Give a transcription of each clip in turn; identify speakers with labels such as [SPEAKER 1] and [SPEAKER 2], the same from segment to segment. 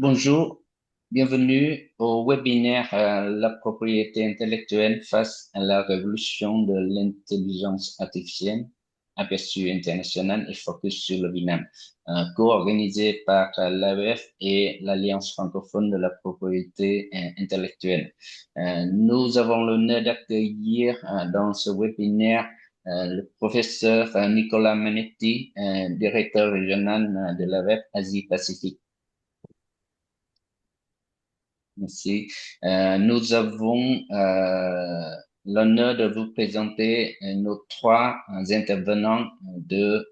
[SPEAKER 1] Bonjour, bienvenue au webinaire La propriété intellectuelle face à la révolution de l'intelligence artificielle, aperçu international et focus sur le Vietnam, co-organisé par l'AEF et l'Alliance francophone de la propriété intellectuelle. Nous avons l'honneur d'accueillir dans ce webinaire le professeur Nicolas Manetti, directeur régional de l'AEF Asie-Pacifique. Merci. Nous avons l'honneur de vous présenter nos trois intervenants de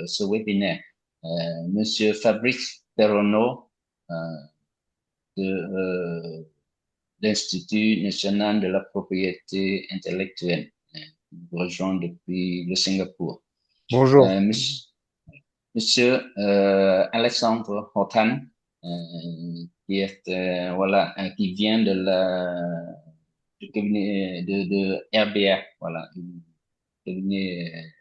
[SPEAKER 1] ce webinaire. Monsieur Fabrice Perronneau euh, de l'Institut national de la propriété intellectuelle, qui nous rejoint depuis le Singapour.
[SPEAKER 2] Bonjour.
[SPEAKER 1] Monsieur, Monsieur Alexandre Hotan, qui est voilà, qui vient de la du cabinet de RBA, voilà, du cabinet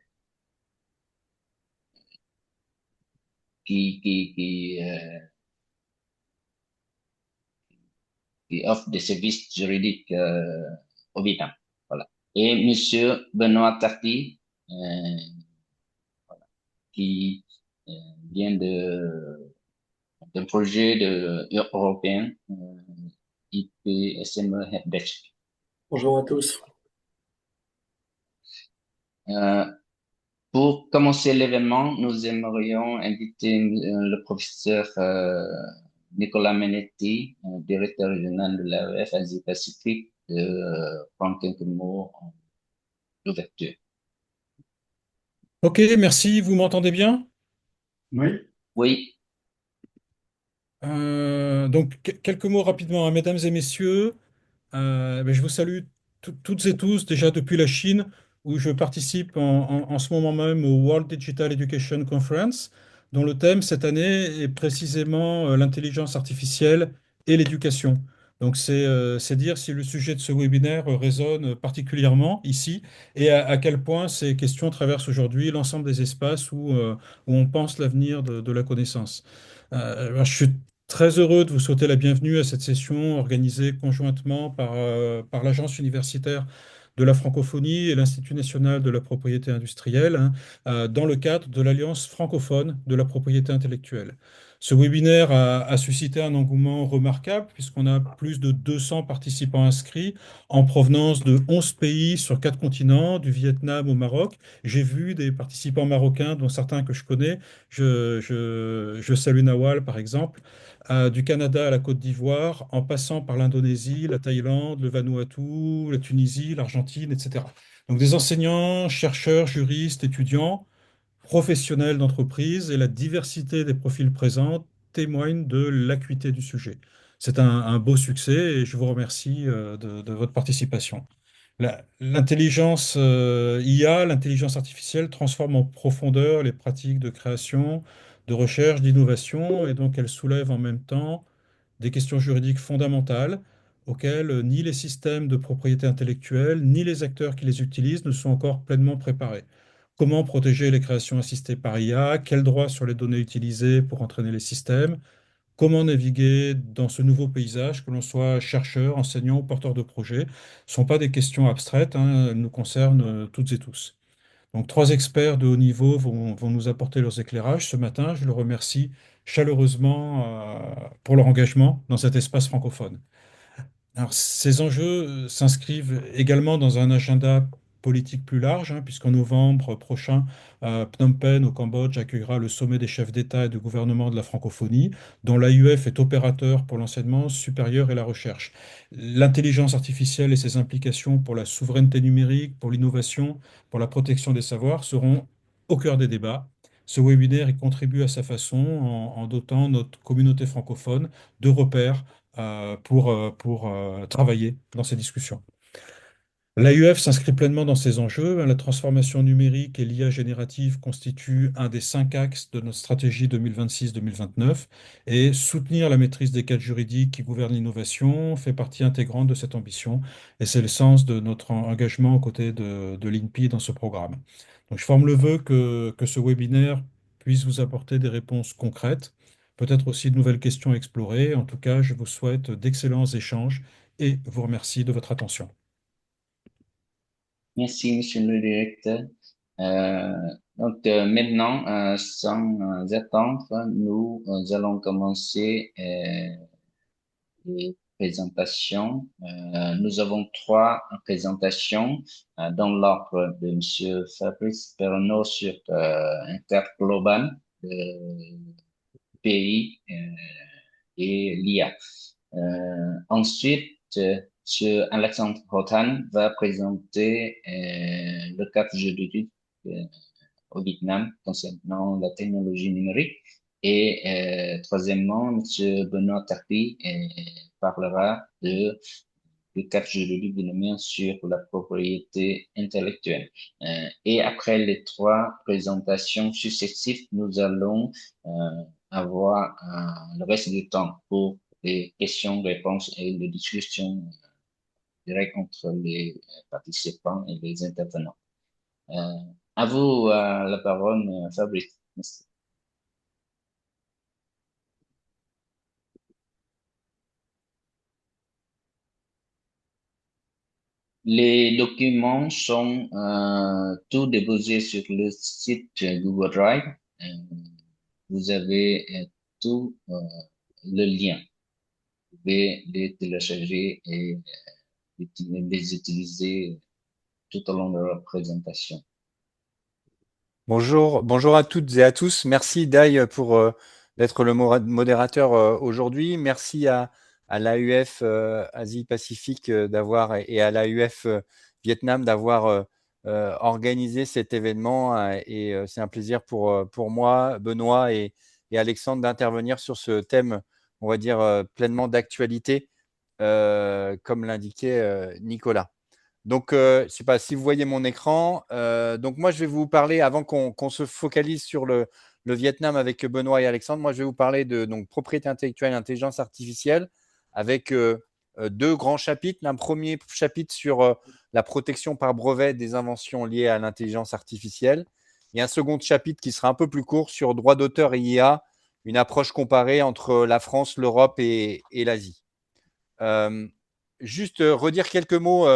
[SPEAKER 1] qui offre des services juridiques au Vietnam, voilà. Et Monsieur Benoît Tarty, euh, qui euh, vient d'un projet européen, IPSME Helpdesk.
[SPEAKER 2] Bonjour à tous.
[SPEAKER 1] Euh, pour commencer l'événement, nous aimerions inviter le professeur Nicolas Menetti, directeur régional de l'AEF Asie-Pacifique, de prendre quelques mots d'ouverture.
[SPEAKER 3] Ok, merci. Vous m'entendez bien?
[SPEAKER 2] Oui.
[SPEAKER 1] Oui,
[SPEAKER 3] Quelques mots rapidement, hein. Mesdames et messieurs, je vous salue toutes et tous déjà depuis la Chine, où je participe en ce moment même au World Digital Education Conference, dont le thème cette année est précisément l'intelligence artificielle et l'éducation. Donc c'est dire si le sujet de ce webinaire résonne particulièrement ici et à quel point ces questions traversent aujourd'hui l'ensemble des espaces où on pense l'avenir de la connaissance. Je suis très heureux de vous souhaiter la bienvenue à cette session organisée conjointement par l'Agence universitaire de la francophonie et l'Institut national de la propriété industrielle, hein, dans le cadre de l'Alliance francophone de la propriété intellectuelle. Ce webinaire a suscité un engouement remarquable puisqu'on a plus de 200 participants inscrits en provenance de 11 pays sur 4 continents, du Vietnam au Maroc. J'ai vu des participants marocains, dont certains que je connais. Je salue Nawal, par exemple, du Canada à la Côte d'Ivoire, en passant par l'Indonésie, la Thaïlande, le Vanuatu, la Tunisie, l'Argentine, etc. Donc des enseignants, chercheurs, juristes, étudiants, professionnels d'entreprise et la diversité des profils présents témoignent de l'acuité du sujet. C'est un beau succès et je vous remercie de votre participation. L'intelligence IA, l'intelligence artificielle, transforme en profondeur les pratiques de création, de recherche, d'innovation, et donc elle soulève en même temps des questions juridiques fondamentales auxquelles ni les systèmes de propriété intellectuelle, ni les acteurs qui les utilisent ne sont encore pleinement préparés. Comment protéger les créations assistées par IA? Quels droits sur les données utilisées pour entraîner les systèmes? Comment naviguer dans ce nouveau paysage, que l'on soit chercheur, enseignant ou porteur de projet? Ce ne sont pas des questions abstraites, hein, elles nous concernent toutes et tous. Donc, trois experts de haut niveau vont nous apporter leurs éclairages ce matin. Je les remercie chaleureusement pour leur engagement dans cet espace francophone. Alors, ces enjeux s'inscrivent également dans un agenda politique plus large, hein, puisqu'en novembre prochain, Phnom Penh, au Cambodge, accueillera le sommet des chefs d'État et de gouvernement de la francophonie, dont l'AUF est opérateur pour l'enseignement supérieur et la recherche. L'intelligence artificielle et ses implications pour la souveraineté numérique, pour l'innovation, pour la protection des savoirs seront au cœur des débats. Ce webinaire y contribue à sa façon en dotant notre communauté francophone de repères pour travailler dans ces discussions. L'AUF s'inscrit pleinement dans ces enjeux. La transformation numérique et l'IA générative constituent un des 5 axes de notre stratégie 2026-2029 et soutenir la maîtrise des cadres juridiques qui gouvernent l'innovation fait partie intégrante de cette ambition et c'est le sens de notre engagement aux côtés de l'INPI dans ce programme. Donc, je forme le vœu que ce webinaire puisse vous apporter des réponses concrètes peut-être aussi de nouvelles questions à explorer. En tout cas, je vous souhaite d'excellents échanges et vous remercie de votre attention.
[SPEAKER 1] Merci, Monsieur le Directeur. Euh, Maintenant, sans attendre, nous allons commencer les présentations. Nous avons trois présentations dans l'ordre de Monsieur Fabrice Pernaut sur Interglobal, pays et l'IA. Ensuite, M. Alexandre Rotan va présenter le cadre juridique au Vietnam concernant la technologie numérique. Et troisièmement, M. Benoît Tardy parlera du cadre juridique vietnamien sur la propriété intellectuelle. Et après les trois présentations successives, nous allons avoir le reste du temps pour les questions-réponses et les discussions directes entre les participants et les intervenants. À vous la parole, Fabrice. Merci. Les documents sont tous déposés sur le site Google Drive. Vous avez tout le lien. Vous pouvez les télécharger et les utiliser tout au long de la présentation.
[SPEAKER 4] Bonjour à toutes et à tous. Merci Dai pour d'être le modérateur aujourd'hui. Merci à l'AUF Asie-Pacifique d'avoir et à l'AUF Vietnam d'avoir organisé cet événement. Et c'est un plaisir pour moi, Benoît et Alexandre d'intervenir sur ce thème, on va dire, pleinement d'actualité, comme l'indiquait Nicolas. Donc, je ne sais pas si vous voyez mon écran. Donc, moi, je vais vous parler, avant qu'on se focalise sur le Vietnam avec Benoît et Alexandre, moi, je vais vous parler de propriété intellectuelle et intelligence artificielle avec deux grands chapitres. Un premier chapitre sur la protection par brevet des inventions liées à l'intelligence artificielle et un second chapitre qui sera un peu plus court sur droit d'auteur et IA, une approche comparée entre la France, l'Europe et l'Asie. Juste redire quelques mots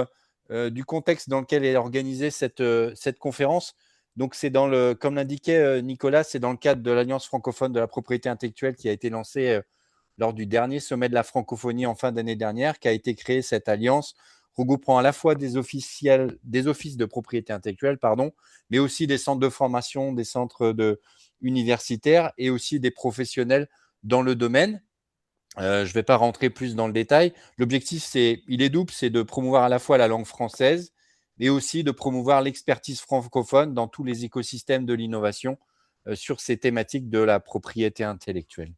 [SPEAKER 4] du contexte dans lequel est organisée cette conférence. Donc, c'est comme l'indiquait Nicolas, c'est dans le cadre de l'Alliance francophone de la propriété intellectuelle qui a été lancée lors du dernier sommet de la francophonie en fin d'année dernière, qui a été créée cette alliance, regroupant à la fois des offices de propriété intellectuelle, mais aussi des centres de formation, des centres universitaires et aussi des professionnels dans le domaine. Je ne vais pas rentrer plus dans le détail. L'objectif, il est double, c'est de promouvoir à la fois la langue française, mais aussi de promouvoir l'expertise francophone dans tous les écosystèmes de l'innovation sur ces thématiques de la propriété intellectuelle.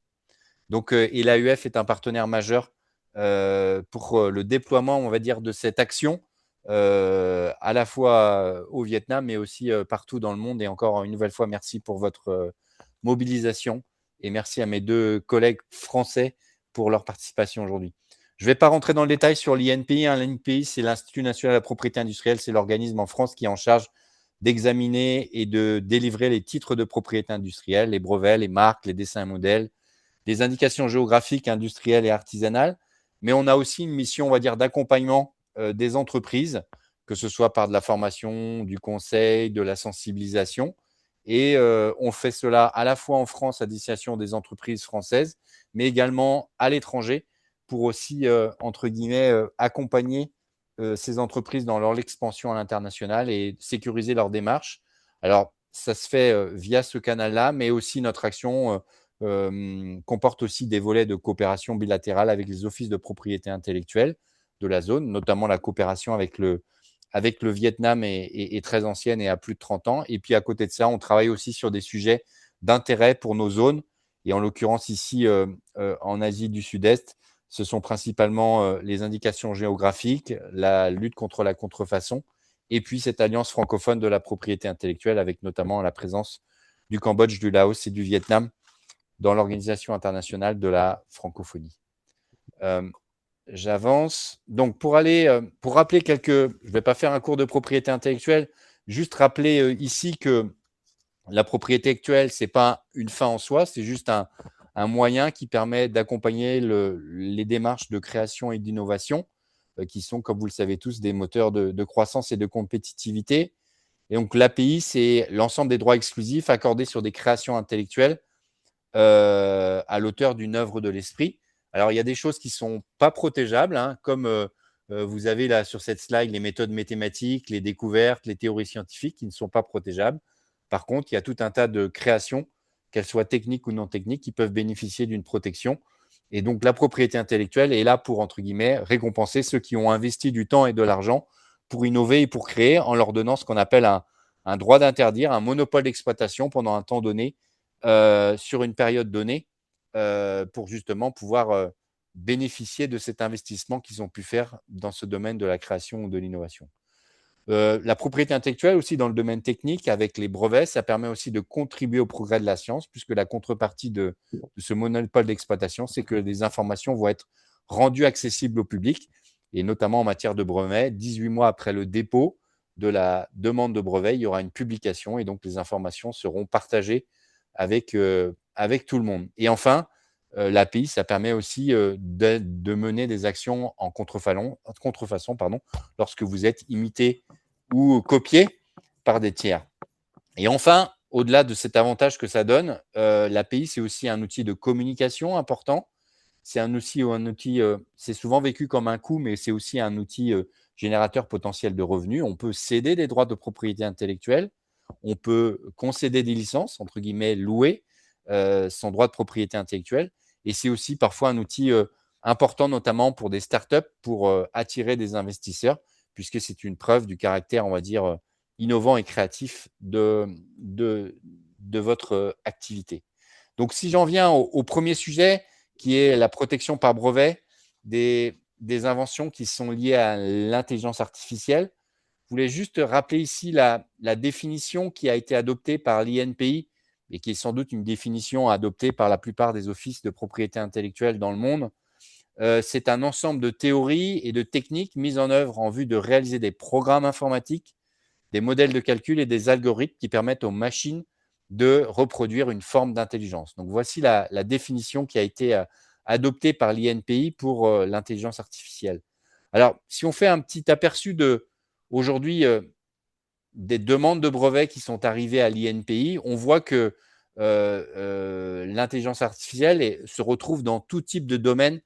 [SPEAKER 4] Donc, et l'AUF est un partenaire majeur pour le déploiement, on va dire, de cette action, à la fois au Vietnam, mais aussi partout dans le monde. Et encore une nouvelle fois, merci pour votre mobilisation et merci à mes deux collègues français pour leur participation aujourd'hui. Je ne vais pas rentrer dans le détail sur l'INPI. L'INPI, c'est l'Institut national de la propriété industrielle. C'est l'organisme en France qui est en charge d'examiner et de délivrer les titres de propriété industrielle, les brevets, les marques, les dessins et modèles, les indications géographiques, industrielles et artisanales. Mais on a aussi une mission, on va dire, d'accompagnement des entreprises, que ce soit par de la formation, du conseil, de la sensibilisation. Et on fait cela à la fois en France à destination des entreprises françaises, mais également à l'étranger pour aussi, entre guillemets, accompagner ces entreprises dans leur expansion à l'international et sécuriser leur démarche. Alors, ça se fait via ce canal-là, mais aussi notre action comporte aussi des volets de coopération bilatérale avec les offices de propriété intellectuelle de la zone, notamment la coopération avec le Vietnam est très ancienne et a plus de 30 ans. Et puis, à côté de ça, on travaille aussi sur des sujets d'intérêt pour nos zones. Et en l'occurrence, ici, en Asie du Sud-Est, ce sont principalement les indications géographiques, la lutte contre la contrefaçon, et puis cette alliance francophone de la propriété intellectuelle, avec notamment la présence du Cambodge, du Laos et du Vietnam dans l'Organisation internationale de la francophonie. J'avance. Donc, pour rappeler quelques… Je ne vais pas faire un cours de propriété intellectuelle, juste rappeler ici que la propriété intellectuelle, ce n'est pas une fin en soi, c'est juste un moyen qui permet d'accompagner les démarches de création et d'innovation, qui sont, comme vous le savez tous, des moteurs de croissance et de compétitivité. Et donc, l'API, c'est l'ensemble des droits exclusifs accordés sur des créations intellectuelles à l'auteur d'une œuvre de l'esprit. Alors, il y a des choses qui ne sont pas protégeables, hein, comme vous avez là sur cette slide les méthodes mathématiques, les découvertes, les théories scientifiques qui ne sont pas protégeables. Par contre, il y a tout un tas de créations, qu'elles soient techniques ou non techniques, qui peuvent bénéficier d'une protection. Et donc, la propriété intellectuelle est là pour, entre guillemets, récompenser ceux qui ont investi du temps et de l'argent pour innover et pour créer en leur donnant ce qu'on appelle un droit d'interdire, un monopole d'exploitation pendant un temps donné, sur une période donnée, pour justement pouvoir bénéficier de cet investissement qu'ils ont pu faire dans ce domaine de la création ou de l'innovation. La propriété intellectuelle aussi dans le domaine technique avec les brevets, ça permet aussi de contribuer au progrès de la science puisque la contrepartie de ce monopole d'exploitation, c'est que les informations vont être rendues accessibles au public et notamment en matière de brevets. 18 mois après le dépôt de la demande de brevet, il y aura une publication et donc les informations seront partagées avec tout le monde. Et enfin, l'API, ça permet aussi de mener des actions en contrefaçon lorsque vous êtes imité ou copié par des tiers. Et enfin, au-delà de cet avantage que ça donne, l'API, c'est aussi un outil de communication important. C'est un outil, c'est souvent vécu comme un coût, mais c'est aussi un outil générateur potentiel de revenus. On peut céder des droits de propriété intellectuelle, on peut concéder des licences, entre guillemets, louer son droit de propriété intellectuelle. Et c'est aussi parfois un outil important, notamment pour des startups, pour attirer des investisseurs, puisque c'est une preuve du caractère, on va dire, innovant et créatif de votre activité. Donc, si j'en viens au premier sujet, qui est la protection par brevet des inventions qui sont liées à l'intelligence artificielle, je voulais juste rappeler ici la définition qui a été adoptée par l'INPI et qui est sans doute une définition adoptée par la plupart des offices de propriété intellectuelle dans le monde. C'est un ensemble de théories et de techniques mises en œuvre en vue de réaliser des programmes informatiques, des modèles de calcul et des algorithmes qui permettent aux machines de reproduire une forme d'intelligence. Donc, voici la définition qui a été adoptée par l'INPI pour l'intelligence artificielle. Alors, si on fait un petit aperçu aujourd'hui des demandes de brevets qui sont arrivées à l'INPI, on voit que l'intelligence artificielle se retrouve dans tout type de domaine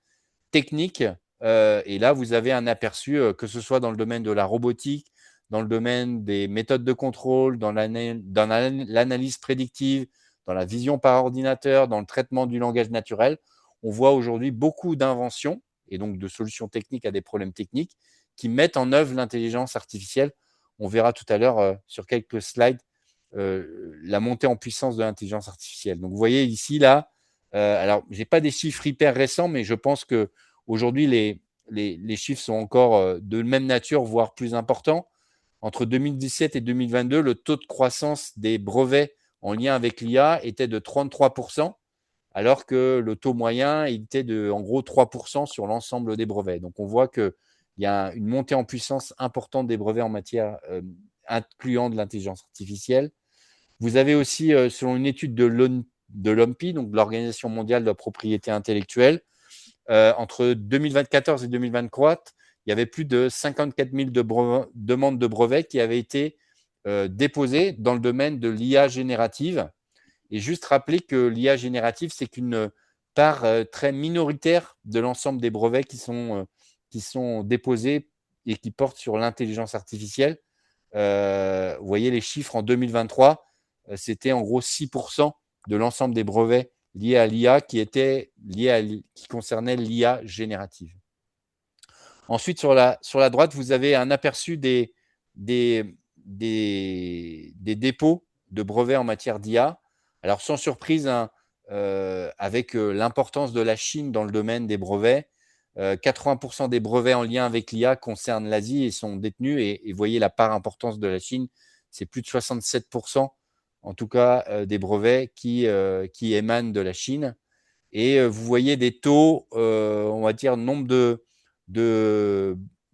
[SPEAKER 4] technique. Et là, vous avez un aperçu, que ce soit dans le domaine de la robotique, dans le domaine des méthodes de contrôle, dans l'analyse prédictive, dans la vision par ordinateur, dans le traitement du langage naturel. On voit aujourd'hui beaucoup d'inventions et donc de solutions techniques à des problèmes techniques qui mettent en œuvre l'intelligence artificielle. On verra tout à l'heure sur quelques slides la montée en puissance de l'intelligence artificielle. Donc, vous voyez ici, là, alors, je n'ai pas des chiffres hyper récents, mais je pense qu'aujourd'hui, les chiffres sont encore de même nature, voire plus importants. Entre 2017 et 2022, le taux de croissance des brevets en lien avec l'IA était de 33%, alors que le taux moyen était de, en gros, 3% sur l'ensemble des brevets. Donc, on voit qu'il y a une montée en puissance importante des brevets en matière incluant de l'intelligence artificielle. Vous avez aussi, selon une étude de l'OMPI, donc de l'Organisation mondiale de la propriété intellectuelle, entre 2024 et 2023, il y avait plus de 54 000 demandes de brevets qui avaient été déposées dans le domaine de l'IA générative. Et juste rappeler que l'IA générative, c'est qu'une part très minoritaire de l'ensemble des brevets qui sont déposés et qui portent sur l'intelligence artificielle. Vous voyez les chiffres en 2023, c'était en gros 6% de l'ensemble des brevets liés à l'IA qui concernaient l'IA générative. Ensuite, sur la droite, vous avez un aperçu des dépôts de brevets en matière d'IA. Alors, sans surprise, hein, avec l'importance de la Chine dans le domaine des brevets, 80% des brevets en lien avec l'IA concernent l'Asie et sont détenus. Et vous voyez la part importante de la Chine, c'est plus de 67%, en tout cas, des brevets qui émanent de la Chine. Et vous voyez des taux, on va dire, nombre de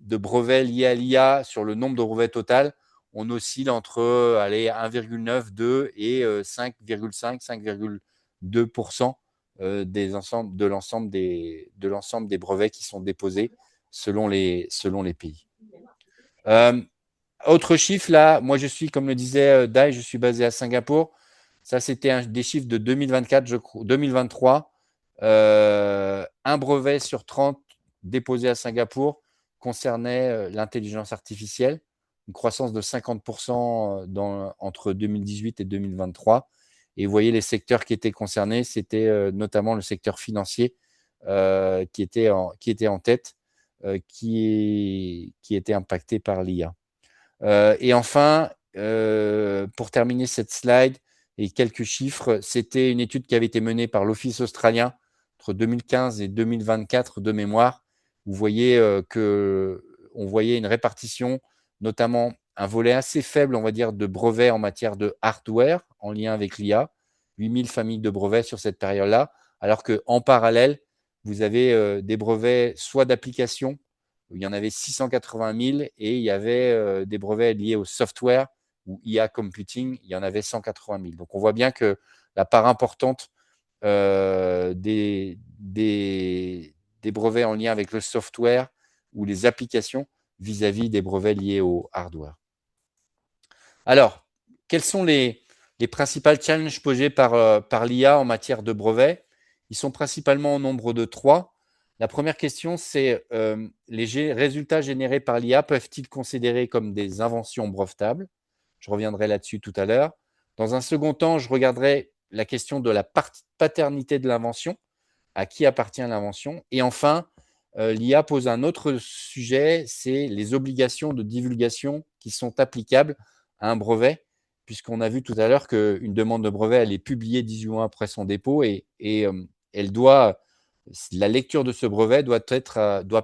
[SPEAKER 4] brevets liés à l'IA sur le nombre de brevets total. On oscille entre 1,9, 2 et 5,5, 5,2% de l'ensemble des brevets qui sont déposés selon les pays. Autre chiffre, là, moi je suis, comme le disait Dai, je suis basé à Singapour. Ça, c'était des chiffres de 2024, 2023. Un brevet sur 30 déposé à Singapour concernait l'intelligence artificielle, une croissance de 50% entre 2018 et 2023. Et vous voyez les secteurs qui étaient concernés, c'était notamment le secteur financier qui était en tête, qui était impacté par l'IA. Et enfin, pour terminer cette slide et quelques chiffres, c'était une étude qui avait été menée par l'Office australien entre 2015 et 2024 de mémoire. Vous voyez on voyait une répartition, notamment un volet assez faible, on va dire, de brevets en matière de hardware en lien avec l'IA, 8000 familles de brevets sur cette période-là, alors qu'en parallèle, vous avez des brevets soit d'applications, il y en avait 680 000 et il y avait des brevets liés au software ou IA computing, il y en avait 180 000. Donc on voit bien que la part importante des brevets en lien avec le software ou les applications vis-à-vis des brevets liés au hardware. Alors, quels sont les principaux challenges posés par l'IA en matière de brevets? Ils sont principalement au nombre de 3. La première question, c'est les résultats générés par l'IA peuvent-ils considérés comme des inventions brevetables? Je reviendrai là-dessus tout à l'heure. Dans un second temps, je regarderai la question de la paternité de l'invention, à qui appartient l'invention. Et enfin, l'IA pose un autre sujet, c'est les obligations de divulgation qui sont applicables à un brevet, puisqu'on a vu tout à l'heure qu'une demande de brevet, elle est publiée 18 mois après son dépôt et elle doit, la lecture de ce brevet doit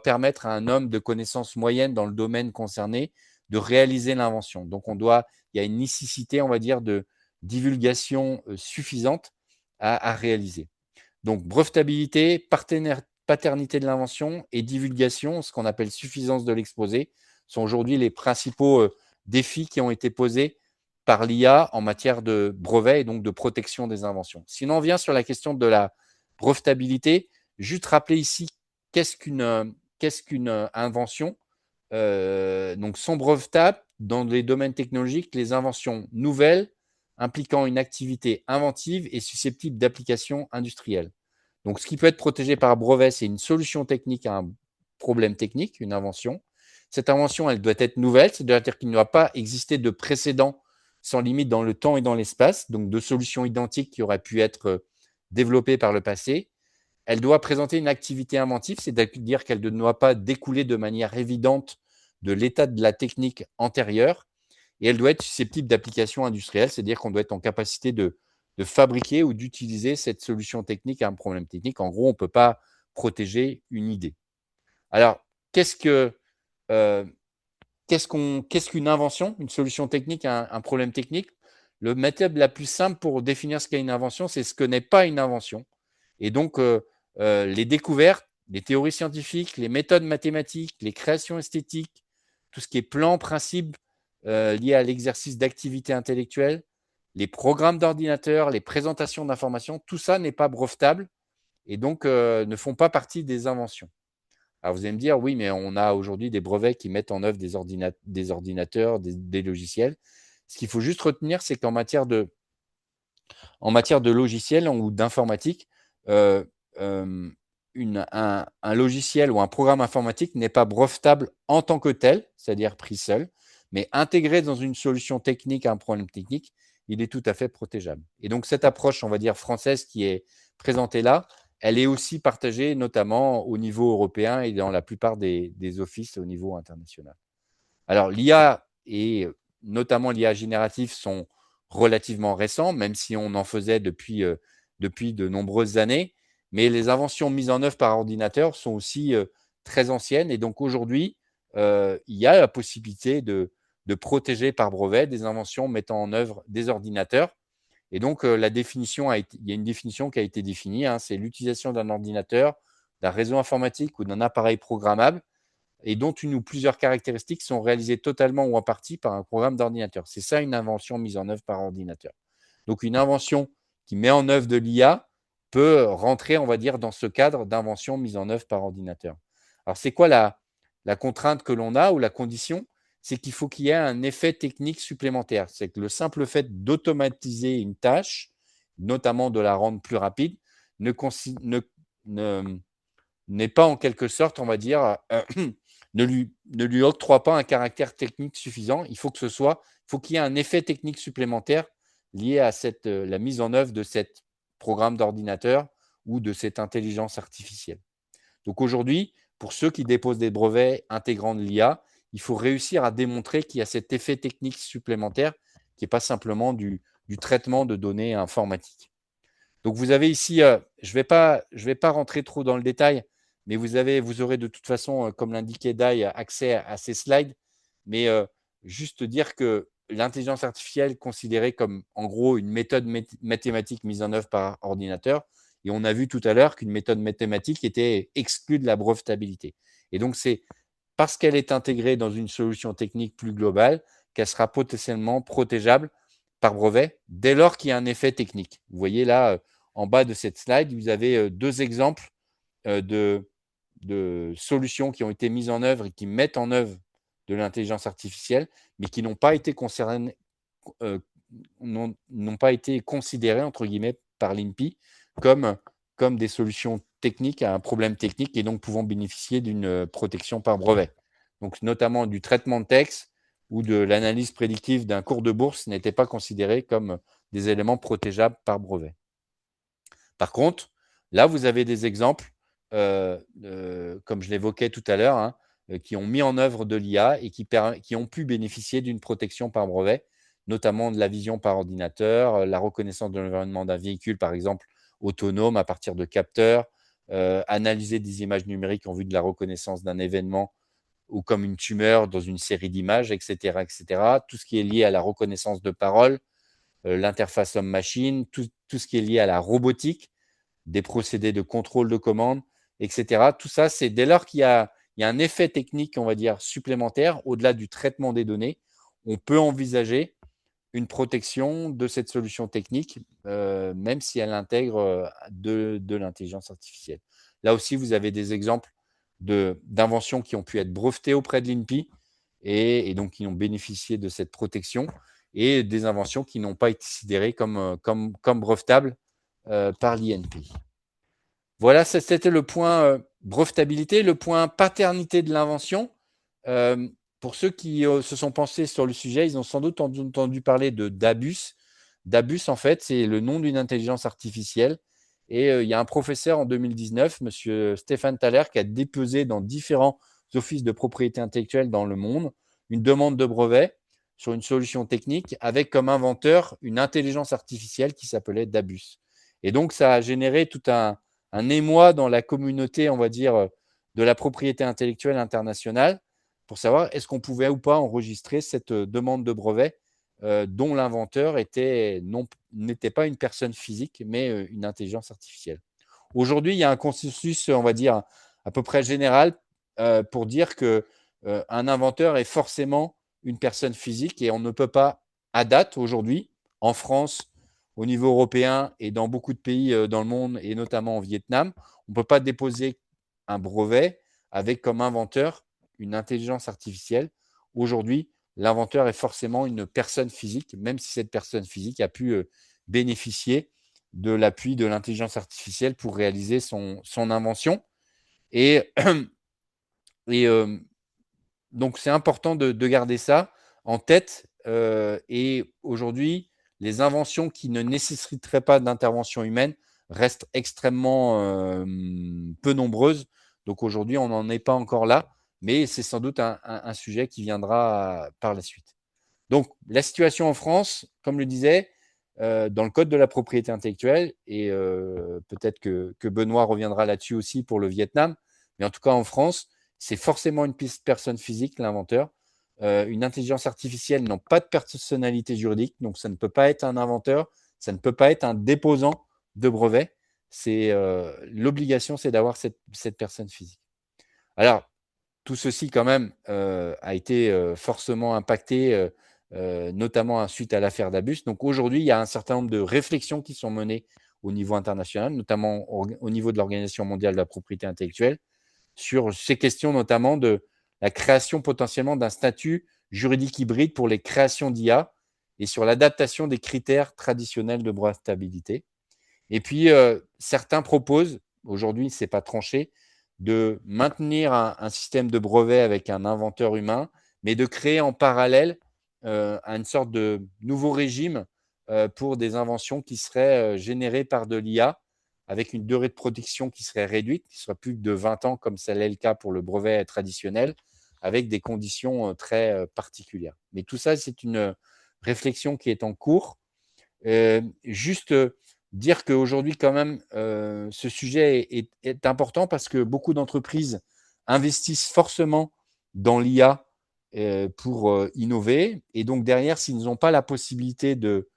[SPEAKER 4] permettre à un homme de connaissances moyennes dans le domaine concerné de réaliser l'invention. Donc, il y a une nécessité, on va dire, de divulgation suffisante à réaliser. Donc, brevetabilité, paternité de l'invention et divulgation, ce qu'on appelle suffisance de l'exposé, sont aujourd'hui les principaux défis qui ont été posés par l'IA en matière de brevet et donc de protection des inventions. Sinon, on vient sur la question de la brevetabilité. Juste rappeler ici qu'est-ce qu'une invention. Donc, sont brevetables dans les domaines technologiques les inventions nouvelles impliquant une activité inventive et susceptible d'application industrielle. Donc, ce qui peut être protégé par brevet, c'est une solution technique à un problème technique, une invention. Cette invention, elle doit être nouvelle, c'est-à-dire qu'il ne doit pas exister de précédent sans limite dans le temps et dans l'espace, donc de solutions identiques qui auraient pu être développées par le passé. Elle doit présenter une activité inventive, c'est-à-dire qu'elle ne doit pas découler de manière évidente de l'état de la technique antérieure. Et elle doit être susceptible d'application industrielle, c'est-à-dire qu'on doit être en capacité de fabriquer ou d'utiliser cette solution technique à un problème technique. En gros, on ne peut pas protéger une idée. Alors, qu'est-ce qu'une invention, une solution technique à un problème technique? Le méthode la plus simple pour définir ce qu'est une invention, c'est ce que n'est pas une invention. Et donc, les découvertes, les théories scientifiques, les méthodes mathématiques, les créations esthétiques, tout ce qui est plan, principe lié à l'exercice d'activité intellectuelle, les programmes d'ordinateur, les présentations d'informations, tout ça n'est pas brevetable et donc ne font pas partie des inventions. Alors vous allez me dire, oui, mais on a aujourd'hui des brevets qui mettent en œuvre des ordinateurs, des logiciels. Ce qu'il faut juste retenir, c'est qu'en matière de logiciel ou d'informatique, un logiciel ou un programme informatique n'est pas brevetable en tant que tel, c'est-à-dire pris seul, mais intégré dans une solution technique à un problème technique, il est tout à fait protégeable. Et donc cette approche, on va dire française qui est présentée là, elle est aussi partagée notamment au niveau européen et dans la plupart des offices au niveau international. Alors l'IA et notamment l'IA générative sont relativement récents, même si on en faisait depuis de nombreuses années. Mais les inventions mises en œuvre par ordinateur sont aussi très anciennes. Et donc aujourd'hui, il y a la possibilité de protéger par brevet des inventions mettant en œuvre des ordinateurs. Et donc, il y a une définition qui a été définie, hein, c'est l'utilisation d'un ordinateur, d'un réseau informatique ou d'un appareil programmable et dont une ou plusieurs caractéristiques sont réalisées totalement ou en partie par un programme d'ordinateur. C'est ça une invention mise en œuvre par ordinateur. Donc, une invention qui met en œuvre de l'IA peut rentrer, on va dire, dans ce cadre d'invention mise en œuvre par ordinateur. Alors, c'est quoi la contrainte que l'on a ou la condition? C'est qu'il faut qu'il y ait un effet technique supplémentaire. C'est que le simple fait d'automatiser une tâche, notamment de la rendre plus rapide, n'est pas en quelque sorte, on va dire, ne lui octroie pas un caractère technique suffisant. Il faut qu'il y ait un effet technique supplémentaire lié à la mise en œuvre de ce programme d'ordinateur ou de cette intelligence artificielle. Donc aujourd'hui, pour ceux qui déposent des brevets intégrant de l'IA, il faut réussir à démontrer qu'il y a cet effet technique supplémentaire qui n'est pas simplement du traitement de données informatiques. Donc vous avez ici, je vais pas rentrer trop dans le détail, mais vous aurez de toute façon, comme l'indiquait Dai, accès à ces slides. Mais juste dire que l'intelligence artificielle considérée comme en gros une méthode mathématique mise en œuvre par ordinateur, et on a vu tout à l'heure qu'une méthode mathématique était exclue de la brevetabilité. Et donc c'est parce qu'elle est intégrée dans une solution technique plus globale qu'elle sera potentiellement protégeable par brevet dès lors qu'il y a un effet technique. Vous voyez là, en bas de cette slide, vous avez deux exemples de solutions qui ont été mises en œuvre et qui mettent en œuvre de l'intelligence artificielle, mais qui n'ont pas été concernées, n'ont pas été considérées, entre guillemets, par l'INPI comme des solutions techniques à un problème technique et donc pouvant bénéficier d'une protection par brevet. Donc, notamment du traitement de texte ou de l'analyse prédictive d'un cours de bourse n'étaient pas considérés comme des éléments protégeables par brevet. Par contre, là, vous avez des exemples, comme je l'évoquais tout à l'heure, qui ont mis en œuvre de l'IA et qui ont pu bénéficier d'une protection par brevet, notamment de la vision par ordinateur, la reconnaissance de l'environnement d'un véhicule, par exemple, autonome à partir de capteurs, analyser des images numériques en vue de la reconnaissance d'un événement ou comme une tumeur dans une série d'images, etc., etc. Tout ce qui est lié à la reconnaissance de parole, l'interface homme-machine, tout ce qui est lié à la robotique, des procédés de contrôle de commande, etc. Tout ça, c'est dès lors qu'il y a un effet technique, on va dire, supplémentaire, au-delà du traitement des données, on peut envisager une protection de cette solution technique, même si elle intègre de l'intelligence artificielle. Là aussi, vous avez des exemples d'inventions qui ont pu être brevetées auprès de l'INPI et donc qui ont bénéficié de cette protection, et des inventions qui n'ont pas été considérées comme brevetables par l'INPI. Voilà, c'était le point brevetabilité. Le point paternité de l'invention. Pour ceux qui se sont pensés sur le sujet, ils ont sans doute entendu parler de DABUS. DABUS, en fait, c'est le nom d'une intelligence artificielle. Et il y a un professeur en 2019, M. Stéphane Thaler, qui a déposé dans différents offices de propriété intellectuelle dans le monde une demande de brevet sur une solution technique avec comme inventeur une intelligence artificielle qui s'appelait DABUS. Et donc, ça a généré tout un émoi dans la communauté, on va dire, de la propriété intellectuelle internationale pour savoir est-ce qu'on pouvait ou pas enregistrer cette demande de brevet dont l'inventeur n'était pas une personne physique, mais une intelligence artificielle. Aujourd'hui, il y a un consensus, on va dire, à peu près général pour dire qu'un inventeur est forcément une personne physique et on ne peut pas, à date, aujourd'hui, en France, au niveau européen et dans beaucoup de pays dans le monde, et notamment au Vietnam, on ne peut pas déposer un brevet avec comme inventeur une intelligence artificielle. Aujourd'hui, l'inventeur est forcément une personne physique, même si cette personne physique a pu bénéficier de l'appui de l'intelligence artificielle pour réaliser son invention. Et donc, c'est important de garder ça en tête. Et aujourd'hui, les inventions qui ne nécessiteraient pas d'intervention humaine restent extrêmement peu nombreuses. Donc aujourd'hui, on n'en est pas encore là, mais c'est sans doute un sujet qui viendra par la suite. Donc, la situation en France, comme le disais, dans le code de la propriété intellectuelle, et peut-être que Benoît reviendra là-dessus aussi pour le Vietnam, mais en tout cas en France, c'est forcément une personne physique, l'inventeur. Une intelligence artificielle n'a pas de personnalité juridique, donc ça ne peut pas être un inventeur, ça ne peut pas être un déposant de brevet. L'obligation, c'est d'avoir cette personne physique. Alors, tout ceci, quand même, a été forcément impacté, notamment suite à l'affaire DABUS. Donc, aujourd'hui, il y a un certain nombre de réflexions qui sont menées au niveau international, notamment au niveau de l'Organisation mondiale de la propriété intellectuelle, sur ces questions notamment de la création potentiellement d'un statut juridique hybride pour les créations d'IA et sur l'adaptation des critères traditionnels de brevetabilité. Et puis, certains proposent, aujourd'hui, ce n'est pas tranché, de maintenir un système de brevet avec un inventeur humain, mais de créer en parallèle une sorte de nouveau régime pour des inventions qui seraient générées par de l'IA, avec une durée de protection qui serait réduite, qui serait plus de 20 ans, comme ça l'est le cas pour le brevet traditionnel, avec des conditions très particulières. Mais tout ça, c'est une réflexion qui est en cours. Juste dire qu'aujourd'hui, quand même, ce sujet est important parce que beaucoup d'entreprises investissent forcément dans l'IA pour innover. Et donc, derrière, s'ils n'ont pas la possibilité de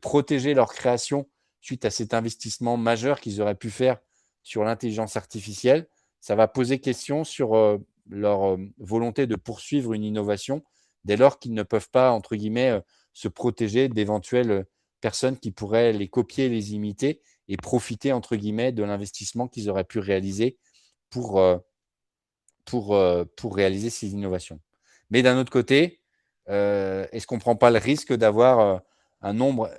[SPEAKER 4] protéger leur création suite à cet investissement majeur qu'ils auraient pu faire sur l'intelligence artificielle, ça va poser question sur leur volonté de poursuivre une innovation dès lors qu'ils ne peuvent pas, entre guillemets, se protéger d'éventuelles personnes qui pourraient les copier, les imiter et profiter, entre guillemets, de l'investissement qu'ils auraient pu réaliser pour réaliser ces innovations. Mais d'un autre côté, est-ce qu'on ne prend pas le risque d'avoir un nombre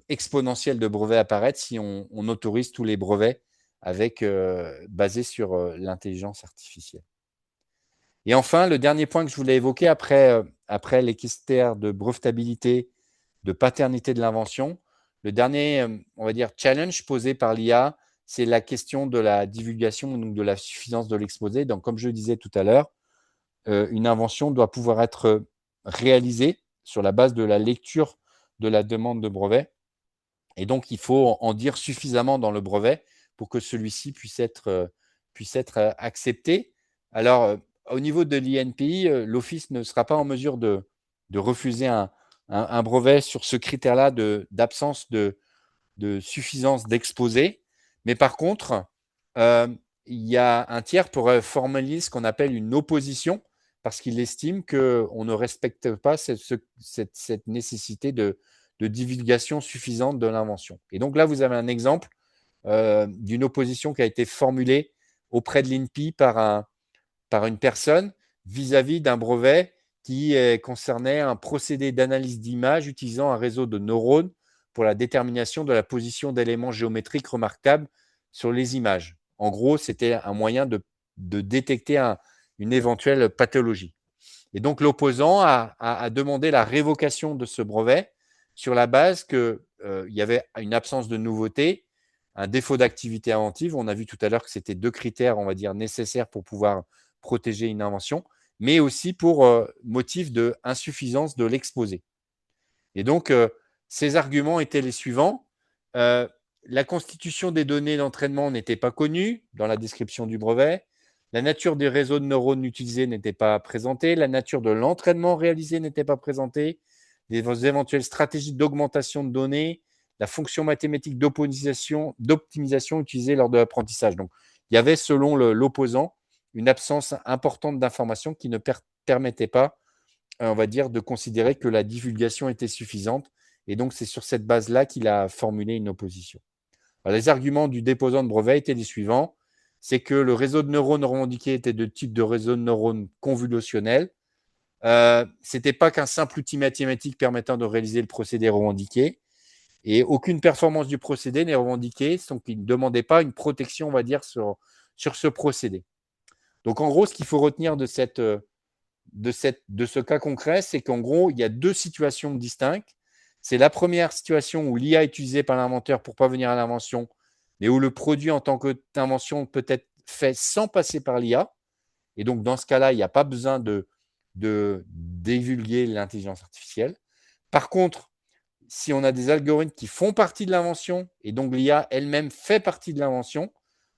[SPEAKER 4] exponentiel de brevets apparaître si on autorise tous les brevets basés sur l'intelligence artificielle? Et enfin, le dernier point que je voulais évoquer après les critères de brevetabilité, de paternité de l'invention, le dernier, on va dire, challenge posé par l'IA, c'est la question de la divulgation, donc de la suffisance de l'exposé. Donc, comme je disais tout à l'heure, une invention doit pouvoir être réalisée sur la base de la lecture de la demande de brevet. Et donc, il faut en dire suffisamment dans le brevet pour que celui-ci puisse être accepté. Alors, au niveau de l'INPI, l'Office ne sera pas en mesure de refuser un brevet sur ce critère-là d'absence de suffisance d'exposé. Mais par contre, il y a un tiers pour formaliser ce qu'on appelle une opposition parce qu'il estime qu'on ne respecte pas cette nécessité de divulgation suffisante de l'invention. Et donc là, vous avez un exemple d'une opposition qui a été formulée auprès de l'INPI par une personne vis-à-vis d'un brevet qui concernait un procédé d'analyse d'image utilisant un réseau de neurones pour la détermination de la position d'éléments géométriques remarquables sur les images. En gros, c'était un moyen de détecter une éventuelle pathologie. Et donc, l'opposant a demandé la révocation de ce brevet sur la base qu'il y avait une absence de nouveauté, un défaut d'activité inventive. On a vu tout à l'heure que c'était 2 critères, on va dire, nécessaires pour pouvoir protéger une invention, mais aussi pour motif d'insuffisance de l'exposé. Et donc, ces arguments étaient les suivants. La constitution des données d'entraînement n'était pas connue dans la description du brevet. La nature des réseaux de neurones utilisés n'était pas présentée. La nature de l'entraînement réalisé n'était pas présentée. Les éventuelles stratégies d'augmentation de données, la fonction mathématique d'optimisation utilisée lors de l'apprentissage. Donc, il y avait, selon l'opposant, une absence importante d'informations qui ne permettait pas, on va dire, de considérer que la divulgation était suffisante. Et donc, c'est sur cette base-là qu'il a formulé une opposition. Alors, les arguments du déposant de brevet étaient les suivants. C'est que le réseau de neurones revendiqué était de type de réseau de neurones convolutionnel. Ce n'était pas qu'un simple outil mathématique permettant de réaliser le procédé revendiqué. Et aucune performance du procédé n'est revendiquée. Donc, il ne demandait pas une protection, on va dire, sur ce procédé. Donc, en gros, ce qu'il faut retenir de ce cas concret, c'est qu'en gros, il y a 2 situations distinctes. C'est la première situation où l'IA est utilisée par l'inventeur pour parvenir à l'invention, mais où le produit en tant qu'invention peut être fait sans passer par l'IA. Et donc, dans ce cas-là, il n'y a pas besoin de divulguer l'intelligence artificielle. Par contre, si on a des algorithmes qui font partie de l'invention, et donc l'IA elle-même fait partie de l'invention,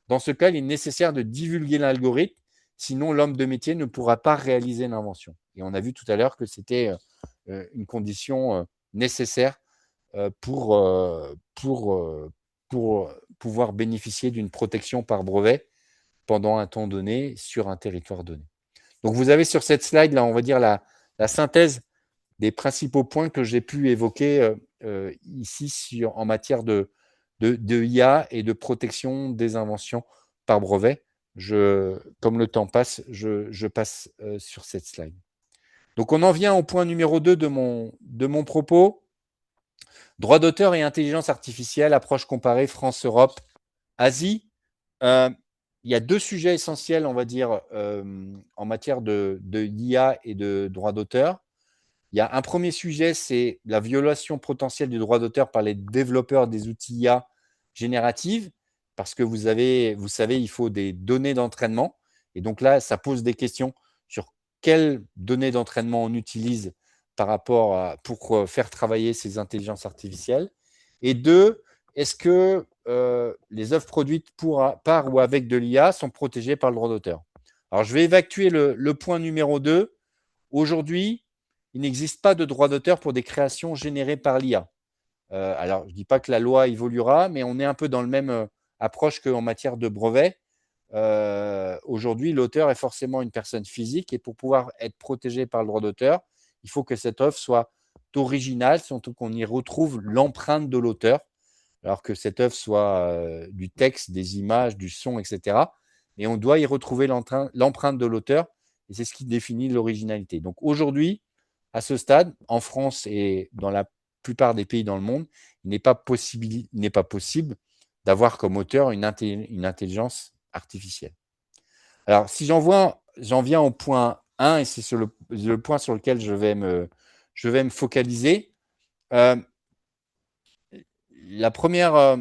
[SPEAKER 4] dans ce cas, il est nécessaire de divulguer l'algorithme, sinon l'homme de métier ne pourra pas réaliser l'invention. Et on a vu tout à l'heure que c'était une condition nécessaire pour pouvoir bénéficier d'une protection par brevet pendant un temps donné sur un territoire donné. Donc, vous avez sur cette slide, là, on va dire la synthèse des principaux points que j'ai pu évoquer ici en matière de de IA et de protection des inventions par brevet. Comme le temps passe, je passe sur cette slide. Donc, on en vient au point numéro 2 de mon propos. Droit d'auteur et intelligence artificielle, approche comparée France-Europe, Asie. Il y a 2 sujets essentiels, on va dire, en matière de IA et de droit d'auteur. Il y a un premier sujet, c'est la violation potentielle du droit d'auteur par les développeurs des outils IA génératives, parce que vous savez, il faut des données d'entraînement. Et donc là, ça pose des questions sur quelles données d'entraînement on utilise pour faire travailler ces intelligences artificielles. Et 2, est-ce que les œuvres produites par ou avec de l'IA sont protégées par le droit d'auteur? Alors, je vais évacuer le point numéro 2. Aujourd'hui, il n'existe pas de droit d'auteur pour des créations générées par l'IA. Alors, je ne dis pas que la loi évoluera, mais on est un peu dans la même approche qu'en matière de brevet. Aujourd'hui, l'auteur est forcément une personne physique et pour pouvoir être protégé par le droit d'auteur, il faut que cette œuvre soit originale, surtout qu'on y retrouve l'empreinte de l'auteur, alors que cette œuvre soit du texte, des images, du son, etc. Et on doit y retrouver l'empreinte de l'auteur et c'est ce qui définit l'originalité. Donc aujourd'hui, à ce stade, en France et dans la plupart des pays dans le monde, il n'est pas possible d'avoir comme auteur une intelligence artificielle. Alors, si j'en viens au point 1, et c'est le point sur lequel je vais me focaliser. La première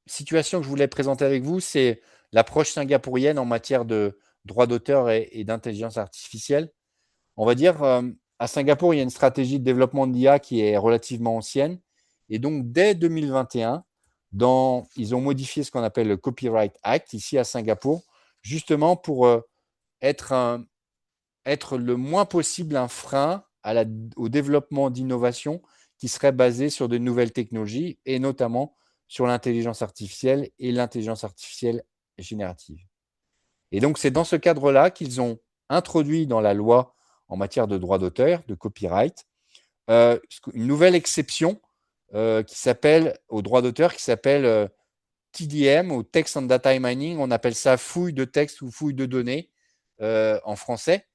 [SPEAKER 4] situation que je voulais présenter avec vous, c'est l'approche singapourienne en matière de droit d'auteur et d'intelligence artificielle. On va dire, à Singapour, il y a une stratégie de développement de l'IA qui est relativement ancienne. Et donc, dès 2021, ils ont modifié ce qu'on appelle le Copyright Act ici à Singapour, justement pour être le moins possible un frein au développement d'innovation qui serait basé sur de nouvelles technologies et notamment sur l'intelligence artificielle et l'intelligence artificielle générative. Et donc, c'est dans ce cadre-là qu'ils ont introduit dans la loi en matière de droit d'auteur, de copyright, une nouvelle exception qui s'appelle au droit d'auteur, qui s'appelle TDM, ou Text and Data Mining. On appelle ça fouille de texte ou fouille de données en français,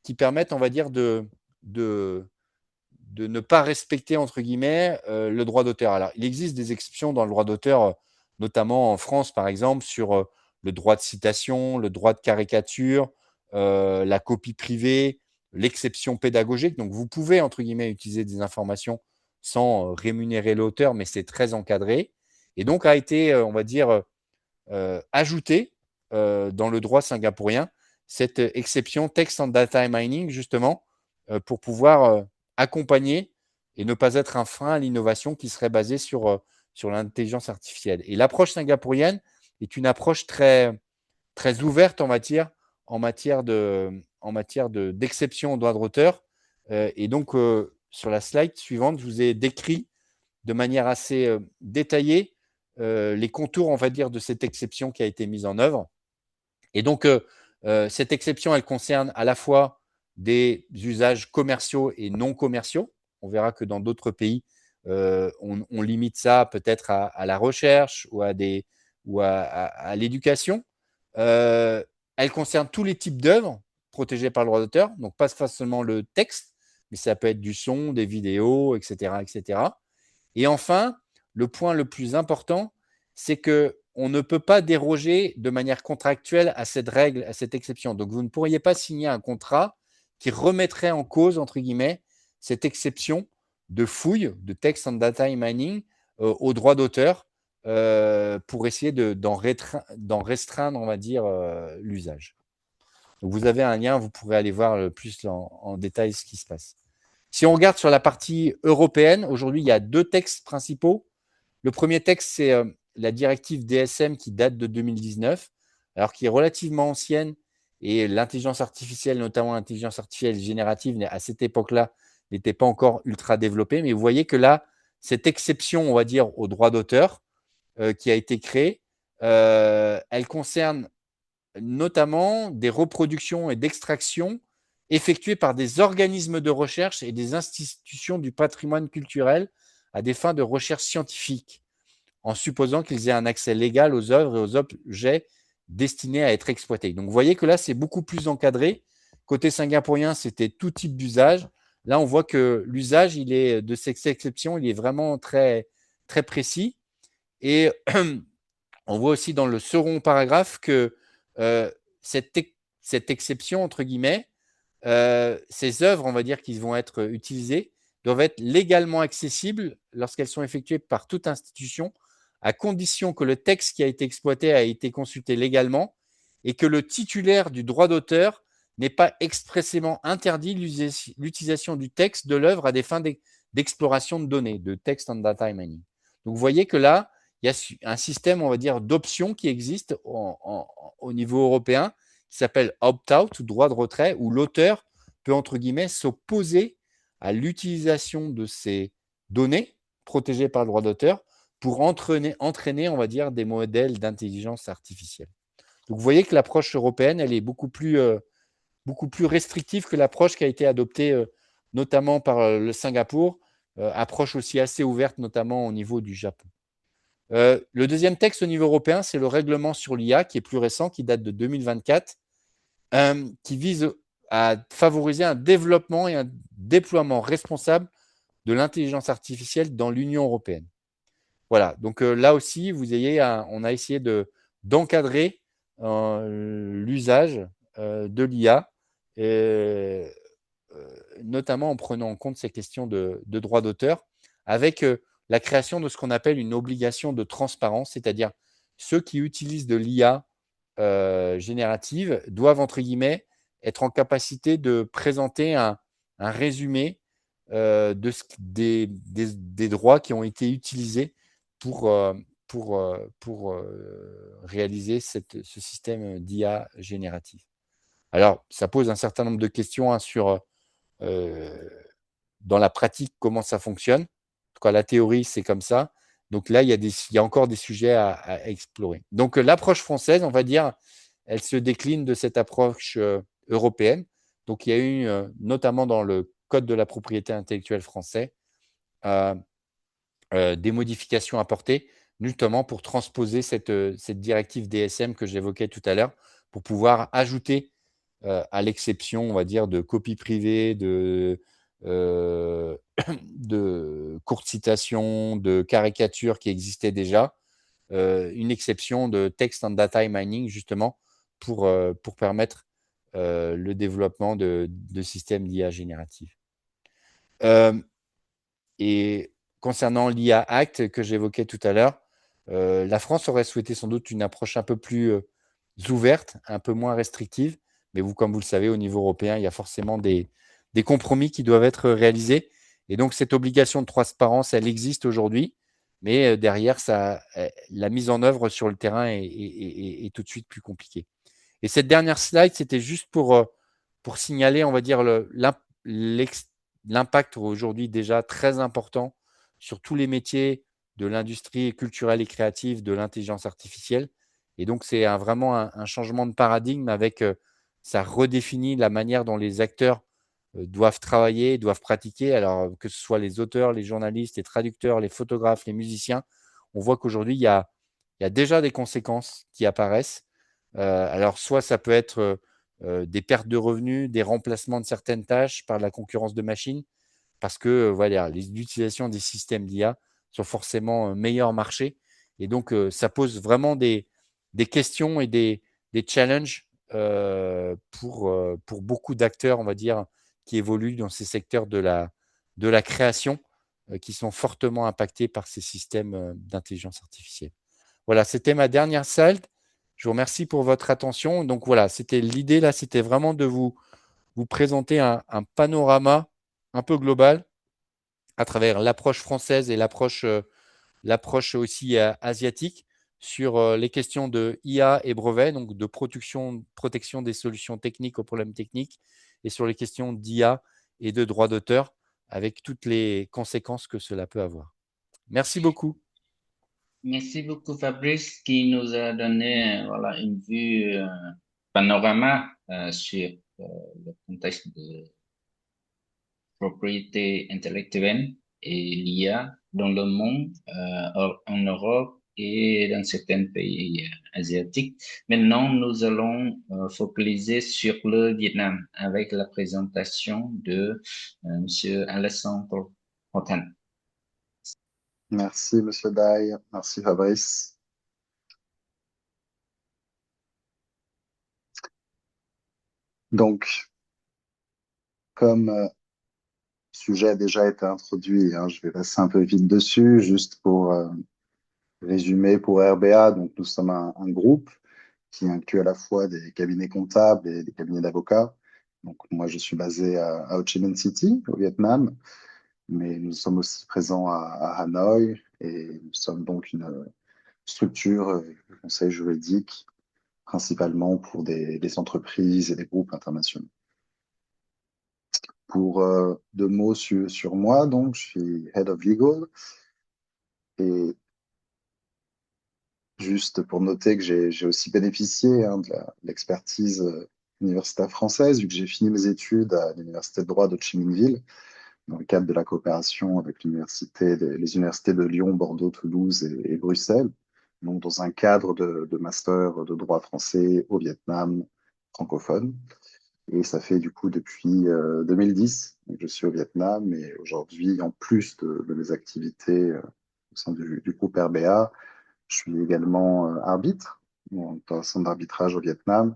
[SPEAKER 4] qui permettent, on va dire, de ne pas respecter, entre guillemets, le droit d'auteur. Alors, il existe des exceptions dans le droit d'auteur, notamment en France, par exemple, sur le droit de citation, le droit de caricature, la copie privée, l'exception pédagogique. Donc, vous pouvez, entre guillemets, utiliser des informations sans rémunérer l'auteur, mais c'est très encadré. Et donc, a été, on va dire, ajouté dans le droit singapourien cette exception Text and Data Mining, justement, pour pouvoir accompagner et ne pas être un frein à l'innovation qui serait basée sur l'intelligence artificielle. Et l'approche singapourienne est une approche très, très ouverte en matière d'exception au droit d'auteur. Et donc, sur la slide suivante, je vous ai décrit de manière assez détaillée les contours, on va dire, de cette exception qui a été mise en œuvre. Et donc, cette exception, elle concerne à la fois des usages commerciaux et non commerciaux. On verra que dans d'autres pays, on limite ça peut-être à la recherche ou à l'éducation. Elle concerne tous les types d'œuvres protégées par le droit d'auteur, donc pas seulement le texte, mais ça peut être du son, des vidéos, etc., etc. Et enfin, le point le plus important, c'est qu'on ne peut pas déroger de manière contractuelle à cette règle, à cette exception. Donc, vous ne pourriez pas signer un contrat qui remettrait en cause, entre guillemets, cette exception de fouille, de text and data mining au droit d'auteur pour essayer d'en restreindre, on va dire, l'usage. Donc, vous avez un lien, vous pourrez aller voir plus en détail ce qui se passe. Si on regarde sur la partie européenne, aujourd'hui, il y a 2 textes principaux. Le premier texte, c'est la directive DSM qui date de 2019, alors qui est relativement ancienne et l'intelligence artificielle, notamment l'intelligence artificielle générative, à cette époque-là, n'était pas encore ultra développée. Mais vous voyez que là, cette exception, on va dire, au droit d'auteur qui a été créée, elle concerne notamment des reproductions et d'extractions effectuées par des organismes de recherche et des institutions du patrimoine culturel à des fins de recherche scientifique. en supposant qu'ils aient un accès légal aux œuvres et aux objets destinés à être exploités. Donc, vous voyez que là, c'est beaucoup plus encadré. Côté singapourien, c'était tout type d'usage. Là, on voit que l'usage, il est de cette exception, il est vraiment très, très précis. Et on voit aussi dans le second paragraphe que cette exception, entre guillemets, ces œuvres, on va dire, qui vont être utilisées, doivent être légalement accessibles lorsqu'elles sont effectuées par toute institution, à condition que le texte qui a été exploité a été consulté légalement et que le titulaire du droit d'auteur n'ait pas expressément interdit l'utilisation du texte de l'œuvre à des fins d'exploration de données, de text and data mining. Donc, vous voyez que là, il y a un système, on va dire, d'options qui existe au niveau européen, qui s'appelle opt-out, ou droit de retrait, où l'auteur peut, entre guillemets, s'opposer à l'utilisation de ces données protégées par le droit d'auteur pour entraîner, on va dire, des modèles d'intelligence artificielle. Donc, vous voyez que l'approche européenne, elle est beaucoup plus restrictive que l'approche qui a été adoptée notamment par le Singapour, approche aussi assez ouverte, notamment au niveau du Japon. Le deuxième texte au niveau européen, c'est le règlement sur l'IA, qui est plus récent, qui date de 2024, qui vise à favoriser un développement et un déploiement responsable de l'intelligence artificielle dans l'Union européenne. Voilà, donc là aussi, on a essayé d'encadrer l'usage de l'IA, notamment en prenant en compte ces questions de droit d'auteur, avec la création de ce qu'on appelle une obligation de transparence, c'est-à-dire ceux qui utilisent de l'IA générative doivent, entre guillemets, être en capacité de présenter un résumé des droits qui ont été utilisés pour réaliser ce système d'IA générative. Alors, ça pose un certain nombre de questions sur, dans la pratique, comment ça fonctionne. En tout cas, la théorie, c'est comme ça. Donc là, il y a encore des sujets à explorer. Donc, l'approche française, on va dire, elle se décline de cette approche européenne. Donc, il y a eu, notamment dans le Code de la propriété intellectuelle français, des modifications apportées, notamment pour transposer cette directive DSM que j'évoquais tout à l'heure, pour pouvoir ajouter à l'exception, on va dire, de copies privées, de courtes citations, de caricatures qui existaient déjà, une exception de text and data mining, justement, pour permettre le développement de systèmes d'IA génératifs. Et concernant l'IA Act que j'évoquais tout à l'heure, la France aurait souhaité sans doute une approche un peu plus ouverte, un peu moins restrictive. Mais comme vous le savez, au niveau européen, il y a forcément des compromis qui doivent être réalisés. Et donc, cette obligation de transparence, elle existe aujourd'hui. Mais derrière, la mise en œuvre sur le terrain est tout de suite plus compliquée. Et cette dernière slide, c'était juste pour signaler, on va dire, l'impact aujourd'hui déjà très important sur tous les métiers de l'industrie culturelle et créative de l'intelligence artificielle. Et donc, c'est vraiment un changement de paradigme avec, ça redéfinit la manière dont les acteurs doivent travailler, doivent pratiquer. Alors, que ce soit les auteurs, les journalistes, les traducteurs, les photographes, les musiciens, on voit qu'aujourd'hui, il y a déjà des conséquences qui apparaissent. Alors, soit ça peut être des pertes de revenus, des remplacements de certaines tâches par la concurrence de machines, parce que voilà, l'utilisation des systèmes d'IA sont forcément meilleurs marché. Et donc, ça pose vraiment des questions et des challenges pour beaucoup d'acteurs, on va dire, qui évoluent dans ces secteurs de la création, qui sont fortement impactés par ces systèmes d'intelligence artificielle. Voilà, c'était ma dernière slide. Je vous remercie pour votre attention. Donc voilà, l'idée là, c'était vraiment de vous présenter un panorama un peu global à travers l'approche française et l'approche aussi asiatique sur les questions de IA et brevets, donc de protection des solutions techniques aux problèmes techniques, et sur les questions d'IA et de droit d'auteur, avec toutes les conséquences que cela peut avoir. Merci beaucoup.
[SPEAKER 1] Merci beaucoup Fabrice qui nous a donné voilà, une vue panorama sur le contexte de propriété intellectuelle et l'IA dans le monde, en Europe et dans certains pays asiatiques. Maintenant, nous allons focaliser sur le Vietnam avec la présentation de Monsieur Alessandro Hotan.
[SPEAKER 5] Merci, Monsieur Dai. Merci, Fabrice. Donc, comme le sujet a déjà été introduit, hein, je vais passer un peu vite dessus, juste pour résumer pour RBA. Donc, nous sommes un groupe qui inclut à la fois des cabinets comptables et des cabinets d'avocats. Donc, moi, je suis basé à Ho Chi Minh City, au Vietnam, mais nous sommes aussi présents à Hanoï et nous sommes donc une structure de conseil juridique principalement pour des entreprises et des groupes internationaux. Pour 2 mots sur moi, donc, je suis Head of Legal et juste pour noter que j'ai aussi bénéficié de l'expertise universitaire française, vu que j'ai fini mes études à l'Université de droit de Ho Chi Minh Ville, dans le cadre de la coopération avec les universités de Lyon, Bordeaux, Toulouse et Bruxelles, donc dans un cadre de master de droit français au Vietnam francophone. Et ça fait du coup depuis 2010 que je suis au Vietnam. Et aujourd'hui, en plus de mes activités au sein du groupe RBA, je suis également arbitre dans un centre d'arbitrage au Vietnam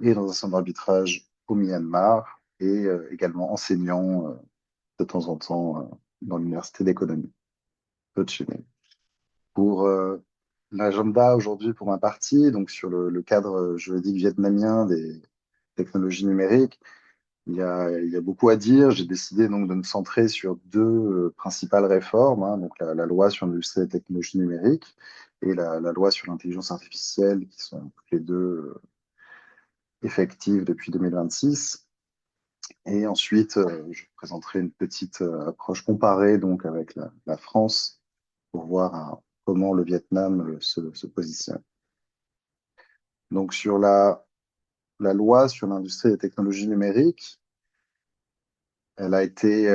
[SPEAKER 5] et dans un centre d'arbitrage au Myanmar et également enseignant de temps en temps dans l'université d'économie de Ho Chi Minh. Pour l'agenda aujourd'hui pour ma partie, donc sur le cadre juridique vietnamien des technologies numériques, il y a beaucoup à dire. J'ai décidé donc de me centrer sur 2 principales réformes, hein, donc la loi sur l'industrie des technologies numériques et la loi sur l'intelligence artificielle, qui sont toutes les deux effectives depuis 2026. Et ensuite, je présenterai une petite approche comparée donc avec la France pour voir comment le Vietnam se positionne. Donc sur la loi sur l'industrie des technologies numériques, elle a été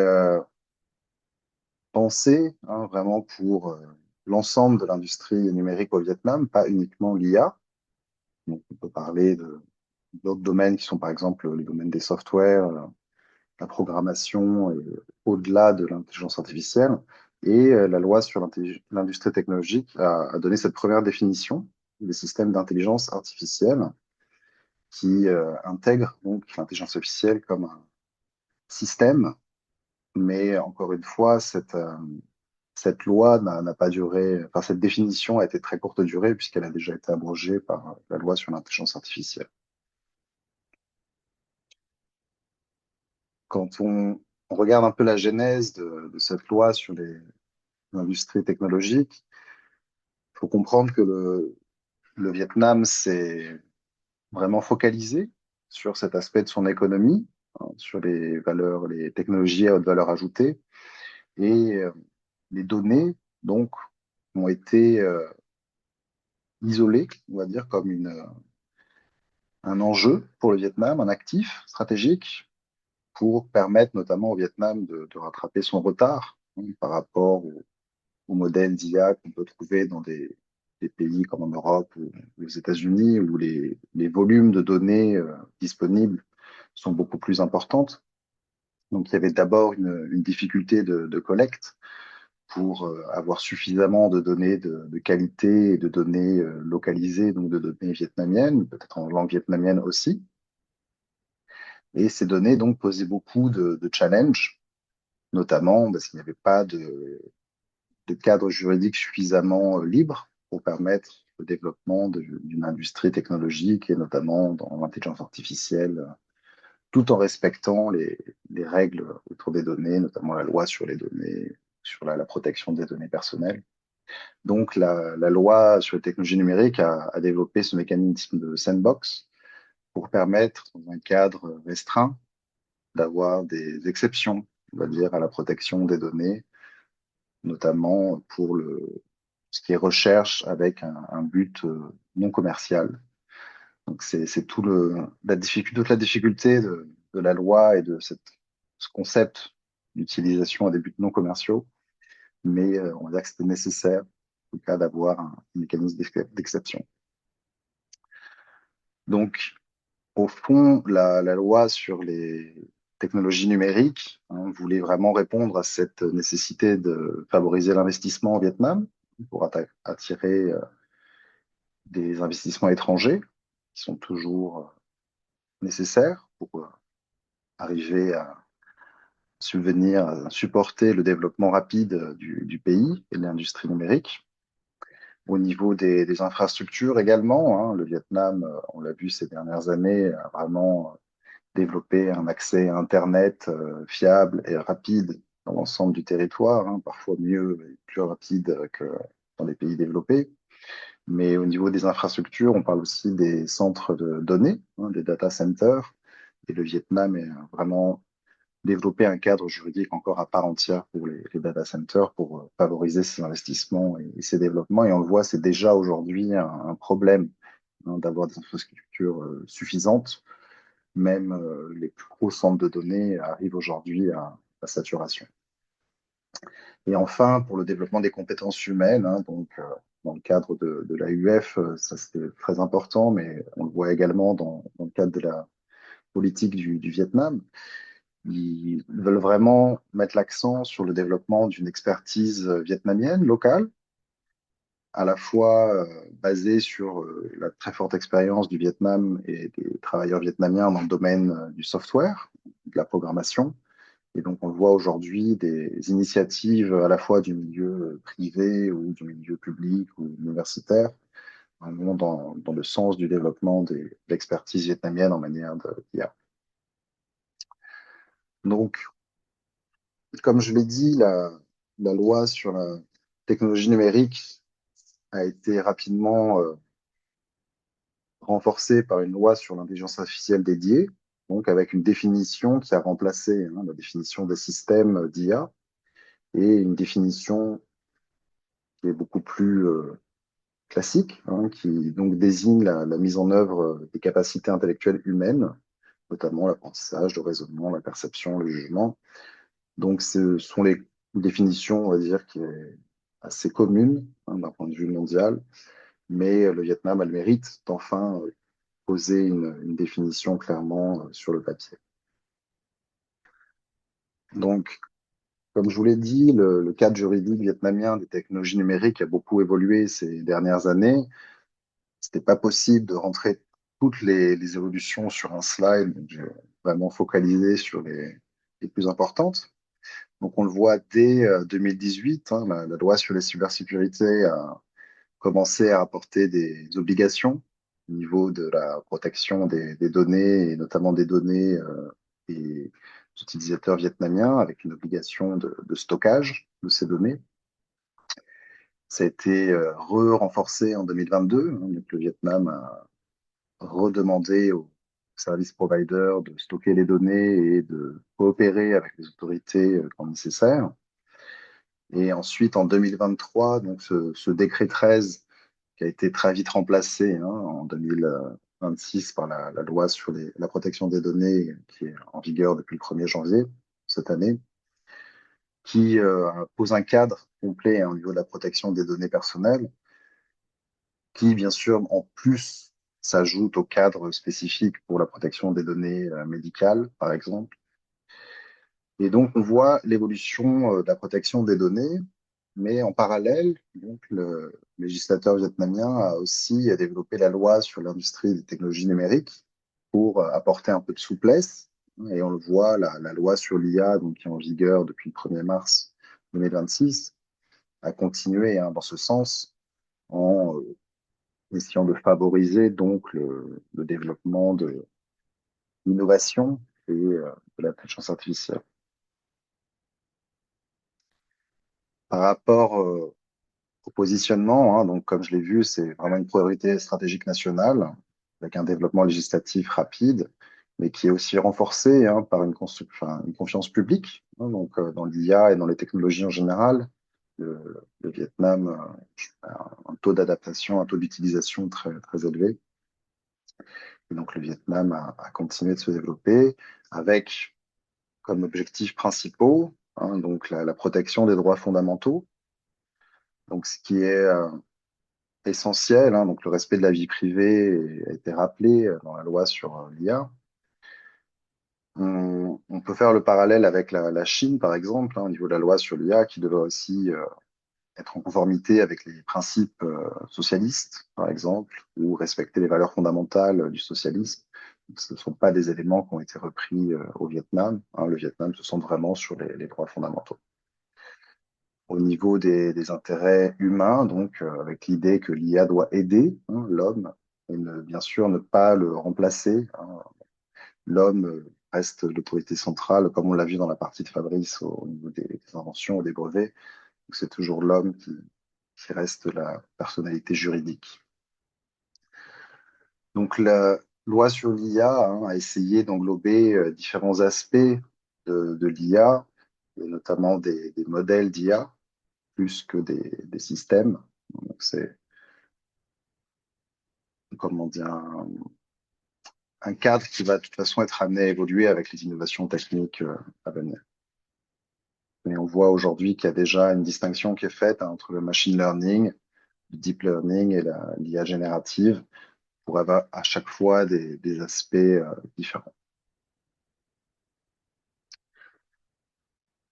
[SPEAKER 5] pensée vraiment pour l'ensemble de l'industrie numérique au Vietnam, pas uniquement l'IA. Donc on peut parler d'autres domaines qui sont par exemple les domaines des softwares, la programmation au-delà de l'intelligence artificielle. Et la loi sur l'industrie technologique a donné cette première définition des systèmes d'intelligence artificielle qui intègre donc l'intelligence artificielle comme un système. Mais encore une fois, cette loi n'a pas duré, enfin cette définition a été très courte durée puisqu'elle a déjà été abrogée par la loi sur l'intelligence artificielle. Quand on regarde un peu la genèse de cette loi sur l'industrie technologique, il faut comprendre que le Vietnam s'est vraiment focalisé sur cet aspect de son économie, hein, sur les valeurs, les technologies à haute valeur ajoutée. Et les données, donc, ont été isolées, on va dire, comme un enjeu pour le Vietnam, un actif stratégique pour permettre notamment au Vietnam de rattraper son retard par rapport au modèle d'IA qu'on peut trouver dans des pays comme en Europe ou aux États-Unis, où les volumes de données disponibles sont beaucoup plus importantes. Donc, il y avait d'abord une difficulté de collecte pour avoir suffisamment de données de qualité et de données localisées, donc de données vietnamiennes, peut-être en langue vietnamienne aussi. Et ces données donc posaient beaucoup de challenges, notamment parce qu'il n'y avait pas de cadre juridique suffisamment libre pour permettre le développement d'une industrie technologique et notamment dans l'intelligence artificielle, tout en respectant les règles autour des données, notamment la loi sur les données, sur la protection des données personnelles. Donc, la loi sur les technologies numériques a développé ce mécanisme de sandbox pour permettre, dans un cadre restreint, d'avoir des exceptions, on va dire, à la protection des données, notamment pour ce qui est recherche avec un but non commercial. Donc, c'est toute la difficulté de la loi et de ce concept d'utilisation à des buts non commerciaux, mais on va dire que c'était nécessaire le cas d'avoir un mécanisme d'exception. Donc, au fond, la loi sur les technologies numériques voulait vraiment répondre à cette nécessité de favoriser l'investissement au Vietnam pour attirer des investissements étrangers qui sont toujours nécessaires pour arriver à subvenir, à supporter le développement rapide du pays et de l'industrie numérique. Au niveau des infrastructures également, le Vietnam, on l'a vu ces dernières années, a vraiment développé un accès à Internet fiable et rapide dans l'ensemble du territoire, parfois mieux et plus rapide que dans les pays développés. Mais au niveau des infrastructures, on parle aussi des centres de données, des data centers. Et le Vietnam est vraiment développé un cadre juridique encore à part entière pour les data centers pour favoriser ces investissements et ces développements. Et on le voit, c'est déjà aujourd'hui un problème d'avoir des infrastructures suffisantes. Même les plus gros centres de données arrivent aujourd'hui à saturation. Et enfin, pour le développement des compétences humaines, donc dans le cadre de l'AUF, ça c'était très important, mais on le voit également dans le cadre de la politique du Vietnam. Ils veulent vraiment mettre l'accent sur le développement d'une expertise vietnamienne, locale, à la fois basée sur la très forte expérience du Vietnam et des travailleurs vietnamiens dans le domaine du software, de la programmation. Et donc, on le voit aujourd'hui, des initiatives à la fois du milieu privé ou du milieu public ou universitaire, vraiment dans le sens du développement de l'expertise vietnamienne en manière d'IA. Donc, comme je l'ai dit, la loi sur la technologie numérique a été rapidement renforcée par une loi sur l'intelligence artificielle dédiée, donc avec une définition qui a remplacé la définition des systèmes d'IA et une définition qui est beaucoup plus classique, qui donc désigne la mise en œuvre des capacités intellectuelles humaines, notamment l'apprentissage, le raisonnement, la perception, le jugement. Donc, ce sont les définitions, on va dire, qui est assez commune d'un point de vue mondial, mais le Vietnam a le mérite d'enfin poser une définition clairement sur le papier. Donc, comme je vous l'ai dit, le cadre juridique vietnamien des technologies numériques a beaucoup évolué ces dernières années. C'était pas possible de rentrer toutes les évolutions sur un slide, donc j'ai vraiment focalisé sur les plus importantes. Donc on le voit dès 2018, la loi sur les cybersécurités a commencé à apporter des obligations au niveau de la protection des données, et notamment des données des utilisateurs vietnamiens, avec une obligation de stockage de ces données. Ça a été renforcé en 2022. Donc le Vietnam a redemandé aux service providers de stocker les données et de coopérer avec les autorités quand nécessaire. Et ensuite, en 2023, donc ce décret 13 qui a été très vite remplacé en 2026 par la loi sur la protection des données qui est en vigueur depuis le 1er janvier cette année, qui pose un cadre complet au niveau de la protection des données personnelles, qui, bien sûr, en plus, s'ajoute au cadre spécifique pour la protection des données médicales, par exemple. Et donc, on voit l'évolution de la protection des données, mais en parallèle, donc, le législateur vietnamien a aussi développé la loi sur l'industrie des technologies numériques pour apporter un peu de souplesse. Et on le voit, la loi sur l'IA, donc, qui est en vigueur depuis le 1er mars 2026, a continué dans ce sens en essayant de favoriser donc le développement de l'innovation et de l'intelligence artificielle. Par rapport au positionnement, donc comme je l'ai vu, c'est vraiment une priorité stratégique nationale avec un développement législatif rapide, mais qui est aussi renforcé par une confiance publique. Donc dans l'IA et dans les technologies en général, le Vietnam a un taux d'adaptation, un taux d'utilisation très, très élevé. Et donc le Vietnam a continué de se développer avec comme objectifs principaux donc la protection des droits fondamentaux, Donc, ce qui est essentiel, hein, donc le respect de la vie privée a été rappelé dans la loi sur l'IA. On peut faire le parallèle avec la Chine, par exemple, hein, au niveau de la loi sur l'IA, qui devrait aussi être en conformité avec les principes socialistes, par exemple, ou respecter les valeurs fondamentales du socialisme. Donc, ce ne sont pas des éléments qui ont été repris au Vietnam, hein. Le Vietnam se centre vraiment sur les droits fondamentaux. Au niveau des intérêts humains, donc avec l'idée que l'IA doit aider, hein, l'homme, et bien sûr ne pas le remplacer, hein. L'homme reste l'autorité centrale, comme on l'a vu dans la partie de Fabrice au niveau des inventions ou des brevets. C'est toujours l'homme qui reste la personnalité juridique. Donc la loi sur l'IA, hein, a essayé d'englober différents aspects de l'IA, et notamment des modèles d'IA, plus que des systèmes. Donc c'est, comment dire, un cadre qui va de toute façon être amené à évoluer avec les innovations techniques à venir. Mais on voit aujourd'hui qu'il y a déjà une distinction qui est faite, hein, entre le machine learning, le deep learning et l'IA générative, pour avoir à chaque fois des aspects différents.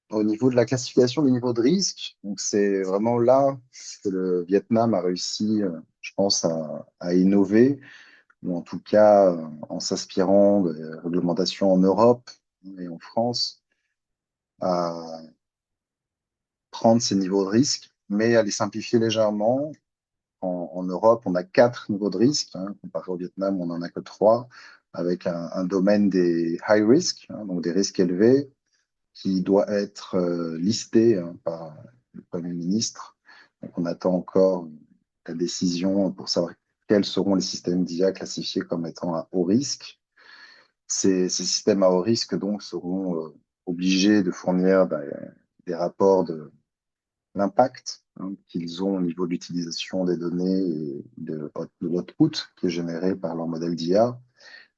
[SPEAKER 5] Au niveau de la classification des niveaux de risque, donc c'est vraiment là que le Vietnam a réussi, je pense, à innover, ou en tout cas en s'inspirant des réglementations en Europe et en France, à prendre ces niveaux de risque, mais à les simplifier légèrement. En Europe, on a 4 niveaux de risque, hein, comparé au Vietnam, on n'en a que 3, avec un domaine des high risk, hein, donc des risques élevés, qui doit être listé, hein, par le Premier ministre. Donc, on attend encore la décision pour savoir quels seront les systèmes d'IA classifiés comme étant à haut risque. Ces systèmes à haut risque donc seront obligés de fournir des rapports de l'impact, hein, qu'ils ont au niveau de l'utilisation des données et de l'output qui est généré par leur modèle d'IA,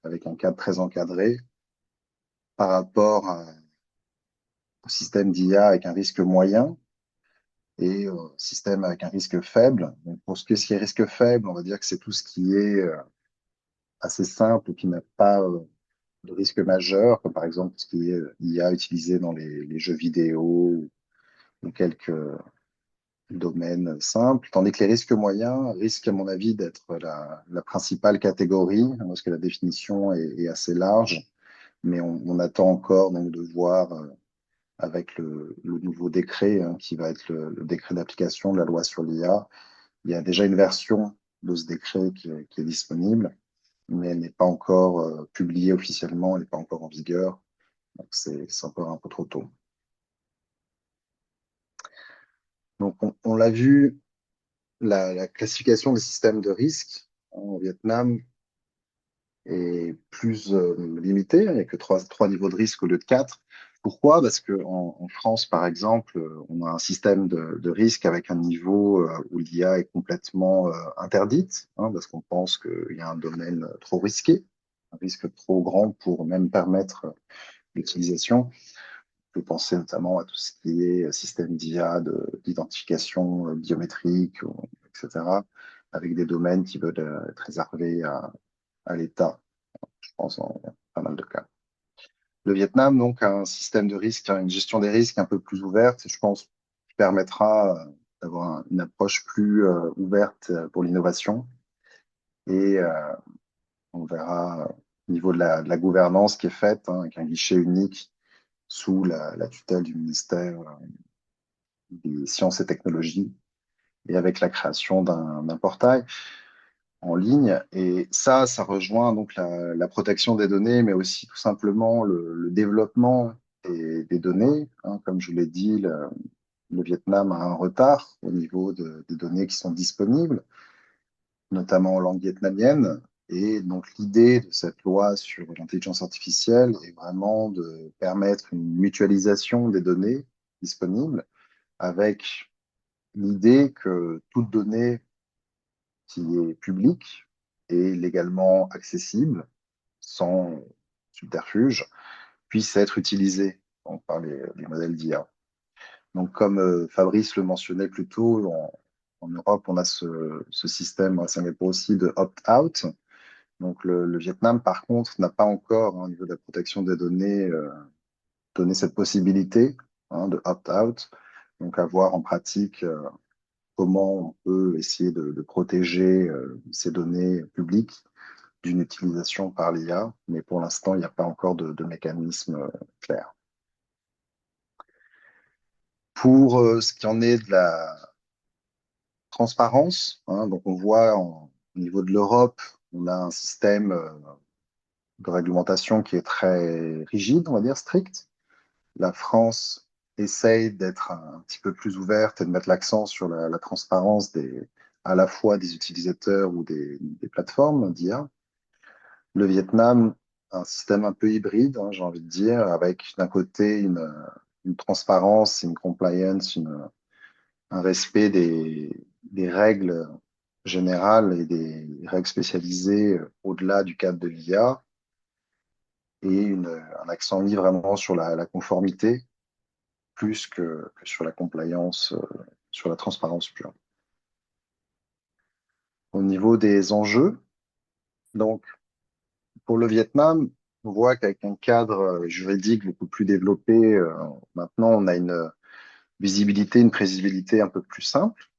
[SPEAKER 5] avec un cadre très encadré par rapport au système d'IA avec un risque moyen et système avec un risque faible. Donc, pour ce qui est risque faible, on va dire que c'est tout ce qui est assez simple, qui n'a pas de risque majeur, comme par exemple ce qui est IA utilisé dans les jeux vidéo ou quelques domaines simples, tandis que les risques moyens risquent, à mon avis, d'être la principale catégorie, hein, parce que la définition est assez large, mais on attend encore donc, de voir avec le nouveau décret, hein, qui va être le décret d'application de la loi sur l'IA. Il y a déjà une version de ce décret qui est disponible, mais elle n'est pas encore publiée officiellement, elle n'est pas encore en vigueur, donc c'est encore un peu trop tôt. Donc on l'a vu, la classification des systèmes de risque au Vietnam est plus limitée. Il n'y a que trois niveaux de risque au lieu de 4. Pourquoi? Parce qu'en France, par exemple, on a un système de risque avec un niveau où l'IA est complètement interdite, hein, parce qu'on pense qu'il y a un domaine trop risqué, un risque trop grand pour même permettre l'utilisation. On peut penser notamment à tout ce qui est système d'IA, d'identification biométrique, etc., avec des domaines qui veulent être réservés à l'État, je pense, en pas mal de cas. Le Vietnam, donc, a un système de risque, une gestion des risques un peu plus ouverte, et je pense qui permettra d'avoir une approche plus ouverte pour l'innovation. Et on verra au niveau de la gouvernance qui est faite, hein, avec un guichet unique sous la tutelle du ministère des Sciences et Technologies, et avec la création d'un portail en ligne. Et ça rejoint donc la protection des données, mais aussi tout simplement le développement des données, hein. Comme je vous l'ai dit, le Vietnam a un retard au niveau des données qui sont disponibles, notamment en langue vietnamienne. Et donc l'idée de cette loi sur l'intelligence artificielle est vraiment de permettre une mutualisation des données disponibles, avec l'idée que toute donnée qui est publique et légalement accessible, sans subterfuge, puisse être utilisée donc, par les modèles d'IA. Donc, comme Fabrice le mentionnait plus tôt, En Europe, on a ce système à Singapour aussi de opt-out. Donc le Vietnam, par contre, n'a pas encore, au niveau de la protection des données, donné cette possibilité de opt-out. Donc à voir en pratique comment on peut essayer de protéger ces données publiques d'une utilisation par l'IA, mais pour l'instant, il n'y a pas encore de mécanisme clair. Pour ce qui en est de la transparence, donc on voit au niveau de l'Europe, on a un système de réglementation qui est très rigide, on va dire strict. La France essaye d'être un petit peu plus ouverte et de mettre l'accent sur la transparence à la fois des utilisateurs ou des plateformes d'IA. Le Vietnam, un système un peu hybride, j'ai envie de dire, avec d'un côté une transparence, une compliance, un respect des règles générales et des règles spécialisées au-delà du cadre de l'IA, et un accent mis vraiment sur la conformité plus que sur la compliance, sur la transparence pure. Au niveau des enjeux, donc pour le Vietnam, on voit qu'avec un cadre juridique beaucoup plus développé, maintenant on a une visibilité, une prévisibilité un peu plus simple,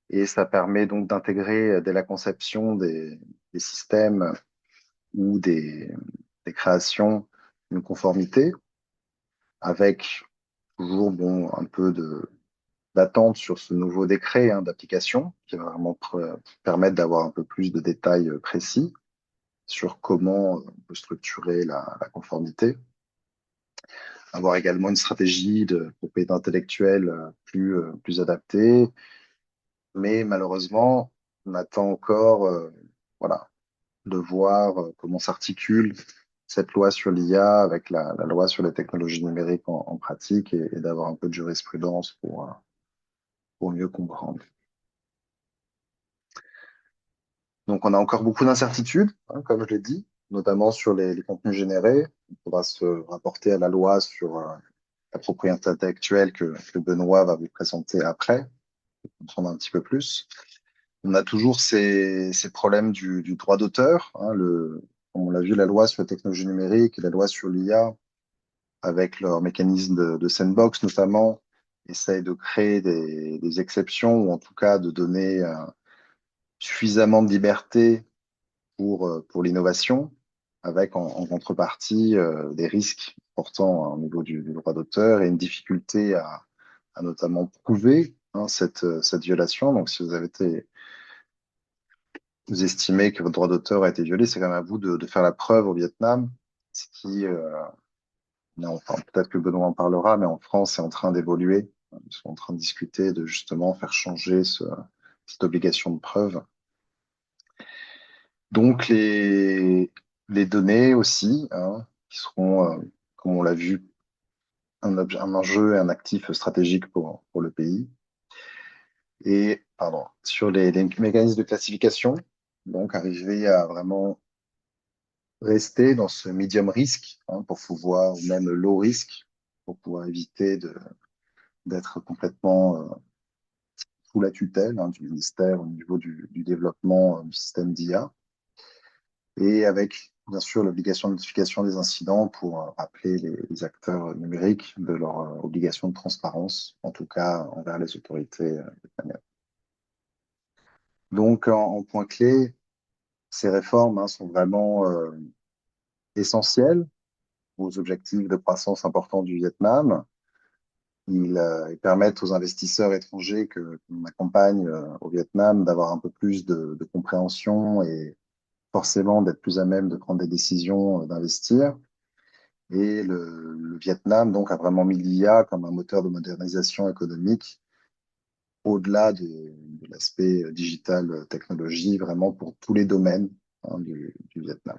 [SPEAKER 5] et ça permet donc d'intégrer dès la conception des systèmes ou des créations une conformité, avec toujours un peu d'attente sur ce nouveau décret d'application qui va vraiment permettre d'avoir un peu plus de détails précis sur comment on peut structurer la conformité. Avoir également une stratégie de propriété intellectuelle plus adaptée. Mais malheureusement, on attend encore voilà, de voir comment s'articule cette loi sur l'IA avec la loi sur les technologies numériques en pratique, et d'avoir un peu de jurisprudence pour mieux comprendre. Donc, on a encore beaucoup d'incertitudes, comme je l'ai dit, notamment sur les contenus générés. Il faudra se rapporter à la loi sur la propriété intellectuelle que Benoît va vous présenter après, pour comprendre un petit peu plus. On a toujours ces problèmes du droit d'auteur. Comme on l'a vu, la loi sur les technologies numériques et la loi sur l'IA, avec leur mécanisme de sandbox notamment, essayent de créer des exceptions, ou en tout cas de donner suffisamment de liberté pour l'innovation, avec en contrepartie des risques importants au niveau du droit d'auteur et une difficulté à notamment prouver cette violation. Donc, si vous estimez que votre droit d'auteur a été violé, c'est quand même à vous de faire la preuve au Vietnam, ce qui, enfin, peut-être que Benoît en parlera, mais en France, c'est en train d'évoluer. Ils sont en train de discuter de justement faire changer cette obligation de preuve. Donc, les données aussi, qui seront, comme on l'a vu, un enjeu et un actif stratégique pour le pays. Et, pardon, sur les mécanismes de classification, donc arriver à vraiment rester dans ce medium risque pour pouvoir, ou même low risque, pour pouvoir éviter d'être complètement sous la tutelle du ministère au niveau du développement du système d'IA, et avec bien sûr l'obligation de notification des incidents pour rappeler les acteurs numériques de leur obligation de transparence, en tout cas envers les autorités vietnamiennes. Donc en point clé, ces réformes sont vraiment essentielles aux objectifs de croissance importants du Vietnam. Ils permettent aux investisseurs étrangers qu'on accompagne au Vietnam d'avoir un peu plus de compréhension, et forcément d'être plus à même de prendre des décisions d'investir. Et le Vietnam donc a vraiment mis l'IA comme un moteur de modernisation économique au-delà de l'aspect digital technologie, vraiment pour tous les domaines du Vietnam.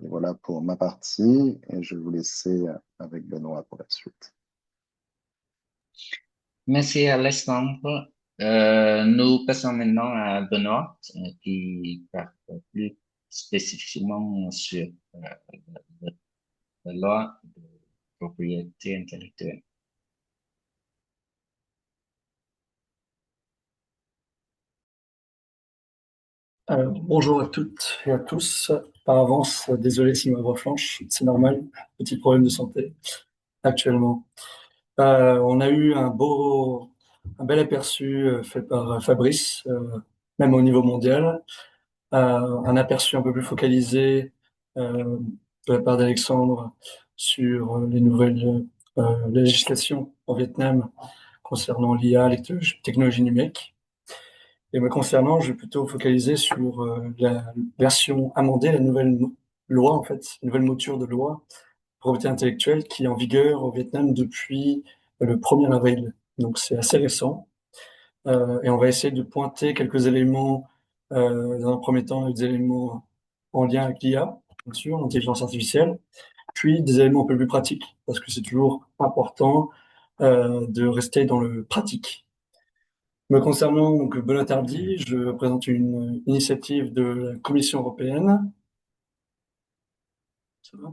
[SPEAKER 5] Et voilà pour ma partie, et je vais vous laisser avec Benoît pour la suite.
[SPEAKER 1] Merci Alexandre. Nous passons maintenant à Benoît qui parle plus spécifiquement sur la loi de propriété intellectuelle.
[SPEAKER 2] Bonjour à toutes et à tous. Par avance, désolé si ma voix flanche, c'est normal, petit problème de santé actuellement. On a eu un bel aperçu fait par Fabrice, même au niveau mondial, un aperçu un peu plus focalisé de la part d'Alexandre sur les nouvelles législations au Vietnam concernant l'IA, les technologies numériques. Et me concernant, je vais plutôt focaliser sur la version amendée, la nouvelle loi, en fait, nouvelle mouture de loi propriété intellectuelle qui est en vigueur au Vietnam depuis le 1er avril. Donc c'est assez récent. Et on va essayer de pointer quelques éléments, dans un premier temps, des éléments en lien avec l'IA, bien sûr, l'intelligence artificielle, puis des éléments un peu plus pratiques, parce que c'est toujours important de rester dans le pratique. Me concernant, donc, Benoît Tardy, je présente une initiative de la Commission européenne. Ça va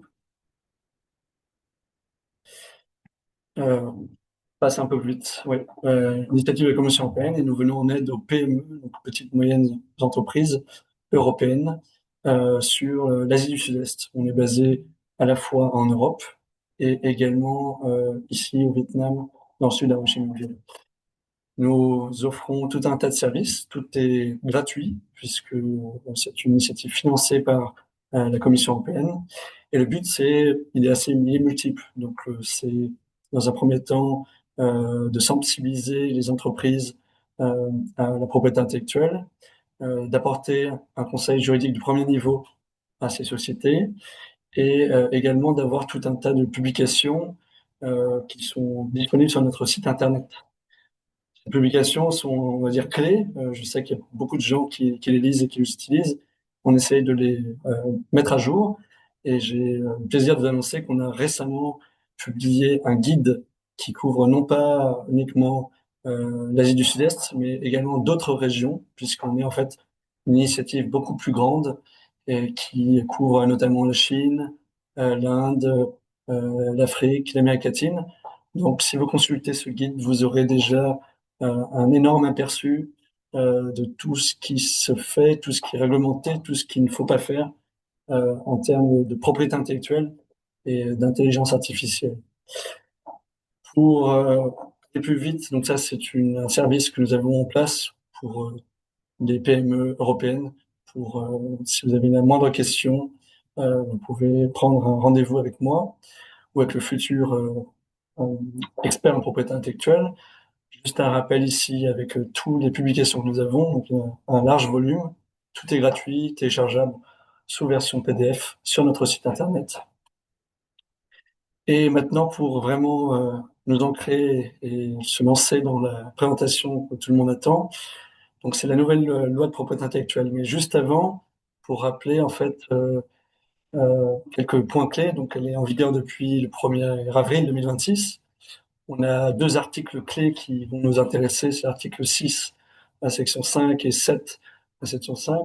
[SPEAKER 2] passe un peu plus vite, oui. Initiative de la Commission européenne et nous venons en aide aux PME, donc petites moyennes entreprises européennes, sur l'Asie du Sud-Est. On est basé à la fois en Europe et également ici au Vietnam, dans le sud à Ho Chi Minh Ville. Nous offrons tout un tas de services, tout est gratuit puisque c'est une initiative financée par la Commission européenne. Et le but, il est assez multiple. Donc, c'est dans un premier temps de sensibiliser les entreprises à la propriété intellectuelle, d'apporter un conseil juridique du premier niveau à ces sociétés et également d'avoir tout un tas de publications qui sont disponibles sur notre site internet. Les publications sont, on va dire, clés. Je sais qu'il y a beaucoup de gens qui les lisent et qui les utilisent. On essaye de les mettre à jour. Et j'ai le plaisir de vous annoncer qu'on a récemment publié un guide qui couvre non pas uniquement l'Asie du Sud-Est, mais également d'autres régions, puisqu'on est en fait une initiative beaucoup plus grande et qui couvre notamment la Chine, l'Inde, l'Afrique, l'Amérique latine. Donc, si vous consultez ce guide, vous aurez déjà un énorme aperçu de tout ce qui se fait, tout ce qui est réglementé, tout ce qu'il ne faut pas faire en termes de propriété intellectuelle et d'intelligence artificielle. Pour aller plus vite, donc ça c'est un service que nous avons en place pour les PME européennes. Pour si vous avez la moindre question, vous pouvez prendre un rendez-vous avec moi ou avec le futur expert en propriété intellectuelle. Juste un rappel ici avec toutes les publications que nous avons, donc un large volume. Tout est gratuit, téléchargeable sous version PDF sur notre site internet. Et maintenant, pour vraiment nous ancrer et se lancer dans la présentation que tout le monde attend, donc c'est la nouvelle loi de propriété intellectuelle. Mais juste avant, pour rappeler en fait quelques points clés, donc elle est en vigueur depuis le 1er avril 2026. On a deux articles clés qui vont nous intéresser, c'est l'article 6, la section 5 et 7, la section 5,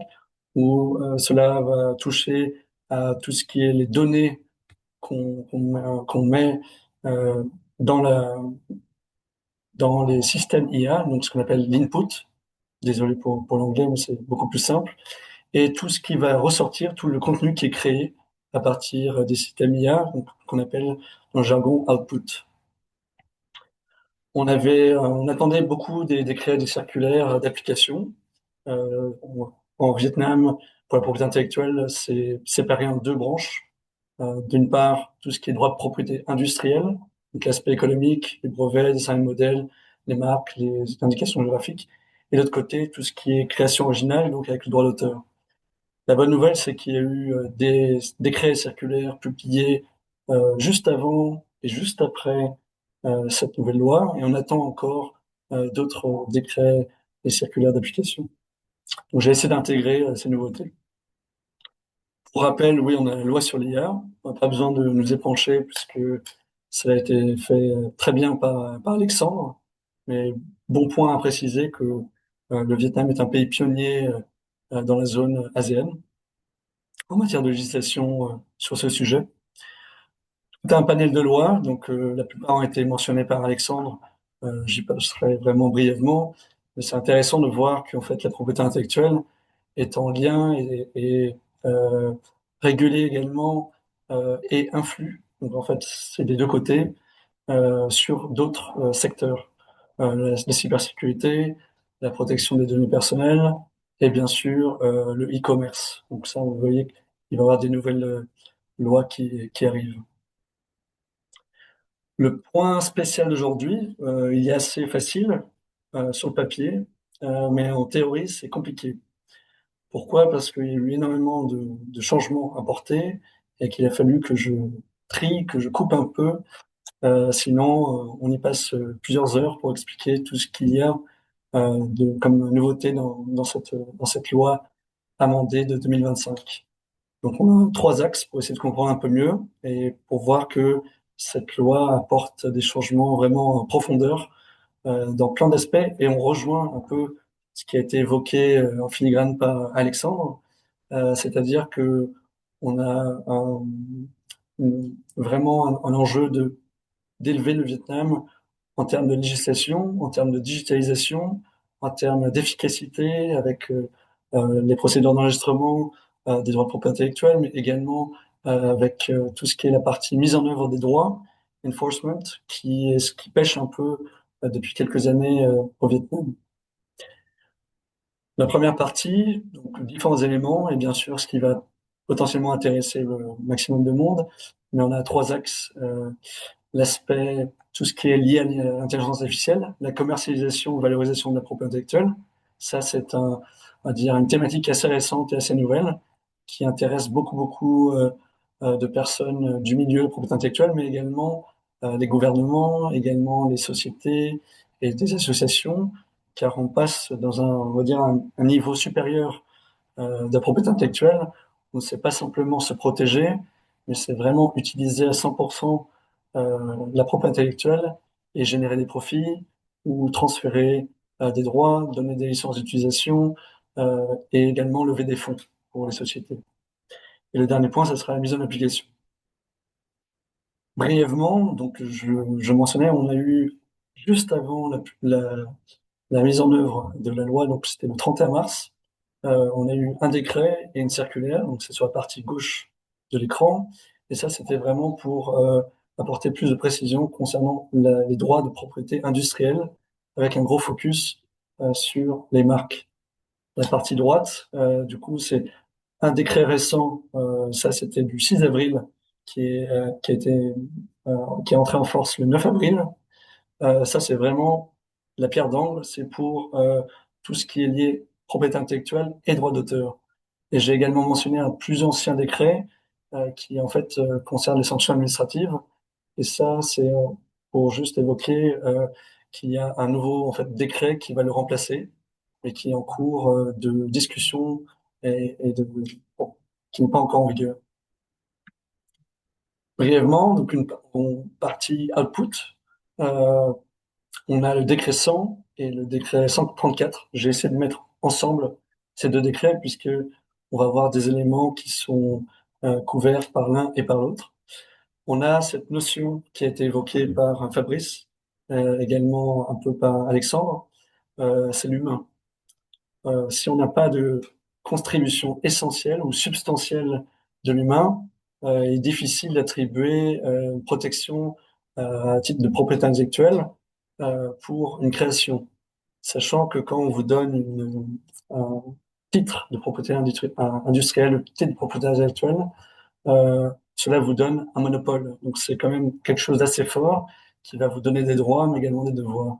[SPEAKER 2] où cela va toucher à tout ce qui est les données qu'on met euh, dans, dans les systèmes IA, donc ce qu'on appelle l'input. Désolé pour l'anglais, mais c'est beaucoup plus simple. Et tout ce qui va ressortir, tout le contenu qui est créé à partir des systèmes IA, donc qu'on appelle dans le jargon output. On attendait beaucoup des décrets, des circulaires d'application. Euh, En Vietnam, pour la propriété intellectuelle, c'est séparé en deux branches. D'une part, tout ce qui est droit de propriété industrielle, donc l'aspect économique, les brevets, design modèles, les marques, les indications géographiques. Et de l'autre côté, tout ce qui est création originale, donc avec le droit d'auteur. La bonne nouvelle, c'est qu'il y a eu des décrets circulaires publiés juste avant et juste après cette nouvelle loi, et on attend encore d'autres décrets et circulaires d'application. Donc j'ai essayé d'intégrer ces nouveautés. Pour rappel, oui, on a la loi sur l'IA. On n'a pas besoin de nous épancher puisque ça a été fait très bien par Alexandre. Mais bon point à préciser que le Vietnam est un pays pionnier dans la zone ASEAN en matière de législation sur ce sujet. Tout un panel de lois, donc la plupart ont été mentionnés par Alexandre. J'y passerai vraiment brièvement. Mais c'est intéressant de voir qu'en fait la propriété intellectuelle est en lien et régulé également et influe. Donc en fait, c'est des deux côtés sur d'autres secteurs. La cybersécurité, la protection des données personnelles et bien sûr le e-commerce. Donc ça, vous voyez qu'il va y avoir des nouvelles lois qui arrivent. Le point spécial d'aujourd'hui, il est assez facile sur le papier, mais en théorie, c'est compliqué. Pourquoi? Parce qu'il y a eu énormément de changements apportés et qu'il a fallu que je trie, que je coupe un peu. Sinon, on y passe plusieurs heures pour expliquer tout ce qu'il y a comme nouveauté dans cette loi amendée de 2025. Donc, on a trois axes pour essayer de comprendre un peu mieux et pour voir que cette loi apporte des changements vraiment en profondeur dans plein d'aspects et on rejoint un peu ce qui a été évoqué en filigrane par Alexandre, c'est-à-dire que on a vraiment un enjeu d'élever le Vietnam en termes de législation, en termes de digitalisation, en termes d'efficacité avec les procédures d'enregistrement des droits de propriété intellectuelle, mais également avec tout ce qui est la partie mise en œuvre des droits, enforcement, qui est ce qui pêche un peu depuis quelques années au Vietnam. La première partie, donc différents éléments, et bien sûr ce qui va potentiellement intéresser le maximum de monde, mais on a trois axes. L'aspect, tout ce qui est lié à l'intelligence artificielle, la commercialisation ou valorisation de la propriété intellectuelle. Ça, c'est on va dire, une thématique assez récente et assez nouvelle qui intéresse beaucoup de personnes du milieu de la propriété intellectuelle, mais également les gouvernements, également les sociétés et des associations, car on passe dans on va dire, un niveau supérieur de la propriété intellectuelle. On ne sait pas simplement se protéger, mais c'est vraiment utiliser à 100% la propriété intellectuelle et générer des profits ou transférer des droits, donner des licences d'utilisation et également lever des fonds pour les sociétés. Et le dernier point, ce sera la mise en application. Brièvement, donc je mentionnais, on a eu juste avant la mise en œuvre de la loi, donc c'était le 31 mars, on a eu un décret et une circulaire, donc c'est sur la partie gauche de l'écran, et ça c'était vraiment pour apporter plus de précision concernant les droits de propriété industrielle, avec un gros focus sur les marques. La partie droite, du coup, c'est un décret récent, ça c'était du 6 avril, qui a été, qui est entré en force le 9 avril. Ça, c'est vraiment la pierre d'angle, c'est pour tout ce qui est lié propriété intellectuelle et droit d'auteur. Et j'ai également mentionné un plus ancien décret qui en fait concerne les sanctions administratives. Et ça, c'est pour juste évoquer qu'il y a un nouveau en fait décret qui va le remplacer et qui est en cours de discussion bon, qui n'est pas encore en vigueur. Brièvement, donc une partie output. On a le décret 100 et le décret 134. J'ai essayé de mettre ensemble ces deux décrets puisque on va avoir des éléments qui sont couverts par l'un et par l'autre. On a cette notion qui a été évoquée par Fabrice, également un peu par Alexandre, c'est l'humain. Si on n'a pas de contribution essentielle ou substantielle de l'humain, il est difficile d'attribuer une protection à titre de propriété intellectuelle pour une création. Sachant que quand on vous donne un titre de propriété industrielle, le titre de propriété intellectuelle, cela vous donne un monopole. Donc c'est quand même quelque chose d'assez fort qui va vous donner des droits, mais également des devoirs.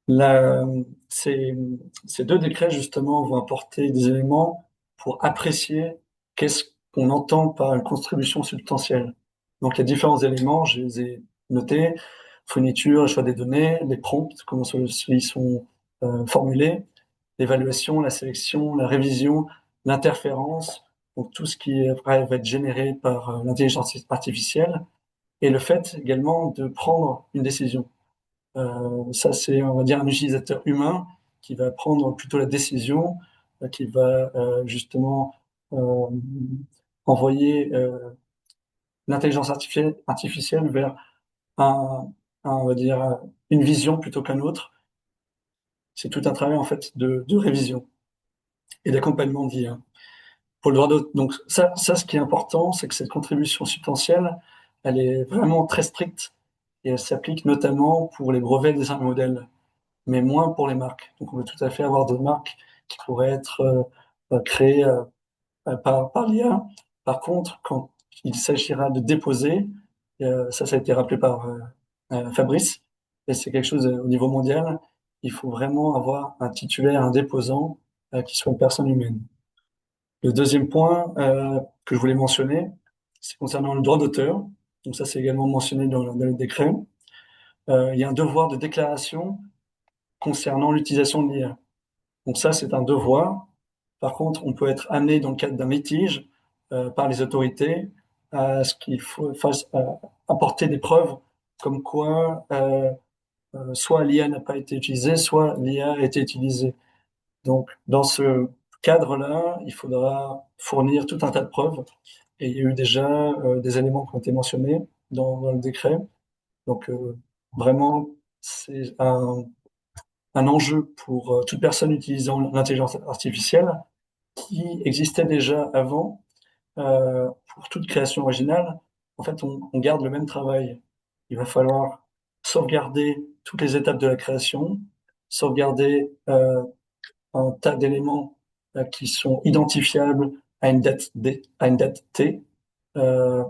[SPEAKER 2] La, ces, ces deux décrets, justement, vont apporter des éléments pour apprécier qu'est-ce qu'on entend par une contribution substantielle. Donc, il y a différents éléments, je les ai notés, fourniture, le choix des données, les prompts, comment ceux-ci sont formulés, l'évaluation, la sélection, la révision, l'interférence, donc tout ce qui après va être généré par l'intelligence artificielle, et le fait également de prendre une décision. Ça, c'est, on va dire, un utilisateur humain qui va prendre plutôt la décision, qui va justement euh, envoyer l'intelligence artificielle vers on va dire, une vision plutôt qu'un autre. C'est tout un travail en fait de révision. et d'accompagnement d'IA. Pour le droit d'auteur, donc ce qui est important, c'est que cette contribution substantielle, elle est vraiment très stricte et elle s'applique notamment pour les brevets des modèles, mais moins pour les marques. Donc on peut tout à fait avoir des marques qui pourraient être créées par l'IA. Par contre, quand il s'agira de déposer, ça a été rappelé par Fabrice, et c'est quelque chose au niveau mondial, il faut vraiment avoir un titulaire, un déposant qui soit une personne humaine. Le deuxième point que je voulais mentionner, c'est concernant le droit d'auteur. Donc ça, c'est également mentionné dans le décret. Il y a un devoir de déclaration concernant l'utilisation de l'IA. Donc ça, c'est un devoir. Par contre, on peut être amené dans le cadre d'un litige par les autorités à ce qu'il faut apporter des preuves comme quoi soit l'IA n'a pas été utilisée, soit l'IA a été utilisée. Donc, dans ce cadre-là, il faudra fournir tout un tas de preuves. Et il y a eu déjà des éléments qui ont été mentionnés dans le décret. Donc, vraiment, c'est un enjeu pour toute personne utilisant l'intelligence artificielle qui existait déjà avant. Pour toute création originale, en fait, on garde le même travail. Il va falloir sauvegarder toutes les étapes de la création, sauvegarder un tas d'éléments qui sont identifiables à une à une date T. Euh,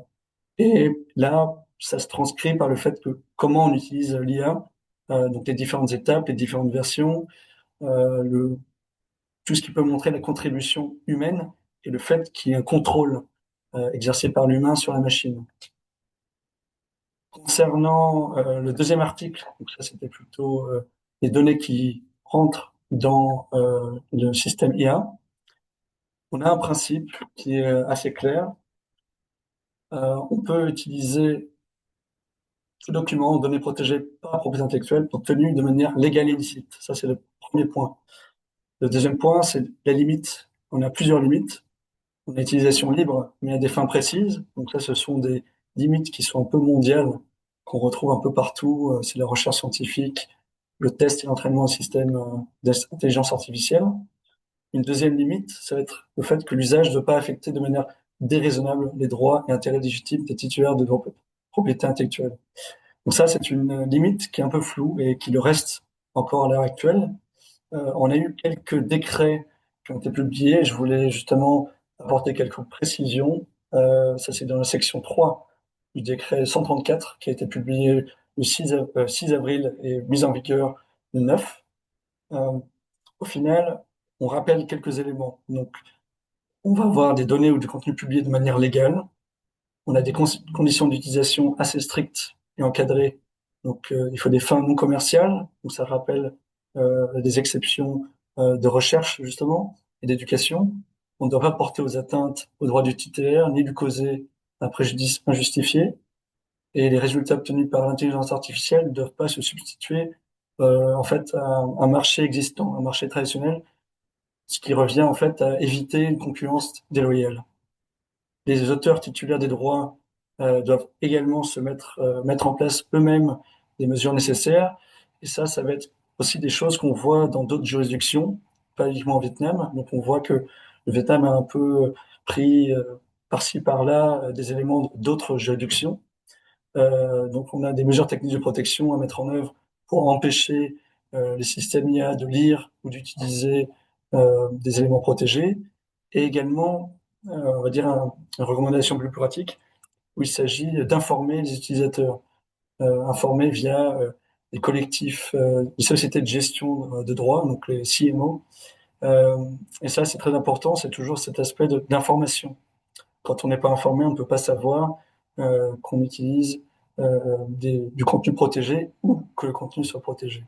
[SPEAKER 2] et là, ça se transcrit par le fait que comment on utilise l'IA, donc les différentes étapes, les différentes versions, tout ce qui peut montrer la contribution humaine et le fait qu'il y ait un contrôle exercé par l'humain sur la machine. Concernant le deuxième article, donc ça c'était plutôt les données qui rentrent dans le système IA, on a un principe qui est assez clair. On peut utiliser tout document, données protégées par propriété intellectuelle, obtenu de manière légale et licite. Ça, c'est le premier point. Le deuxième point, c'est la limite. On a plusieurs limites. On a utilisation libre, mais à des fins précises. Donc là, ce sont des limites qui sont un peu mondiales, qu'on retrouve un peu partout. C'est la recherche scientifique, le test et l'entraînement au système d'intelligence artificielle. Une deuxième limite, ça va être le fait que l'usage ne doit pas affecter de manière déraisonnable les droits et intérêts légitimes des titulaires de propriété intellectuelle. Donc ça, c'est une limite qui est un peu floue et qui le reste encore à l'heure actuelle. On a eu quelques décrets qui ont été publiés. Je voulais justement apporter quelques précisions. Ça, c'est dans la section 3 du décret 134 qui a été publié le 6 avril et mis en vigueur le 9. Au final, on rappelle quelques éléments. Donc, on va avoir des données ou du contenu publié de manière légale. On a des conditions d'utilisation assez strictes et encadrées. Donc, il faut des fins non commerciales. Donc, ça rappelle des exceptions de recherche, justement, et d'éducation. On ne doit pas porter aux atteintes aux droits du titulaire, ni lui causer un préjudice injustifié. Et les résultats obtenus par l'intelligence artificielle ne doivent pas se substituer, en fait, à un marché existant, un marché traditionnel, ce qui revient, en fait, à éviter une concurrence déloyale. Les auteurs titulaires des droits doivent également mettre en place eux-mêmes des mesures nécessaires. Et ça va être aussi des choses qu'on voit dans d'autres juridictions, pas uniquement au Vietnam. Donc on voit que le Vietnam a un peu pris par-ci par-là des éléments d'autres juridictions. Donc on a des mesures techniques de protection à mettre en œuvre pour empêcher les systèmes IA de lire ou d'utiliser des éléments protégés. Et également, on va dire une recommandation plus pratique, où il s'agit d'informer les utilisateurs, informer via des collectifs, des sociétés de gestion de droits, donc les CMO. Et ça, c'est très important, c'est toujours cet aspect d'information. Quand on n'est pas informé, on ne peut pas savoir qu'on utilise du contenu protégé ou que le contenu soit protégé.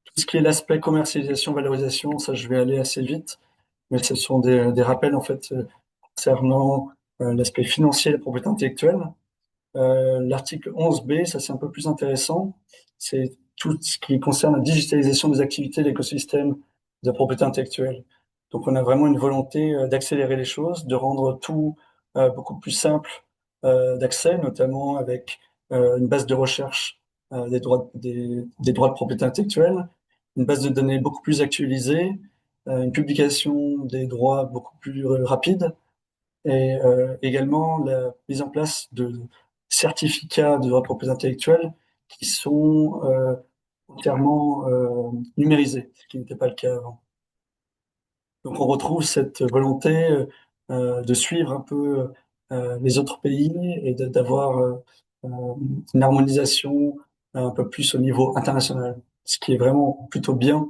[SPEAKER 2] Tout ce qui est l'aspect commercialisation, valorisation, ça, je vais aller assez vite, mais ce sont des rappels en fait concernant l'aspect financier de la propriété intellectuelle. L'article 11b, ça c'est un peu plus intéressant, c'est tout ce qui concerne la digitalisation des activités de l'écosystème de la propriété intellectuelle. Donc on a vraiment une volonté d'accélérer les choses, de rendre tout beaucoup plus simple d'accès, notamment avec une base de recherche des droits de propriété intellectuelle, une base de données beaucoup plus actualisée, une publication des droits beaucoup plus rapide et également la mise en place de certificats de droits de propriété intellectuelle qui sont entièrement numérisés, ce qui n'était pas le cas avant. Donc on retrouve cette volonté de suivre un peu les autres pays et d'avoir une harmonisation un peu plus au niveau international, ce qui est vraiment plutôt bien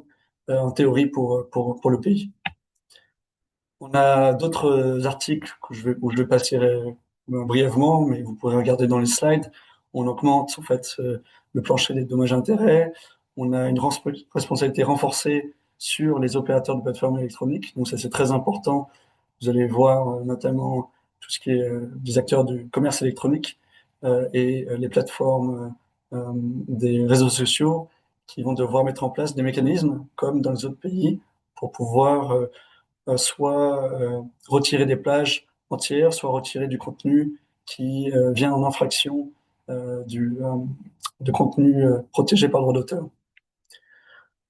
[SPEAKER 2] en théorie pour le pays. On a d'autres articles où je vais passer brièvement, mais vous pourrez regarder dans les slides. On augmente en fait le plancher des dommages et intérêts. On a une responsabilité renforcée sur les opérateurs de plateformes électroniques. Donc ça c'est très important. Vous allez voir notamment tout ce qui est des acteurs du commerce électronique et les plateformes des réseaux sociaux qui vont devoir mettre en place des mécanismes comme dans les autres pays pour pouvoir soit retirer des plages entières, soit retirer du contenu qui vient en infraction de contenu protégé par le droit d'auteur.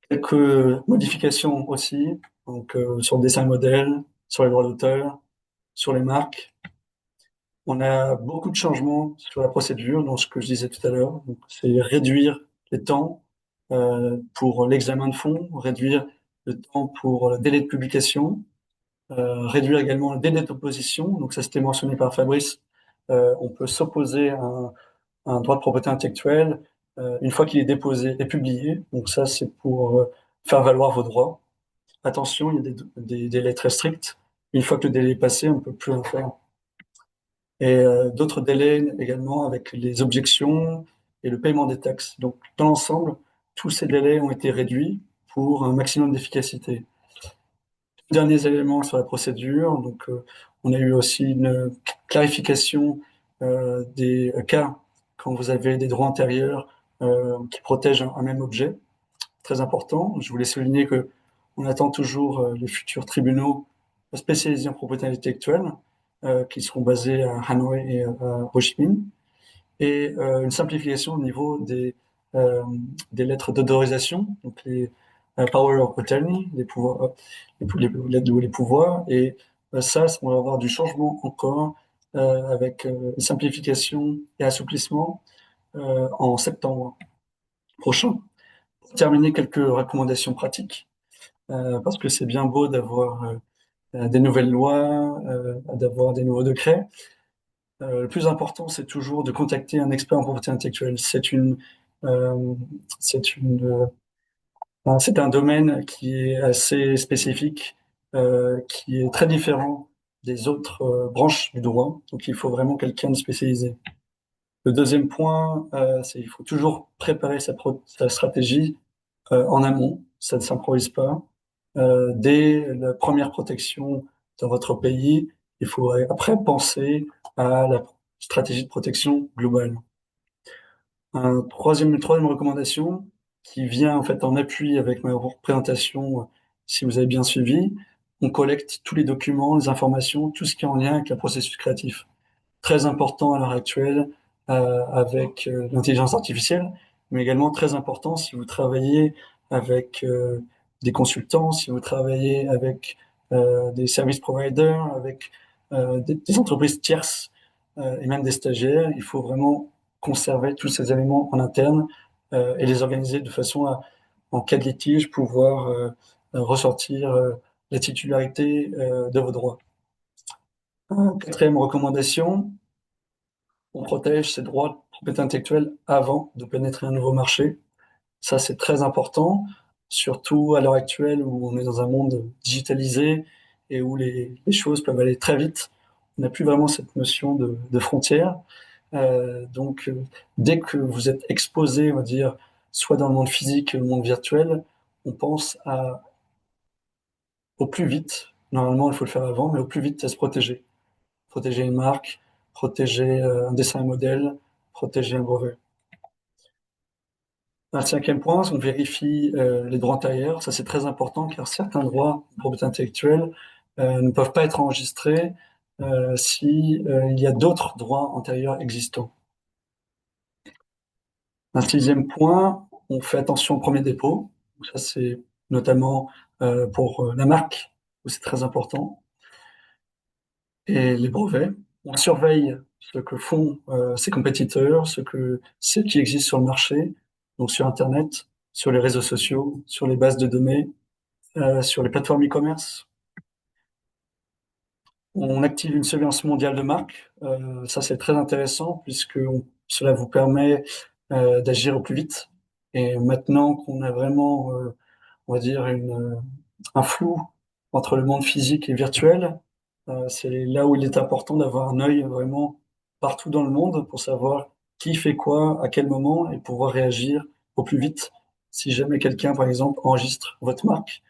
[SPEAKER 2] Quelques modifications aussi, donc sur le dessin modèle, sur les droits d'auteur, sur les marques. On a beaucoup de changements sur la procédure, dans ce que je disais tout à l'heure. Donc, c'est réduire les temps pour l'examen de fond, réduire le temps pour le délai de publication, réduire également le délai d'opposition. Donc ça, c'était mentionné par Fabrice. On peut s'opposer à un droit de propriété intellectuelle une fois qu'il est déposé et publié. Donc ça, c'est pour faire valoir vos droits. Attention, il y a des délais très stricts. Une fois que le délai est passé, on ne peut plus rien faire. Et d'autres délais également avec les objections et le paiement des taxes. Donc dans l'ensemble, tous ces délais ont été réduits pour un maximum d'efficacité. Derniers éléments sur la procédure. Donc, on a eu aussi une clarification des cas quand vous avez des droits antérieurs qui protègent un même objet. Très important. Je voulais souligner que on attend toujours les futurs tribunaux spécialisés en propriété intellectuelle qui seront basés à Hanoï et à Ho Chi Minh, et une simplification au niveau des lettres d'autorisation, donc les power of attorney, les pouvoirs, les pouvoirs, et ça, on va avoir du changement encore avec une simplification et assouplissement en septembre prochain. Pour terminer, quelques recommandations pratiques, parce que c'est bien beau d'avoir des nouvelles lois, d'avoir des nouveaux décrets. Le plus important, c'est toujours de contacter un expert en propriété intellectuelle. Euh, c'est un domaine qui est assez spécifique, qui est très différent des autres branches du droit. Donc, il faut vraiment quelqu'un de spécialisé. Le deuxième point, c'est qu'il faut toujours préparer sa stratégie en amont. Ça ne s'improvise pas. Dès la première protection dans votre pays, il faudrait après penser à la stratégie de protection globale. Une troisième recommandation qui vient en fait en appui avec ma présentation, si vous avez bien suivi, on collecte tous les documents, les informations, tout ce qui est en lien avec le processus créatif. Très important à l'heure actuelle avec l'intelligence artificielle, mais également très important si vous travaillez avec des consultants, si vous travaillez avec des service providers, avec des entreprises tierces et même des stagiaires. Il faut vraiment conserver tous ces éléments en interne et les organiser de façon à, en cas de litige, pouvoir ressortir la titularité de vos droits. Quatrième recommandation, on protège ses droits de propriété intellectuelle avant de pénétrer un nouveau marché. Ça, c'est très important, surtout à l'heure actuelle où on est dans un monde digitalisé et où les choses peuvent aller très vite. On n'a plus vraiment cette notion de frontières. Donc, dès que vous êtes exposé, on va dire, soit dans le monde physique ou le monde virtuel, on pense au plus vite. Normalement, il faut le faire avant, mais au plus vite à se protéger. Protéger une marque, protéger un dessin et modèle, protéger un brevet. Un cinquième point, on vérifie les droits antérieurs. Ça, c'est très important car certains droits de propriété intellectuelle ne peuvent pas être enregistrés si il y a d'autres droits antérieurs existants. Un sixième point, on fait attention au premier dépôt. Ça, c'est notamment pour la marque, où c'est très important, et les brevets. On surveille ce que font ses compétiteurs, ce qui existe sur le marché, donc sur Internet, sur les réseaux sociaux, sur les bases de données, sur les plateformes e-commerce. On active une surveillance mondiale de marque. Ça, c'est très intéressant puisque cela vous permet d'agir au plus vite. Et maintenant qu'on a vraiment, on va dire, un flou entre le monde physique et virtuel, c'est là où il est important d'avoir un œil vraiment partout dans le monde pour savoir qui fait quoi, à quel moment, et pouvoir réagir au plus vite si jamais quelqu'un, par exemple, enregistre votre marque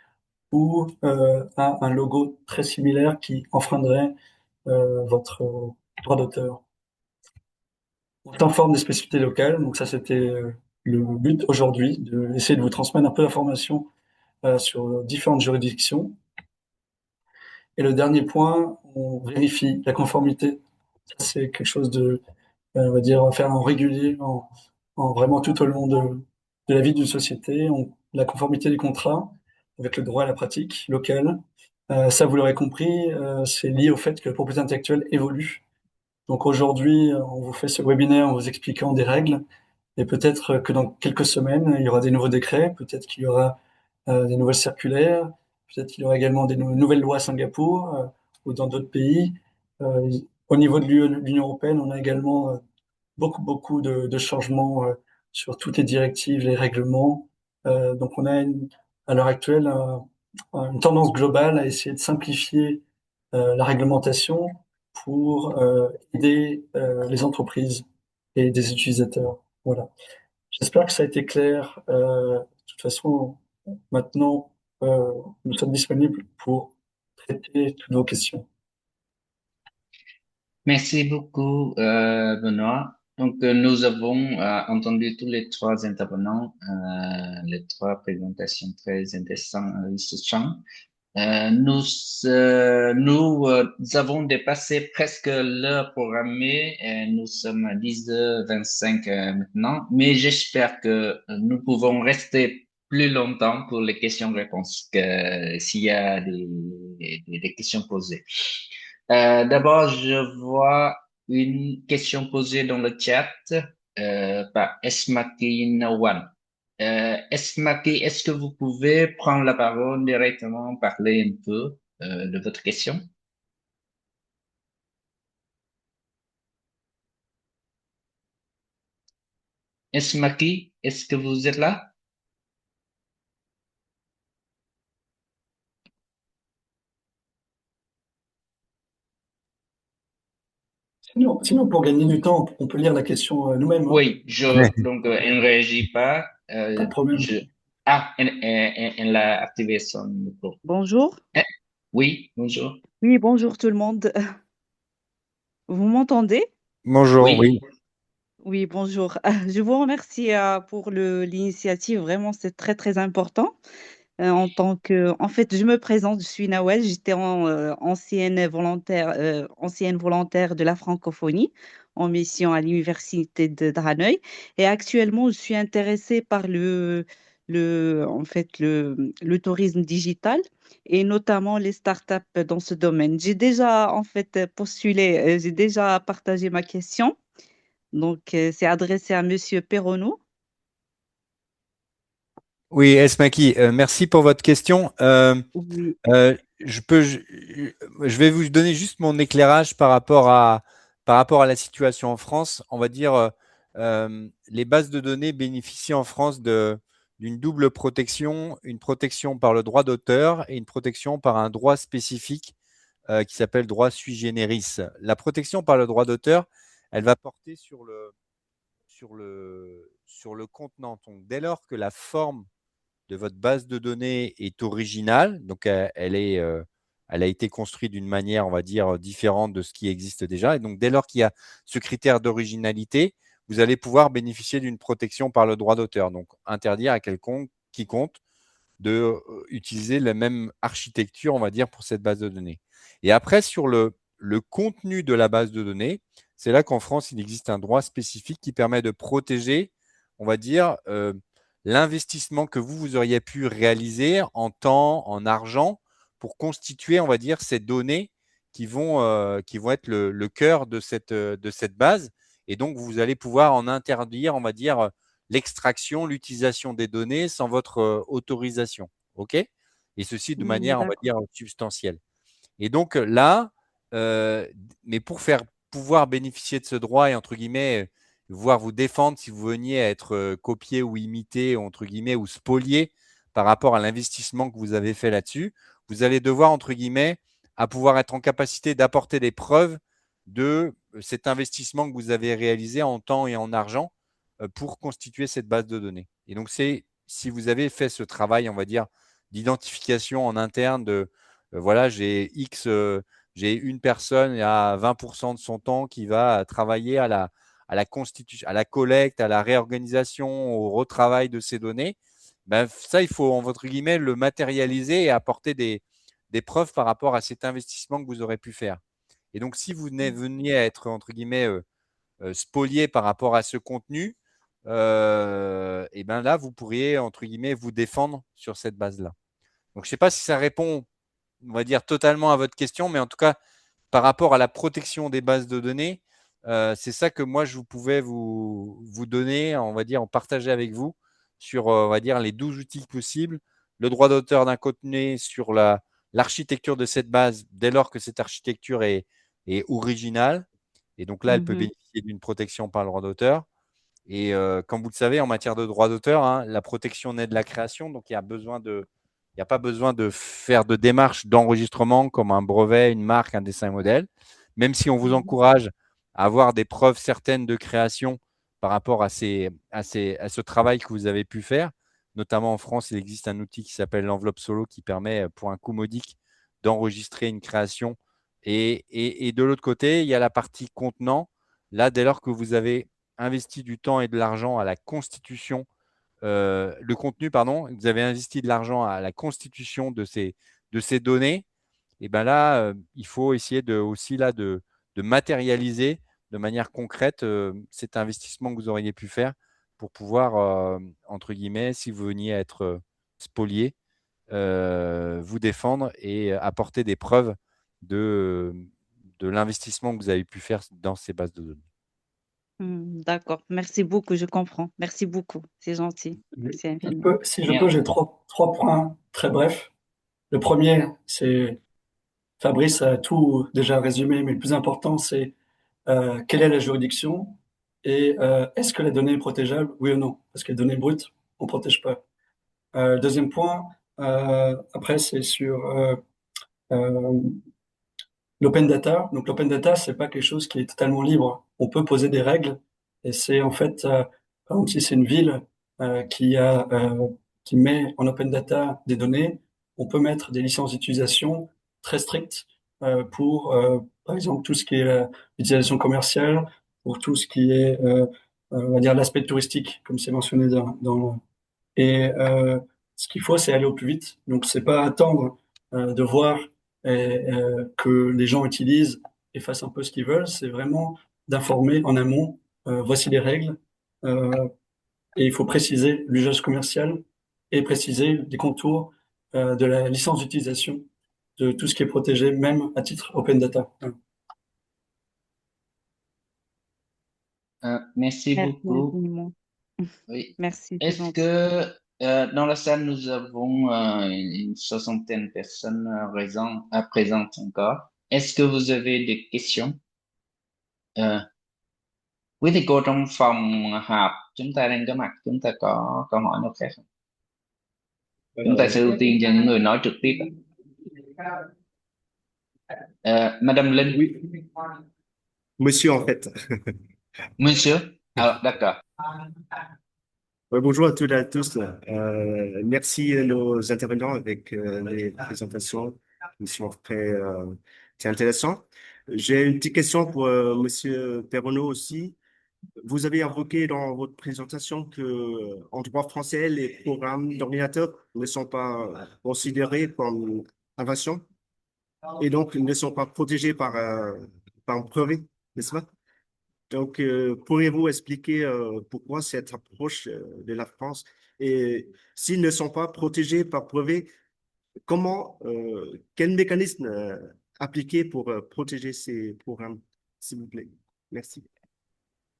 [SPEAKER 2] ou a un logo très similaire qui enfreindrait votre droit d'auteur. On t'informe des spécificités locales, donc ça c'était le but aujourd'hui, d'essayer de vous transmettre un peu d'informations sur différentes juridictions. Et le dernier point, on vérifie la conformité. Ça c'est quelque chose de, on va dire, faire en régulier, en vraiment tout au long de la vie d'une société, la conformité des contrats avec le droit et la pratique locale. Ça, vous l'aurez compris, c'est lié au fait que la propriété intellectuelle évolue. Donc aujourd'hui, on vous fait ce webinaire en vous expliquant des règles, et peut-être que dans quelques semaines, il y aura des nouveaux décrets, peut-être qu'il y aura des nouvelles circulaires, peut-être qu'il y aura également des nouvelles lois à Singapour ou dans d'autres pays. Euh, Au niveau de l'Union européenne, on a également beaucoup de changements sur toutes les directives, les règlements. Donc on a à l'heure actuelle une tendance globale à essayer de simplifier la réglementation pour aider les entreprises et des utilisateurs. Voilà. J'espère que ça a été clair. De toute façon, maintenant, nous sommes disponibles pour traiter toutes vos questions.
[SPEAKER 1] Merci beaucoup, Benoît. Donc, nous avons entendu tous les trois intervenants, les trois présentations très intéressantes, enrichissantes. Nous avons dépassé presque l'heure programmée et nous sommes à 10h25 maintenant, mais j'espère que nous pouvons rester plus longtemps pour les questions-réponses s'il y a des questions posées. D'abord, je vois une question posée dans le chat par Esmaki Nawan. Esmaki, est-ce que vous pouvez prendre la parole directement, parler un peu de votre question? Esmaki, est-ce que vous êtes là?
[SPEAKER 2] Sinon, pour gagner du temps, on peut lire la question nous-mêmes, hein.
[SPEAKER 1] Oui, donc elle ne réagit pas.
[SPEAKER 2] Pas de problème.
[SPEAKER 1] Elle a activé son micro.
[SPEAKER 6] Bonjour.
[SPEAKER 1] Oui, bonjour.
[SPEAKER 6] Oui, bonjour tout le monde. Vous m'entendez?
[SPEAKER 4] Bonjour,
[SPEAKER 1] Oui.
[SPEAKER 4] oui.
[SPEAKER 6] Oui, bonjour. Je vous remercie pour l'initiative. Vraiment, c'est très, très important. En fait, je me présente, je suis Nawel. J'étais ancienne volontaire de la francophonie en mission à l'université de Hanoï. Et actuellement, je suis intéressée par le tourisme digital et notamment les startups dans ce domaine. J'ai déjà, en fait, postulé, j'ai déjà partagé ma question. Donc, c'est adressé à Monsieur Perroneau.
[SPEAKER 4] Oui, Esmaki, merci pour votre question.
[SPEAKER 6] Oui.
[SPEAKER 4] Je vais vous donner juste mon éclairage par rapport à la situation en France. On va dire, les bases de données bénéficient en France d'une double protection, une protection par le droit d'auteur et une protection par un droit spécifique qui s'appelle droit sui generis. La protection par le droit d'auteur, elle va porter sur le contenant. Donc, dès lors que la forme de votre base de données est originale, donc elle a été construite d'une manière, on va dire, différente de ce qui existe déjà. Et donc, dès lors qu'il y a ce critère d'originalité, vous allez pouvoir bénéficier d'une protection par le droit d'auteur. Donc, interdire à quiconque de utiliser la même architecture, on va dire, pour cette base de données. Et après, sur le contenu de la base de données, c'est là qu'en France, il existe un droit spécifique qui permet de protéger, on va dire, l'investissement que vous auriez pu réaliser en temps, en argent, pour constituer, on va dire, ces données qui vont être le cœur de cette base. Et donc, vous allez pouvoir en interdire, on va dire, l'extraction, l'utilisation des données sans votre autorisation. OK? Et ceci de manière, on va
[SPEAKER 6] D'accord.
[SPEAKER 4] dire, substantielle. Et donc là, mais pour pouvoir bénéficier de ce droit et entre guillemets, pouvoir vous défendre si vous veniez à être copié ou imité, entre guillemets, ou spolié par rapport à l'investissement que vous avez fait là-dessus, vous allez devoir, entre guillemets, à pouvoir être en capacité d'apporter des preuves de cet investissement que vous avez réalisé en temps et en argent pour constituer cette base de données. Et donc, c'est si vous avez fait ce travail, on va dire, d'identification en interne de voilà, j'ai j'ai une personne à 20% de son temps qui va travailler à la constitution, à la collecte, à la réorganisation, au retravail de ces données. Ben, ça, il faut, entre guillemets, le matérialiser et apporter des preuves par rapport à cet investissement que vous aurez pu faire. Et donc, si vous veniez à être, entre guillemets, spolié par rapport à ce contenu, et ben là, vous pourriez, entre guillemets, vous défendre sur cette base-là. Donc, je ne sais pas si ça répond, on va dire, totalement à votre question, mais en tout cas, par rapport à la protection des bases de données, c'est ça que moi, je pouvais vous donner, on va dire, en partager avec vous sur, on va dire, les 12 outils possibles, le droit d'auteur d'un contenu sur l'architecture de cette base, dès lors que cette architecture est originale. Et donc là, elle peut
[SPEAKER 6] Mhm.
[SPEAKER 4] bénéficier d'une protection par le droit d'auteur. Et comme vous le savez, en matière de droit d'auteur, hein, la protection naît de la création, donc il n'y a pas besoin de faire de démarche d'enregistrement comme un brevet, une marque, un dessin modèle, même si on vous
[SPEAKER 6] Mhm.
[SPEAKER 4] encourage à avoir des preuves certaines de création par rapport à ce travail que vous avez pu faire. Notamment en France, il existe un outil qui s'appelle l'enveloppe solo qui permet, pour un coût modique, d'enregistrer une création. Et de l'autre côté, il y a la partie contenant. Là, dès lors que vous avez investi du temps et de l'argent à la constitution, le contenu, pardon, vous avez investi de l'argent à la constitution de ces données, et ben là, il faut essayer aussi là, de matérialiser de manière concrète cet investissement que vous auriez pu faire pour pouvoir, entre guillemets, si vous veniez à être spolié, vous défendre et apporter des preuves de, de l'investissement que vous avez pu faire dans ces bases de données.
[SPEAKER 6] D'accord. Merci beaucoup, je comprends. Merci beaucoup. C'est gentil.
[SPEAKER 2] Mais
[SPEAKER 6] Merci infiniment.
[SPEAKER 2] si je peux,
[SPEAKER 1] Bien.
[SPEAKER 2] j'ai trois points très brefs. Le premier, c'est Fabrice a tout déjà résumé, mais le plus important, c'est quelle est la juridiction et est-ce que la donnée est protégeable, oui ou non? Parce que les données brutes, on ne protège pas. Deuxième point, après, c'est sur euh, l'open data. Donc, l'open data, c'est pas quelque chose qui est totalement libre. On peut poser des règles et c'est en fait, par exemple, si c'est une ville qui met en open data des données, on peut mettre des licences d'utilisation très strictes pour, par exemple, tout ce qui est l'utilisation commerciale, pour tout ce qui est, on va dire, l'aspect touristique, comme c'est mentionné et ce qu'il faut, c'est aller au plus vite. Donc, c'est pas attendre de voir que les gens utilisent et fassent un peu ce qu'ils veulent. C'est vraiment d'informer en amont. Voici les règles. Euh, et il faut préciser l'usage commercial et préciser les contours de la licence d'utilisation de tout ce qui est protégé, même à titre open data. Voilà.
[SPEAKER 1] Merci
[SPEAKER 6] Merci
[SPEAKER 1] beaucoup.
[SPEAKER 6] infiniment.
[SPEAKER 1] Oui.
[SPEAKER 6] Merci, c'est
[SPEAKER 1] Est-ce
[SPEAKER 6] gentil.
[SPEAKER 1] que dans la salle, nous avons une soixantaine de personnes à présentes encore? Est-ce que vous avez des questions? Euh, Quý thầy cô trong phòng họp chúng ta đang có mặt, chúng ta có câu hỏi nào khác không? Chúng ta sẽ ưu tiên cho những người nói trực tiếp. Madame Linh,
[SPEAKER 7] Oui, monsieur, en fait.
[SPEAKER 1] Monsieur. Ah, d'accord.
[SPEAKER 7] Ouais, bonjour à toutes et à tous. Merci à nos intervenants avec les présentations qui sont très intéressantes. J'ai une petite question pour Monsieur Perronneau aussi. Vous avez évoqué dans votre présentation que en droit français, les programmes d'ordinateur ne sont pas considérés comme invention et donc ne sont pas protégés par un brevet, n'est-ce pas? Donc, pourriez-vous expliquer pourquoi cette approche de la France et s'ils ne sont pas protégés par brevet, quel mécanisme appliquer pour protéger ces programmes, s'il vous plaît? Merci.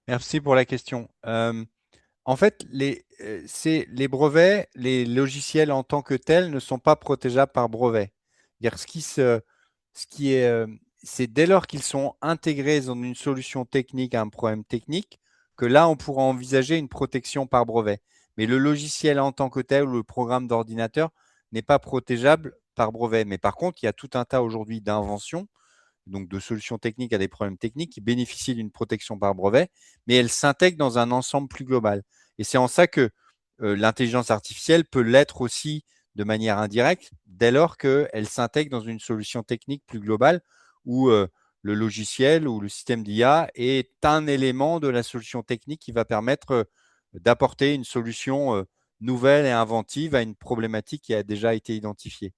[SPEAKER 4] Merci pour la question. En fait, les brevets, les logiciels en tant que tels ne sont pas protégeables par brevet. C'est-à-dire ce qui est, c'est dès lors qu'ils sont intégrés dans une solution technique à un problème technique que là, on pourra envisager une protection par brevet. Mais le logiciel en tant que tel ou le programme d'ordinateur n'est pas protégeable par brevet. Mais par contre, il y a tout un tas aujourd'hui d'inventions, donc de solutions techniques à des problèmes techniques qui bénéficient d'une protection par brevet, mais elles s'intègrent dans un ensemble plus global. Et c'est en ça que l'intelligence artificielle peut l'être aussi de manière indirecte, dès lors qu'elle s'intègre dans une solution technique plus globale où le logiciel ou le système d'IA est un élément de la solution technique qui va permettre d'apporter une solution nouvelle et inventive à une problématique qui a déjà été identifiée.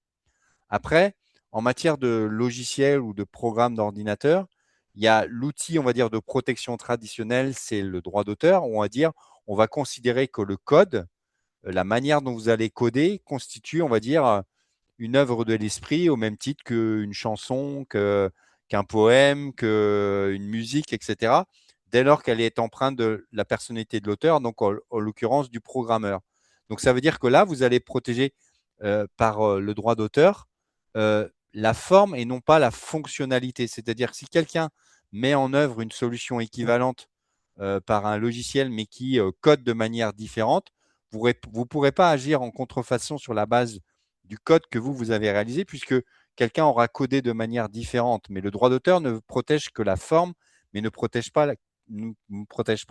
[SPEAKER 4] Après, en matière de logiciel ou de programme d'ordinateur, il y a l'outil, on va dire, de protection traditionnelle, c'est le droit d'auteur. On va dire, on va considérer que le code, la manière dont vous allez coder, constitue, on va dire, une œuvre de l'esprit au même titre qu'une chanson, qu'un poème, qu'une musique, etc., dès lors qu'elle est empreinte de la personnalité de l'auteur, donc en l'occurrence du programmeur. Donc ça veut dire que là, vous allez protéger par le droit d'auteur la forme et non pas la fonctionnalité. C'est-à-dire que si quelqu'un met en œuvre une solution équivalente par un logiciel, mais qui code de manière différente, vous ne pourrez pas agir en contrefaçon sur la base du code que vous avez réalisé, puisque quelqu'un aura codé de manière différente. Mais le droit d'auteur ne protège que la forme, mais ne protège pas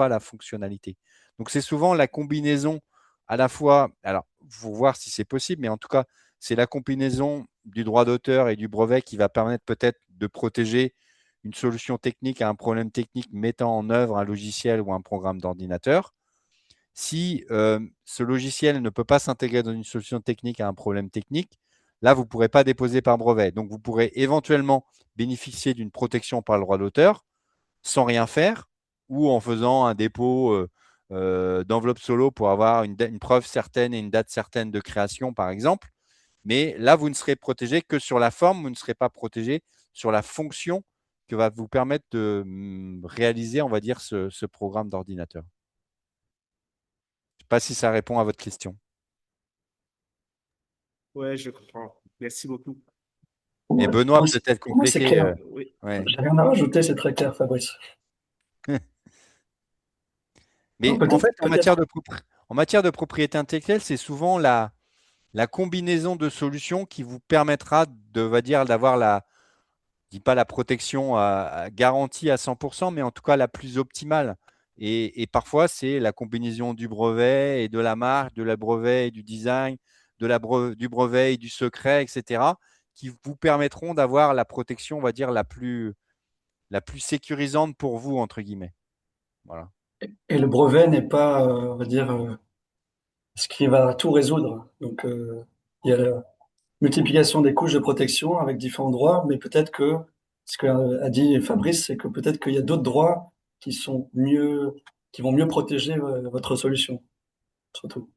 [SPEAKER 4] la fonctionnalité. Donc, c'est souvent la combinaison à la fois, alors, pour voir si c'est possible, mais en tout cas, c'est la combinaison du droit d'auteur et du brevet qui va permettre peut-être de protéger une solution technique à un problème technique mettant en œuvre un logiciel ou un programme d'ordinateur. Si ce logiciel ne peut pas s'intégrer dans une solution technique à un problème technique, là, vous ne pourrez pas déposer par brevet. Donc, vous pourrez éventuellement bénéficier d'une protection par le droit d'auteur sans rien faire ou en faisant un dépôt d'enveloppe solo pour avoir une preuve certaine et une date certaine de création, par exemple. Mais là, vous ne serez protégé que sur la forme, vous ne serez pas protégé sur la fonction que va vous permettre de réaliser, on va dire, ce programme d'ordinateur. Je ne sais pas si ça répond à votre question.
[SPEAKER 7] Ouais, je comprends. Merci beaucoup.
[SPEAKER 4] Et Benoît, peut-être
[SPEAKER 2] Pour moi, c'est
[SPEAKER 4] compléter.
[SPEAKER 2] clair.
[SPEAKER 7] Oui.
[SPEAKER 4] Ouais.
[SPEAKER 2] J'ai rien à rajouter, c'est très clair, Fabrice.
[SPEAKER 4] Mais
[SPEAKER 2] Non,
[SPEAKER 4] en fait, en
[SPEAKER 2] peut-être.
[SPEAKER 4] matière de propriété intellectuelle, c'est souvent la combinaison de solutions qui vous permettra de, on va dire, d'avoir je dis pas la protection garantie à 100%, mais en tout cas la plus optimale. Et parfois, c'est la combinaison du brevet et de la marque, de la brevet et du design, du brevet et du secret, etc., qui vous permettront d'avoir la protection, on va dire, la plus sécurisante pour vous, entre guillemets. Voilà.
[SPEAKER 2] Et le brevet n'est pas, on va dire, ce qui va tout résoudre. Donc, il y a la multiplication des couches de protection avec différents droits, mais peut-être que ce qu'a dit Fabrice, c'est que peut-être qu'il y a d'autres droits qui sont mieux, qui vont mieux protéger votre solution, surtout.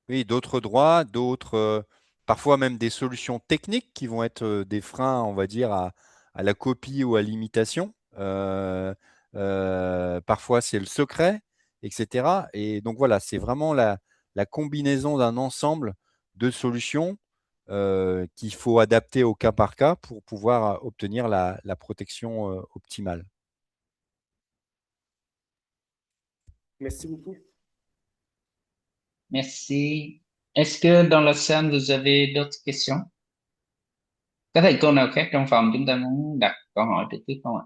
[SPEAKER 4] Oui, d'autres droits, parfois même des solutions techniques qui vont être des freins, on va dire, à la copie ou à l'imitation. Parfois, c'est le secret, etc. Et donc voilà, c'est vraiment la combinaison d'un ensemble de solutions qu'il faut adapter au cas par cas pour pouvoir obtenir la protection optimale.
[SPEAKER 7] Merci beaucoup.
[SPEAKER 1] Merci. Est-ce que dans la salle, vous avez d'autres questions? Có thầy cô nào khác trong phòng chúng ta muốn đặt câu hỏi trực tiếp không ạ?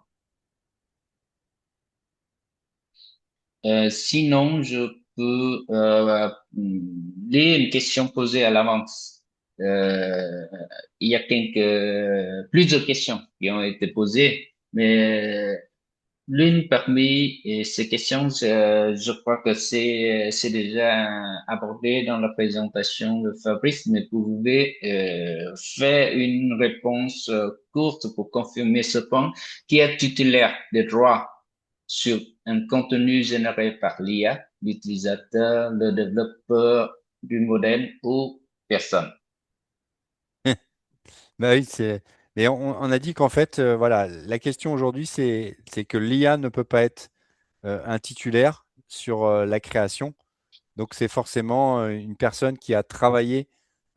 [SPEAKER 1] Sinon, je peux lire une question posée à l'avance. Il y a plusieurs questions qui ont été posées, mais l'une parmi ces questions, je crois que c'est déjà abordé dans la présentation de Fabrice, mais vous pouvez faire une réponse courte pour confirmer ce point. Qui est titulaire des droits sur un contenu généré par l'IA, l'utilisateur, le développeur du modèle ou personne.
[SPEAKER 4] Bah oui, mais on a dit qu'en fait, voilà, la question aujourd'hui, c'est que l'IA ne peut pas être un titulaire sur la création. Donc, c'est forcément une personne qui a travaillé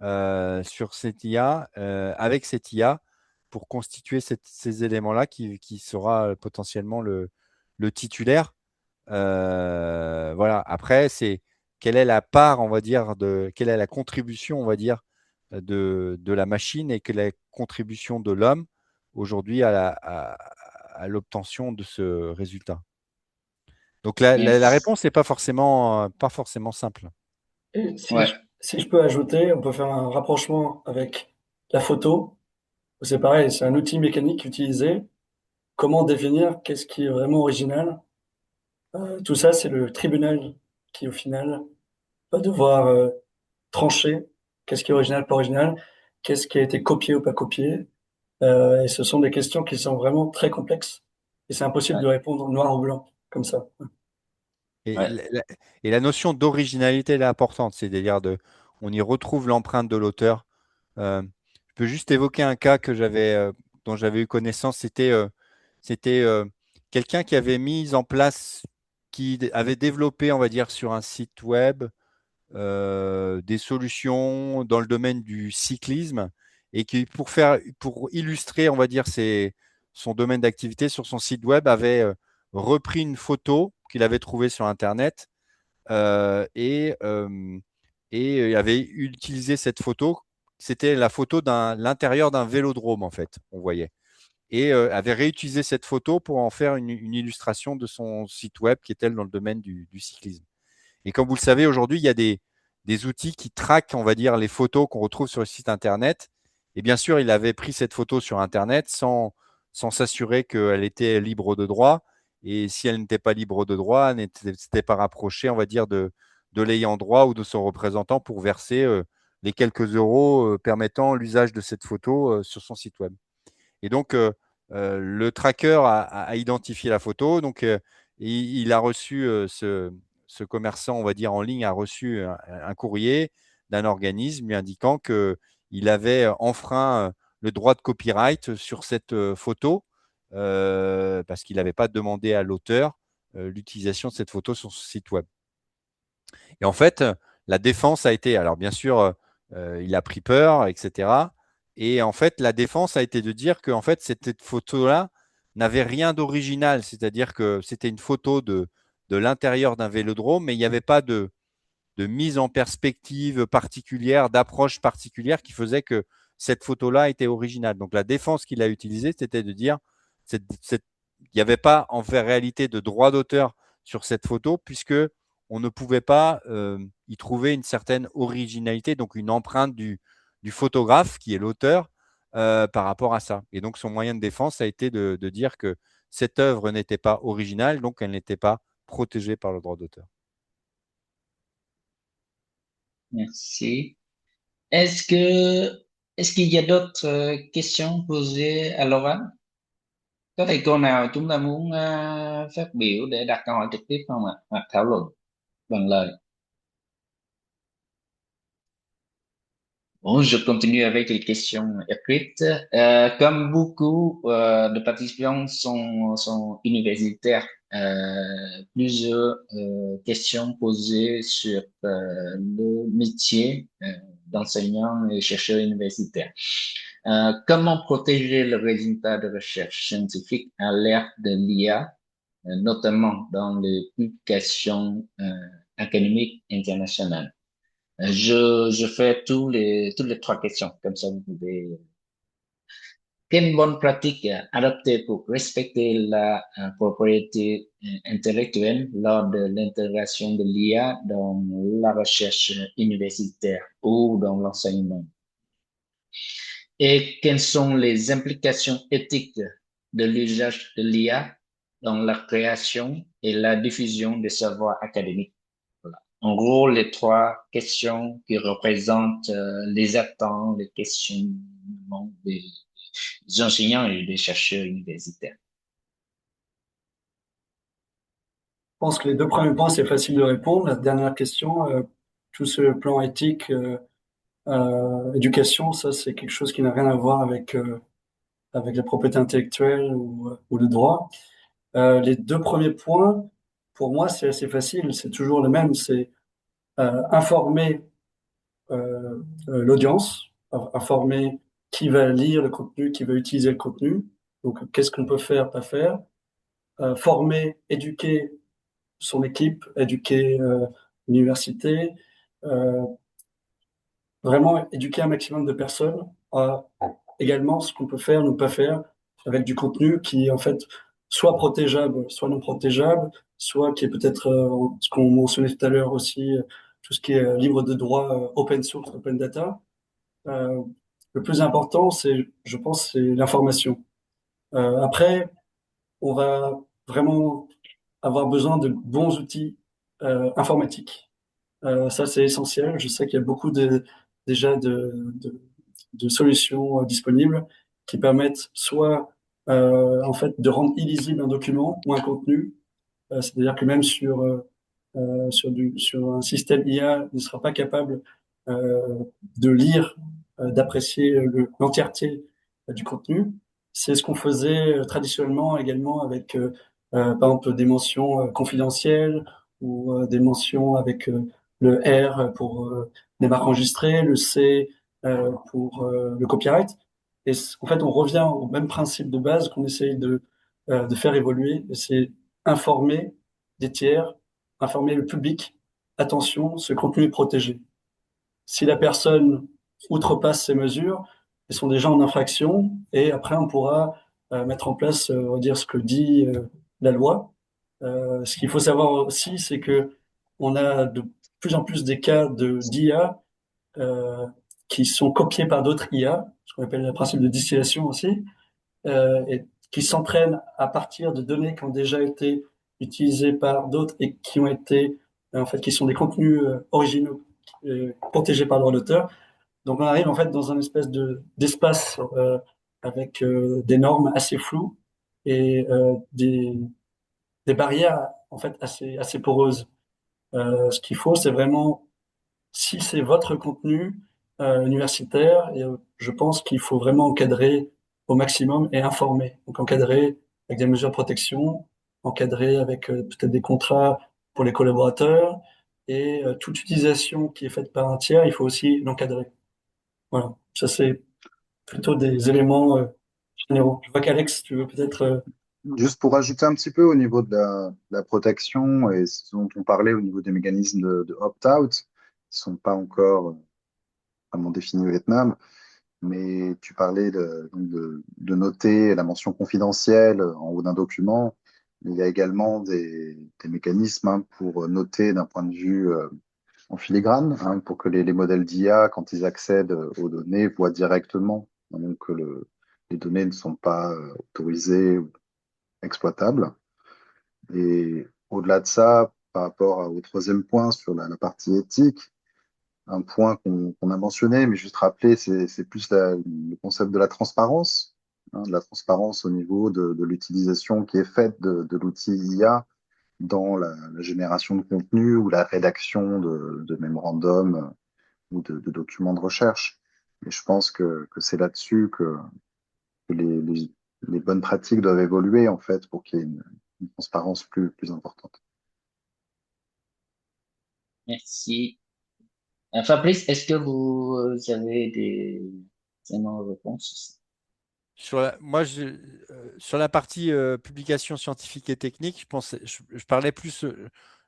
[SPEAKER 4] sur cette IA, avec cette IA, pour constituer ces éléments-là qui sera potentiellement le titulaire. Voilà. Après, c'est quelle est la part, on va dire, quelle est la contribution, on va dire, de la machine et quelle est la contribution de l'homme aujourd'hui à l'obtention de ce résultat. Donc la
[SPEAKER 1] Merci.
[SPEAKER 4] réponse n'est pas forcément simple.
[SPEAKER 2] Et
[SPEAKER 1] Ouais,
[SPEAKER 2] si je peux ajouter, on peut faire un rapprochement avec la photo. C'est pareil, c'est un outil mécanique utilisé. Comment définir qu'est-ce qui est vraiment original? Tout ça, c'est le tribunal qui, au final, va devoir trancher qu'est-ce qui est original, pas original, qu'est-ce qui a été copié ou pas copié. Et ce sont des questions qui sont vraiment très complexes. Et c'est impossible
[SPEAKER 1] ouais,
[SPEAKER 2] de répondre noir ou blanc, comme ça.
[SPEAKER 4] Et
[SPEAKER 1] ouais,
[SPEAKER 4] la notion d'originalité elle est importante, c'est-à-dire on y retrouve l'empreinte de l'auteur. Je peux juste évoquer un cas dont j'avais eu connaissance, c'était quelqu'un qui avait mis en place, qui avait développé, on va dire, sur un site web des solutions dans le domaine du cyclisme et qui, pour illustrer, on va dire, son domaine d'activité sur son site web, avait repris une photo qu'il avait trouvée sur Internet et avait utilisé cette photo. C'était la photo l'intérieur d'un vélodrome, en fait, on voyait. Et avait réutilisé cette photo pour en faire une illustration de son site web qui était dans le domaine du cyclisme. Et comme vous le savez, aujourd'hui, il y a des outils qui traquent, on va dire, les photos qu'on retrouve sur le site Internet. Et bien sûr, il avait pris cette photo sur Internet sans s'assurer qu'elle était libre de droit. Et si elle n'était pas libre de droit, elle n'était pas rapproché, on va dire, de l'ayant droit ou de son représentant pour verser les quelques euros permettant l'usage de cette photo sur son site web. Et donc, le tracker a identifié la photo. Donc, il a reçu, ce commerçant, on va dire en ligne, a reçu un courrier d'un organisme lui indiquant qu'il avait enfreint le droit de copyright sur cette photo parce qu'il n'avait pas demandé à l'auteur l'utilisation de cette photo sur son site web. Et en fait, la défense a été, alors bien sûr, il a pris peur, etc. Et en fait, la défense a été de dire que en fait, cette photo-là n'avait rien d'original, c'est-à-dire que c'était une photo de l'intérieur d'un vélodrome, mais il n'y avait pas de mise en perspective particulière, d'approche particulière qui faisait que cette photo-là était originale. Donc la défense qu'il a utilisée, c'était de dire il n'y avait pas en réalité de droit d'auteur sur cette photo puisque on ne pouvait pas y trouver une certaine originalité, donc une empreinte du photographe qui est l'auteur par rapport à ça. Et donc son moyen de défense a été de dire que cette œuvre n'était pas originale, donc elle n'était pas protégée par le droit d'auteur.
[SPEAKER 1] merci. Est-ce que, est-ce qu'il y a d'autres questions posées à Laurent? Có thầy cô nào chúng ta muốn phát biểu để đặt câu hỏi trực tiếp không ạ? Hoặc thảo luận bằng lời. Bon, je continue avec les questions écrites. Comme beaucoup de participants sont universitaires, plusieurs questions posées sur le métier d'enseignant et chercheur universitaire. Comment protéger le résultat de recherche scientifique à l'ère de l'IA, notamment dans les publications académiques internationales? Je fais toutes les trois questions, comme ça vous pouvez. Quelle bonne pratique adopter pour respecter la propriété intellectuelle lors de l'intégration de l'IA dans la recherche universitaire ou dans l'enseignement? Et quelles sont les implications éthiques de l'usage de l'IA dans la création et la diffusion des savoirs académiques? Voilà. En gros, les trois questions qui représentent les attentes, les questionnements des enseignants et des chercheurs universitaires.
[SPEAKER 2] pense que les deux premiers points, c'est facile de répondre. La dernière question, tout ce plan éthique, éducation, ça, c'est quelque chose qui n'a rien à voir avec la propriété intellectuelle ou le droit. Les deux premiers points, pour moi, c'est assez facile. C'est toujours le même. C'est informer l'audience, informer qui va lire le contenu, qui va utiliser le contenu. Donc, qu'est-ce qu'on peut faire, pas faire. Former, éduquer son équipe, éduquer l'université, euh, vraiment éduquer un maximum de personnes à également ce qu'on peut faire, ne pas faire avec du contenu qui est en fait soit protégeable, soit non protégeable, soit qui est peut-être ce qu'on mentionnait tout à l'heure aussi, tout ce qui est libre de droit, open source, open data. Euh, le plus important, c'est, je pense, c'est l'information. Après, on va vraiment avoir besoin de bons outils informatiques. Ça, c'est essentiel. Je sais qu'il y a beaucoup déjà de solutions disponibles qui permettent soit en fait de rendre illisible un document ou un contenu. C'est-à-dire que même sur un système IA, il ne sera pas capable euh, de lire, d'apprécier l'entièreté du contenu. C'est ce qu'on faisait traditionnellement également avec, par exemple, des mentions confidentielles ou des mentions avec le R pour les marques enregistrées, le C pour le copyright. Et en fait, on revient au même principe de base qu'on essaye de faire évoluer, et c'est informer des tiers, informer le public, attention, ce contenu est protégé. Si la personne outrepasse ces mesures, ils sont déjà en infraction et après on pourra mettre en place, on va dire, ce que dit la loi. Ce qu'il faut savoir aussi, c'est que on a de plus en plus des cas d'IA qui sont copiés par d'autres IA, ce qu'on appelle le principe de distillation aussi, et qui s'entraînent à partir de données qui ont déjà été utilisées par d'autres et qui ont été, en fait, qui sont des contenus originaux protégés par le droit d'auteur. Donc on arrive en fait dans un espèce d'espace avec des normes assez floues et des barrières en fait assez poreuses. Ce qu'il faut, c'est vraiment si c'est votre contenu universitaire, et, je pense qu'il faut vraiment encadrer au maximum et informer. Donc encadrer avec des mesures de protection, encadrer avec peut-être des contrats pour les collaborateurs et toute utilisation qui est faite par un tiers, il faut aussi l'encadrer. Voilà, ça c'est plutôt des éléments généraux. Je vois qu'Alex, tu veux peut-être...
[SPEAKER 5] Juste pour rajouter un petit peu au niveau de la protection et ce dont on parlait au niveau des mécanismes de opt-out, qui sont pas encore vraiment définis au Vietnam, mais tu parlais de noter la mention confidentielle en haut d'un document. Il y a également des mécanismes pour noter d'un point de vue en filigrane, pour que les modèles d'IA, quand ils accèdent aux données, voient directement que les données ne sont pas autorisées ou exploitables. Et au-delà de ça, par rapport au troisième point sur la partie éthique, un point qu'on a mentionné, mais juste rappeler, c'est plus le concept de la transparence, de la transparence au niveau de l'utilisation qui est faite de l'outil IA dans la génération de contenu ou la rédaction de mémorandums ou de documents de recherche. Et je pense que c'est là-dessus que les bonnes pratiques doivent évoluer en fait pour qu'il y ait une transparence plus importante.
[SPEAKER 1] Merci. Fabrice, est-ce que vous avez des éléments de réponse?
[SPEAKER 4] Moi, sur la partie publication scientifique et technique, je parlais plus.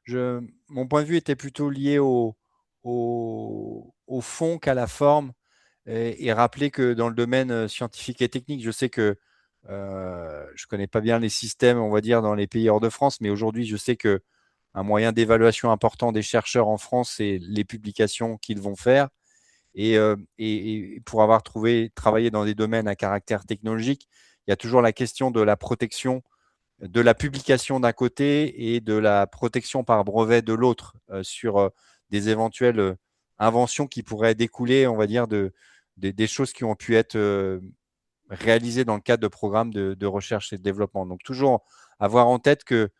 [SPEAKER 4] Mon point de vue était plutôt lié au fond qu'à la forme, et rappeler que dans le domaine scientifique et technique, je sais que je connais pas bien les systèmes, on va dire, dans les pays hors de France, mais aujourd'hui, je sais que un moyen d'évaluation important des chercheurs en France, c'est les publications qu'ils vont faire. Et pour avoir travaillé dans des domaines à caractère technologique, il y a toujours la question de la protection de la publication d'un côté et de la protection par brevet de l'autre sur des éventuelles inventions qui pourraient découler, on va dire, des choses qui ont pu être réalisées dans le cadre de programmes de recherche et de développement. Donc, toujours avoir en tête que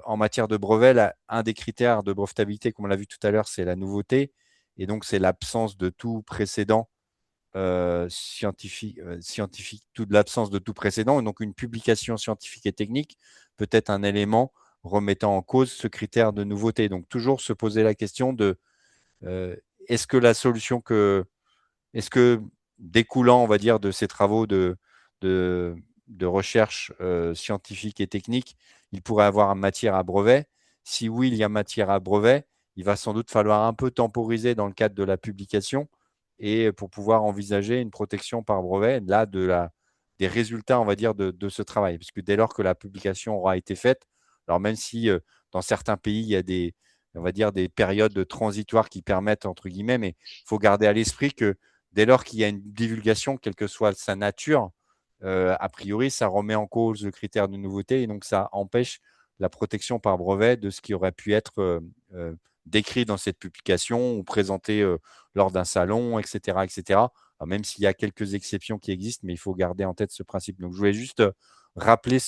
[SPEAKER 4] en matière de brevet, un des critères de brevetabilité, comme on l'a vu tout à l'heure, c'est la nouveauté. Et donc, c'est l'absence de tout précédent scientifique, l'absence de tout précédent. Et donc, une publication scientifique et technique peut être un élément remettant en cause ce critère de nouveauté. Donc, toujours se poser la question de est-ce que la solution est-ce que découlant, on va dire, de ces travaux de recherche scientifique et technique, il pourrait avoir matière à brevet? Si oui, il y a matière à brevet, il va sans doute falloir un peu temporiser dans le cadre de la publication et pour pouvoir envisager une protection par brevet, là, des résultats, on va dire, de ce travail. Parce que dès lors que la publication aura été faite, alors même si dans certains pays, il y a on va dire, des périodes transitoires qui permettent, entre guillemets, mais il faut garder à l'esprit que dès lors qu'il y a une divulgation, quelle que soit sa nature, a priori, ça remet en cause le critère de nouveauté et donc ça empêche la protection par brevet de ce qui aurait pu être décrit dans cette publication ou présenté lors d'un salon, etc. etc. Alors, même s'il y a quelques exceptions qui existent, mais il faut garder en tête ce principe. Donc, je voulais juste rappeler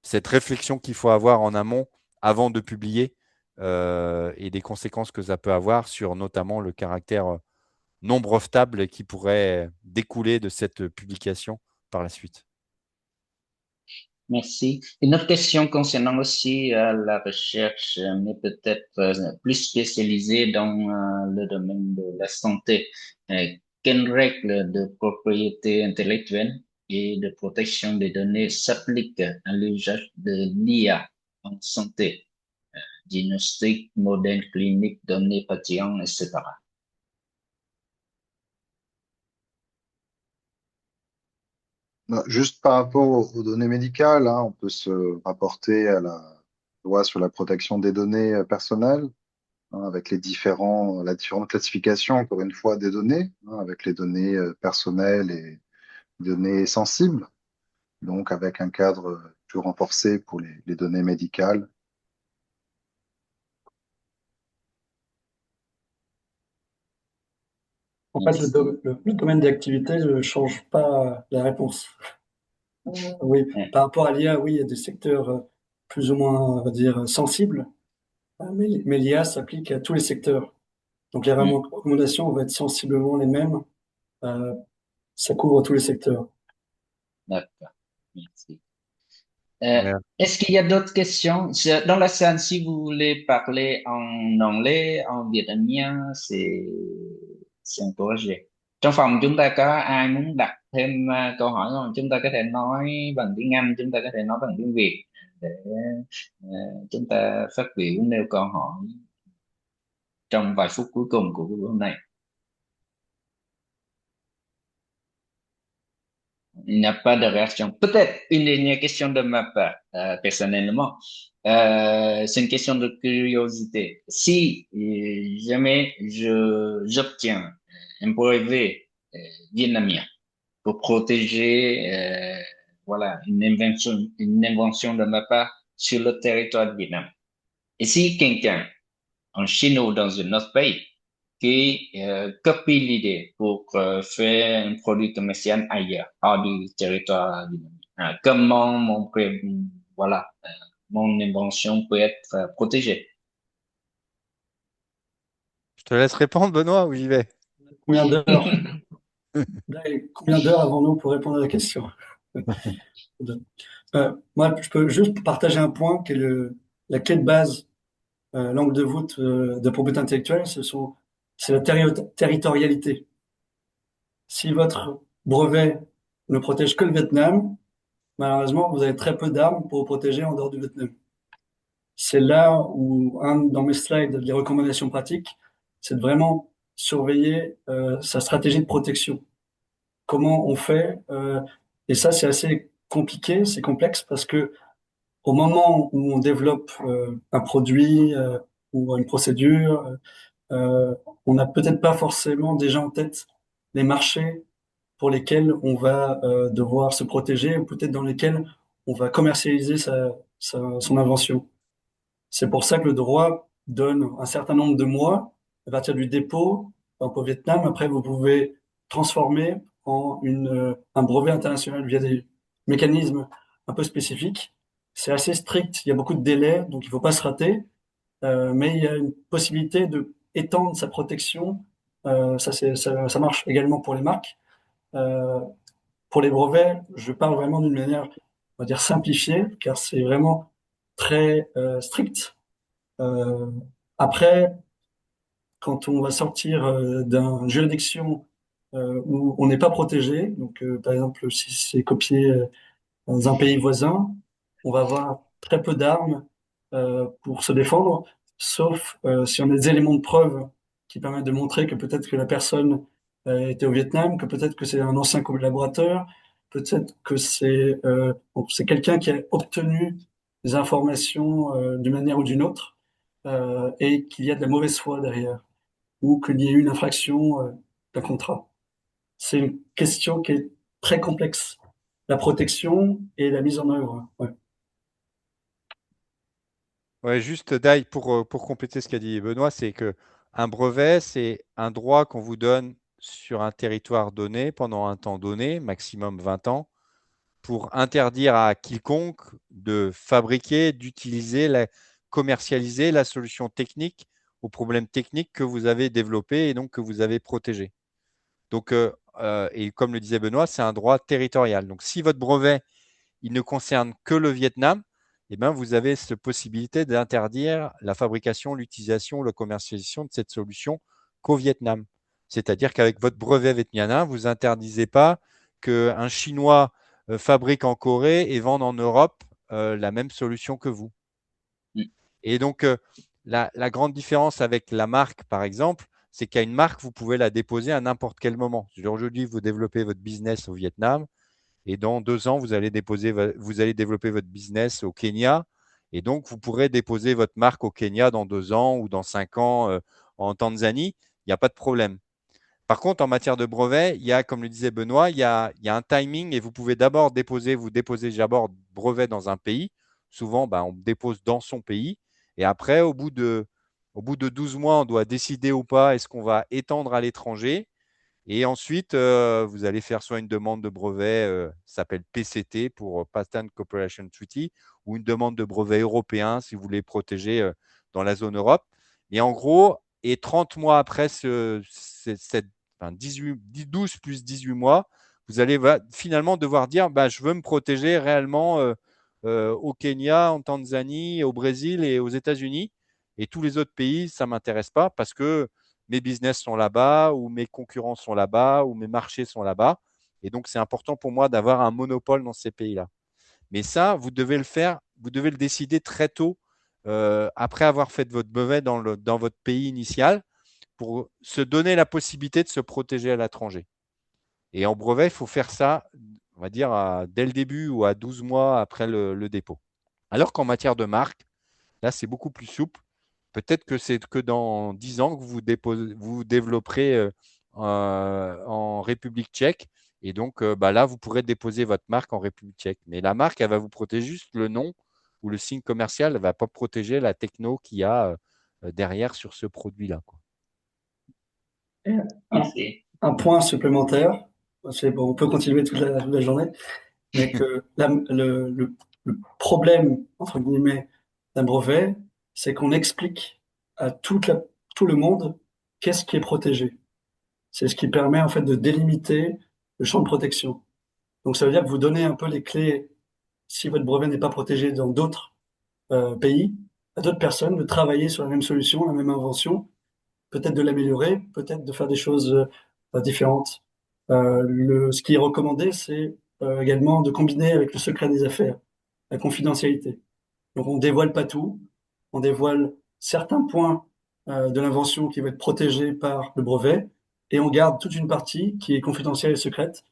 [SPEAKER 4] cette réflexion qu'il faut avoir en amont avant de publier et des conséquences que ça peut avoir sur notamment le caractère non brevetable qui pourrait découler de cette publication par la suite.
[SPEAKER 1] Merci. Une autre question concernant aussi la recherche, mais peut-être plus spécialisée dans le domaine de la santé. Quelles règles de propriété intellectuelle et de protection des données s'appliquent à l'usage de l'IA en santé? Diagnostic, modèles cliniques, données patients, etc.
[SPEAKER 5] Juste par rapport aux données médicales, hein, on peut se rapporter à la loi sur la protection des données personnelles, hein, avec la différente classification, encore une fois, des données, hein, avec les données personnelles et données sensibles, donc avec un cadre plus renforcé pour les données médicales.
[SPEAKER 2] En fait, le domaine d'activité ne change pas la réponse. Oui, par rapport à l'IA, oui, il y a des secteurs plus ou moins, on va dire, sensibles, mais l'IA s'applique à tous les secteurs. Donc les recommandations vont être sensiblement les mêmes. Ça couvre tous les secteurs.
[SPEAKER 1] D'accord, merci.
[SPEAKER 4] Ouais.
[SPEAKER 1] Est-ce qu'il y a d'autres questions? Dans la salle, si vous voulez parler en anglais, en vietnamien, c'est encouragé. Trong phòng chúng ta có ai muốn đặt thêm câu hỏi không? Chúng ta có thể nói bằng tiếng Anh, chúng ta có thể nói bằng tiếng Việt để ờ, chúng ta phát biểu nêu câu hỏi trong vài phút cuối cùng của buổi hôm nay. Il n'y a pas de réaction. Peut-être une dernière question de ma part, personnellement. C'est une question de curiosité. Si jamais j'obtiens un brevet vietnamien pour protéger, voilà, une invention de ma part sur le territoire du Vietnam. Et si quelqu'un en Chine ou dans un autre pays qui copie l'idée pour faire un produit commercial ailleurs, hors du territoire vietnamien. Comment voilà, mon invention peut être protégée?
[SPEAKER 4] Je te laisse répondre, Benoît, ou j'y vais?
[SPEAKER 2] Combien d'heures combien d'heures avons-nous pour répondre à la question? Moi, je peux juste partager un point qui est la clé de base, l'angle de voûte de propriété intellectuelle, c'est la territorialité. Si votre brevet ne protège que le Vietnam, malheureusement, vous avez très peu d'armes pour vous protéger en dehors du Vietnam. C'est là où, dans mes slides, les recommandations pratiques, c'est de vraiment surveiller sa stratégie de protection. Comment on fait et ça, c'est assez compliqué, c'est complexe parce que au moment où on développe un produit ou une procédure, on n'a peut-être pas forcément déjà en tête les marchés pour lesquels on va devoir se protéger ou peut-être dans lesquels on va commercialiser son invention. C'est pour ça que le droit donne un certain nombre de mois à partir du dépôt. Donc au Vietnam, après, vous pouvez transformer en un brevet international via des mécanismes un peu spécifique. C'est assez strict, il y a beaucoup de délais, donc il ne faut pas se rater. Mais il y a une possibilité de étendre sa protection. Ça marche également pour les marques. Euh, pour les brevets, je parle vraiment d'une manière, on va dire, simplifiée, car c'est vraiment très strict. Euh, après, quand on va sortir d'une juridiction où on n'est pas protégé, donc par exemple si c'est copié dans un pays voisin, on va avoir très peu d'armes pour se défendre, sauf si on a des éléments de preuve qui permettent de montrer que peut-être que la personne était au Vietnam, que peut-être que c'est un ancien collaborateur, peut-être que c'est quelqu'un qui a obtenu des informations d'une manière ou d'une autre et qu'il y a de la mauvaise foi derrière ou qu'il y ait eu une infraction d'un contrat. C'est une question qui est très complexe, la protection et la mise en œuvre. Ouais.
[SPEAKER 4] Ouais, juste, Dai, pour compléter ce qu'a dit Benoît, c'est que un brevet, c'est un droit qu'on vous donne sur un territoire donné pendant un temps donné, maximum 20 ans, pour interdire à quiconque de fabriquer, d'utiliser, commercialiser la solution technique aux problèmes techniques que vous avez développé et donc que vous avez protégé. Donc, et comme le disait Benoît, c'est un droit territorial. Donc, si votre brevet, il ne concerne que le Vietnam, eh bien, vous avez cette possibilité d'interdire la fabrication, l'utilisation, la commercialisation de cette solution qu'au Vietnam. C'est-à-dire qu'avec votre brevet vietnamien, vous n'interdisez pas qu'un Chinois fabrique en Corée et vende en Europe la même solution que vous.
[SPEAKER 1] Mm.
[SPEAKER 4] Et donc, la grande différence avec la marque, par exemple, c'est qu'à une marque, vous pouvez la déposer à n'importe quel moment. Aujourd'hui, vous développez votre business au Vietnam et dans 2 ans, vous allez développer votre business au Kenya. Et donc, vous pourrez déposer votre marque au Kenya dans 2 ans ou dans 5 ans en Tanzanie. Il n'y a pas de problème. Par contre, en matière de brevet, il y a, comme le disait Benoît, il y a un timing et vous pouvez d'abord vous déposez d'abord brevet dans un pays. Souvent, on dépose dans son pays. Et après, au bout de 12 mois, on doit décider ou pas est-ce qu'on va étendre à l'étranger. Et ensuite, vous allez faire soit une demande de brevet, ça s'appelle PCT pour Patent Cooperation Treaty, ou une demande de brevet européen si vous voulez protéger dans la zone Europe. Et en gros, 30 mois après cette 12 plus 18 mois, vous allez finalement devoir dire je veux me protéger réellement au Kenya, en Tanzanie, au Brésil et aux États-Unis. Et tous les autres pays, ça ne m'intéresse pas parce que mes business sont là-bas, ou mes concurrents sont là-bas, ou mes marchés sont là-bas. Et donc, c'est important pour moi d'avoir un monopole dans ces pays-là. Mais ça, vous devez le faire, vous devez le décider très tôt, après avoir fait votre brevet dans votre pays initial, pour se donner la possibilité de se protéger à l'étranger. Et en brevet, il faut faire ça, on va dire, dès le début ou à 12 mois après le dépôt. Alors qu'en matière de marque, là, c'est beaucoup plus souple. Peut-être que c'est que dans 10 ans que vous développerez en République tchèque. Et donc, là, vous pourrez déposer votre marque en République tchèque. Mais la marque, elle va vous protéger juste le nom ou le signe commercial. Elle ne va pas protéger la techno qu'il y a derrière sur ce produit-là, quoi.
[SPEAKER 2] Et
[SPEAKER 1] Merci.
[SPEAKER 2] un point supplémentaire, bon, on peut continuer toute la journée, mais que le problème, entre guillemets, d'un brevet, c'est qu'on explique à tout le monde qu'est-ce qui est protégé. C'est ce qui permet en fait de délimiter le champ de protection. Donc ça veut dire que vous donnez un peu les clés, si votre brevet n'est pas protégé dans d'autres pays, à d'autres personnes de travailler sur la même solution, la même invention, peut-être de l'améliorer, peut-être de faire des choses différentes. Ce qui est recommandé, c'est également de combiner avec le secret des affaires, la confidentialité. Donc on dévoile pas tout, on dévoile certains points de l'invention qui va être protégés par le brevet, et on garde toute une partie qui est confidentielle et secrète.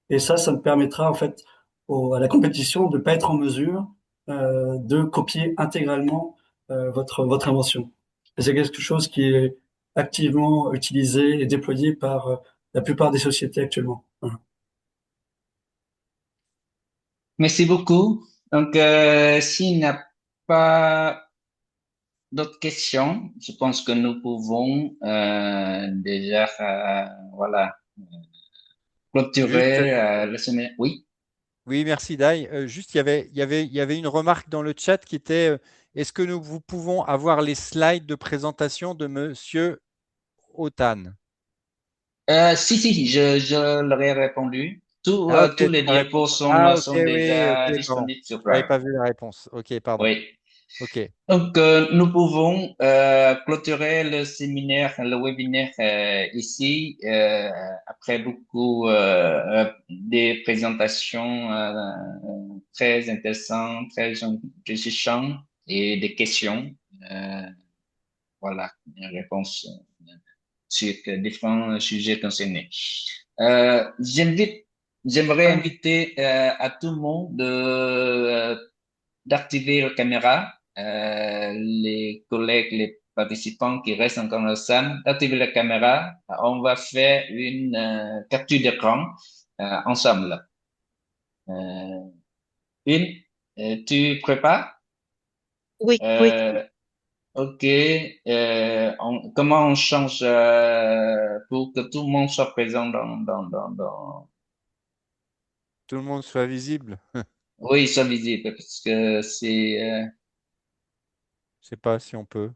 [SPEAKER 2] Et ça me permettra en fait à la compétition de ne pas être en mesure de copier intégralement votre invention. Et c'est quelque chose qui est activement utilisé et déployé par la plupart des sociétés actuellement. Voilà.
[SPEAKER 1] Merci beaucoup. Donc, s'il n'y a pas d'autres questions, je pense que nous pouvons déjà voilà,
[SPEAKER 4] Juste,
[SPEAKER 1] clôturer la semaine. Oui.
[SPEAKER 4] Oui, merci Dai. Juste, il y avait une remarque dans le chat qui était est-ce que nous pouvons avoir les slides de présentation de Monsieur Otan?
[SPEAKER 1] Si, je leur ai répondu.
[SPEAKER 4] Ah, ok,
[SPEAKER 1] Tous
[SPEAKER 4] tu
[SPEAKER 1] les
[SPEAKER 4] as répondu.
[SPEAKER 1] diapos
[SPEAKER 4] Ah, ok,
[SPEAKER 1] sont
[SPEAKER 4] oui, ok,
[SPEAKER 1] déjà
[SPEAKER 4] pardon.
[SPEAKER 1] disponibles sur
[SPEAKER 4] Je n'avais
[SPEAKER 1] Drive.
[SPEAKER 4] pas vu la réponse. Ok, pardon.
[SPEAKER 1] Oui.
[SPEAKER 4] Ok.
[SPEAKER 1] Donc, nous pouvons clôturer le séminaire, le webinaire ici, après beaucoup des présentations très intéressantes, très enrichissantes et des questions. Euh, voilà, une réponse sur différents sujets concernés. J'aimerais inviter à tout le monde d'activer la caméra, les collègues, les participants qui restent encore dans la salle, d'activer la caméra. On va faire une capture d'écran ensemble. Euh, une, tu prépares?
[SPEAKER 6] Oui, oui.
[SPEAKER 1] Ok. Comment on change pour que tout le monde soit présent dans...
[SPEAKER 4] Tout le monde soit visible.
[SPEAKER 1] Oui, soit visible, parce que c'est...
[SPEAKER 4] Je sais pas si on peut.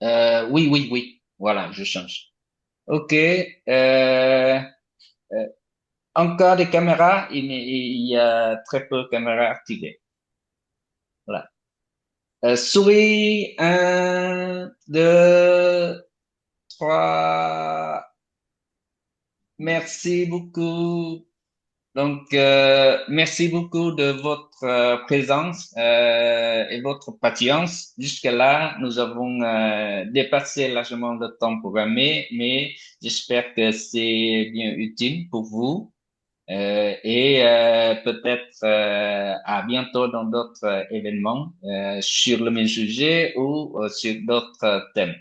[SPEAKER 1] oui. Voilà, je change. Ok. Euh, euh, Encore des caméras, il y a très peu de caméras activées. Voilà. Souris, 1, 2, 3. Merci beaucoup. Donc, merci beaucoup de votre présence et votre patience. Jusque-là, nous avons dépassé largement le temps programmé, mais j'espère que c'est bien utile pour vous. Et peut-être à bientôt dans d'autres événements sur le même sujet ou sur d'autres thèmes.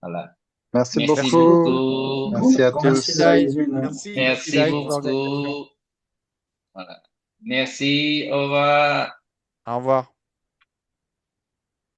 [SPEAKER 1] Voilà.
[SPEAKER 5] Merci
[SPEAKER 1] Merci
[SPEAKER 4] Merci
[SPEAKER 5] beaucoup.
[SPEAKER 4] beaucoup.
[SPEAKER 5] Merci à
[SPEAKER 2] Grand merci
[SPEAKER 4] Merci
[SPEAKER 5] tous.
[SPEAKER 4] Dai.
[SPEAKER 2] Yasmine.
[SPEAKER 4] Merci
[SPEAKER 1] Merci
[SPEAKER 4] Dai pour l'organisation.
[SPEAKER 1] beaucoup. Voilà. Merci. Au revoir.
[SPEAKER 4] Au revoir.